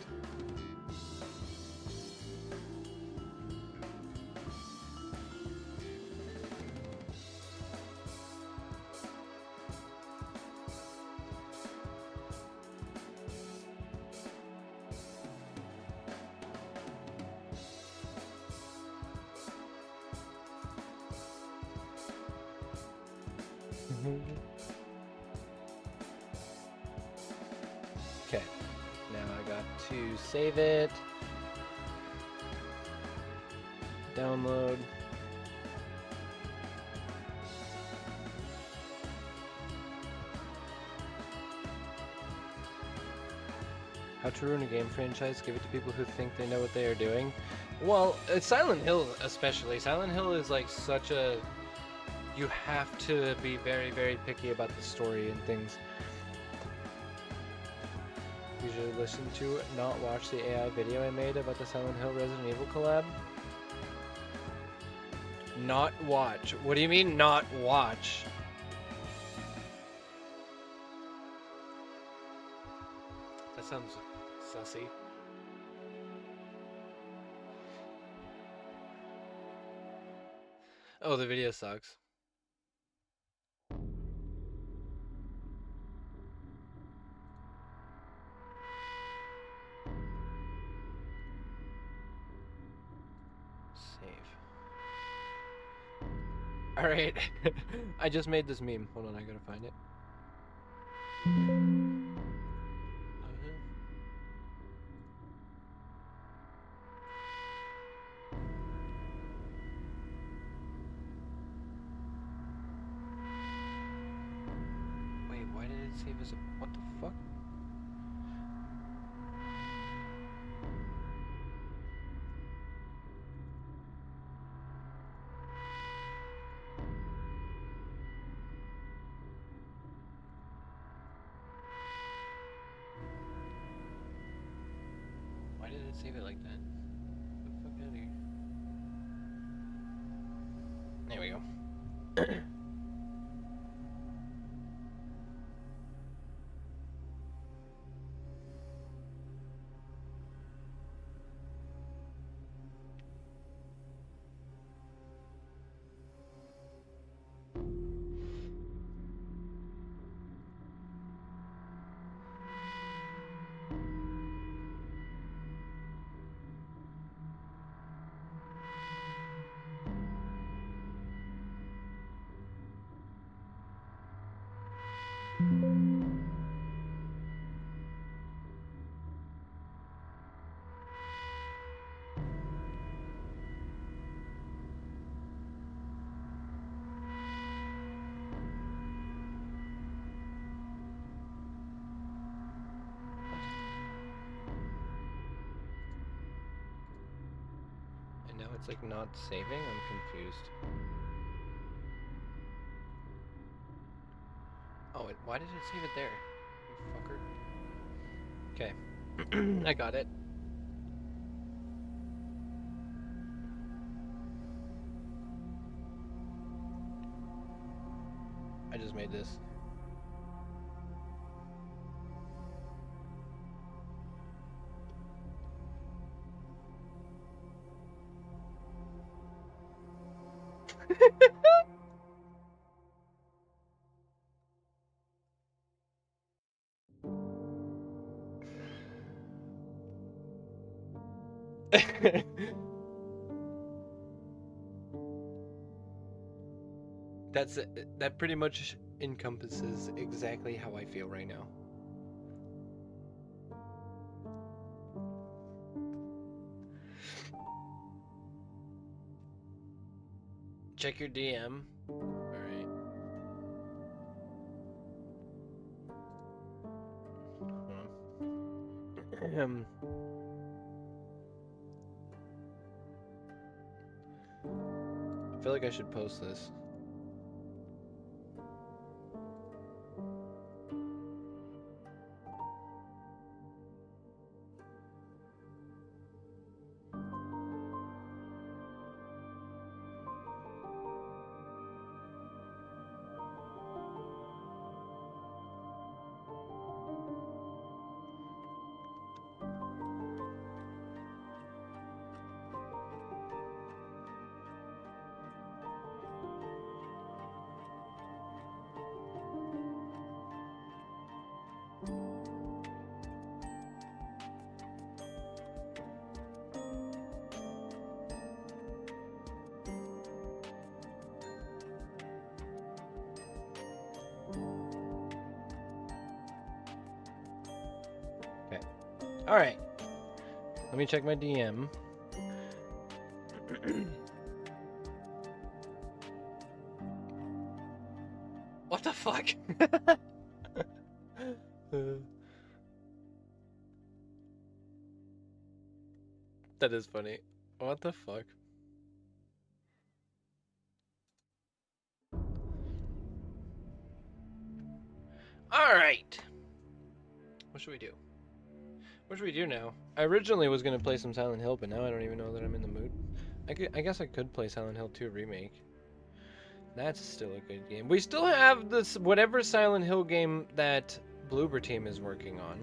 Speaker 1: Okay, now I got to save it, download. How to ruin a game franchise, give it to people who think they know what they are doing. Well, Silent Hill especially. Silent Hill is like such a... You have to be very, very picky about the story and things. Usually listen to, not watch the AI video I made about the Silent Hill Resident Evil collab. Not watch. What do you mean not watch? That sounds sussy. Oh, the video sucks. Save. Alright. I just made this meme. Hold on, I gotta find it. Wait, why did it save as a... What the fuck? Why did it save it like that? Get the fuck out of here. There we go. And now it's like not saving? I'm confused. Oh, why did it save it there? You fucker. Okay. I got it. I just made this. That pretty much encompasses exactly how I feel right now. Check your DM. Alright. I feel like I should post this. All right. Let me check my DM. What the fuck? That is funny. What the fuck? All right. What should we do? What should we do now? I originally was gonna play some Silent Hill, but now I don't even know that I'm in the mood. I guess I could play Silent Hill 2 Remake. That's still a good game. We still have this whatever Silent Hill game that Bloober Team is working on.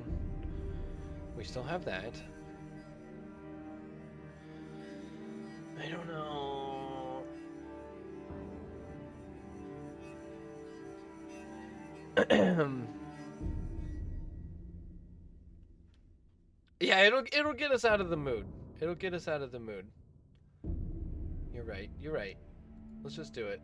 Speaker 1: We still have that. I don't know. Yeah, it'll get us out of the mood. It'll get us out of the mood. You're right. You're right. Let's just do it.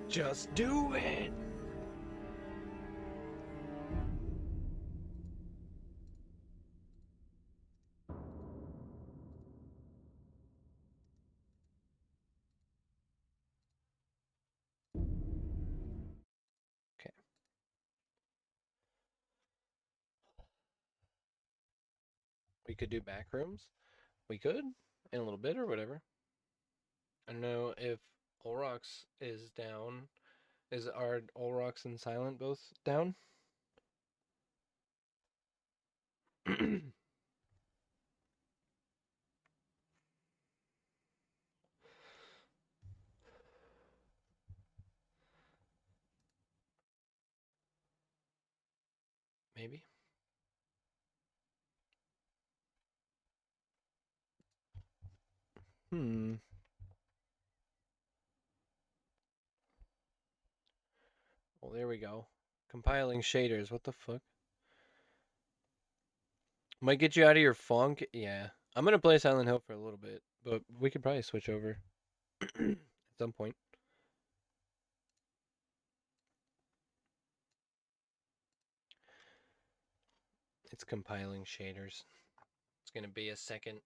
Speaker 1: Just do it. Okay. We could do back rooms. We could in a little bit or whatever. I don't know if Olrox is down. Are Olrox and Silent both down? Maybe. Well, there we go. Compiling shaders. What the fuck? Might get you out of your funk. Yeah. I'm going to play Silent Hill for a little bit, but we could probably switch over at some point. It's compiling shaders. It's going to be a second.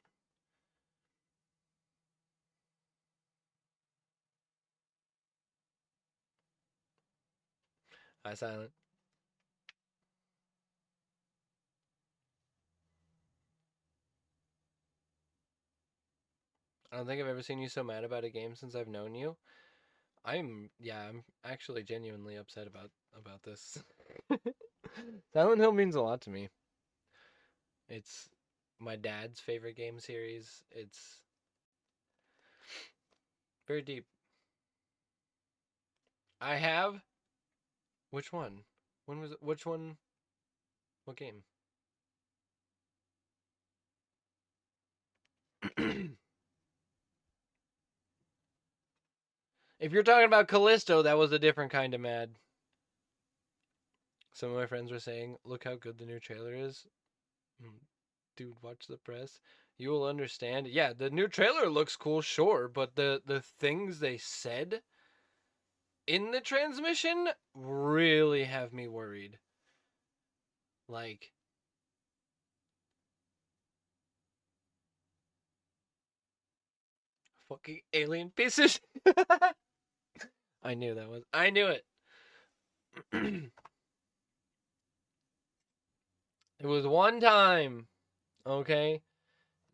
Speaker 1: Hi, Silent. I don't think I've ever seen you so mad about a game since I've known you. I'm actually genuinely upset about this. Silent Hill means a lot to me. It's my dad's favorite game series. It's very deep. I have. Which one? When was it? Which one? What game? If you're talking about Callisto, that was a different kind of mad. Some of my friends were saying, look how good the new trailer is. Dude, watch the press. You will understand. Yeah, the new trailer looks cool, sure, but the things they said in the transmission really have me worried. Like, fucking alien pieces. I knew that was. I knew it. It was one time. Okay?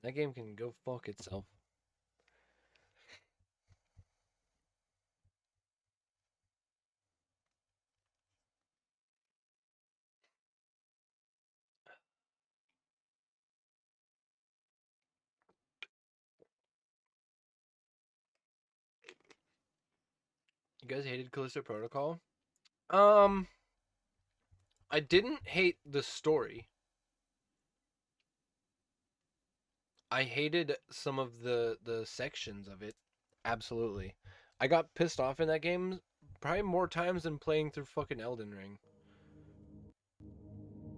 Speaker 1: That game can go fuck itself. You guys hated Callisto Protocol? I didn't hate the story. I hated some of the sections of it. Absolutely. I got pissed off in that game probably more times than playing through fucking Elden Ring.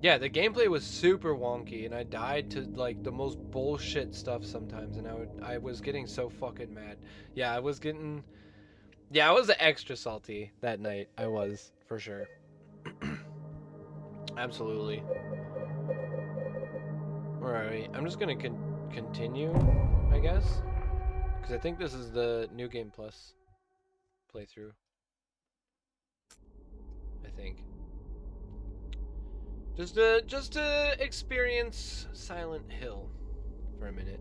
Speaker 1: Yeah, the gameplay was super wonky, and I died to like the most bullshit stuff sometimes, and I was getting so fucking mad. Yeah, I was extra salty that night. I was, for sure. Absolutely. Where are we? I'm just gonna continue, I guess, because I think this is the New Game Plus playthrough. I think. Just to experience Silent Hill for a minute.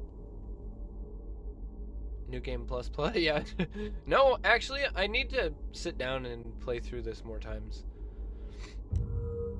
Speaker 1: New Game Plus, yeah. No, actually, I need to sit down and play through this more times.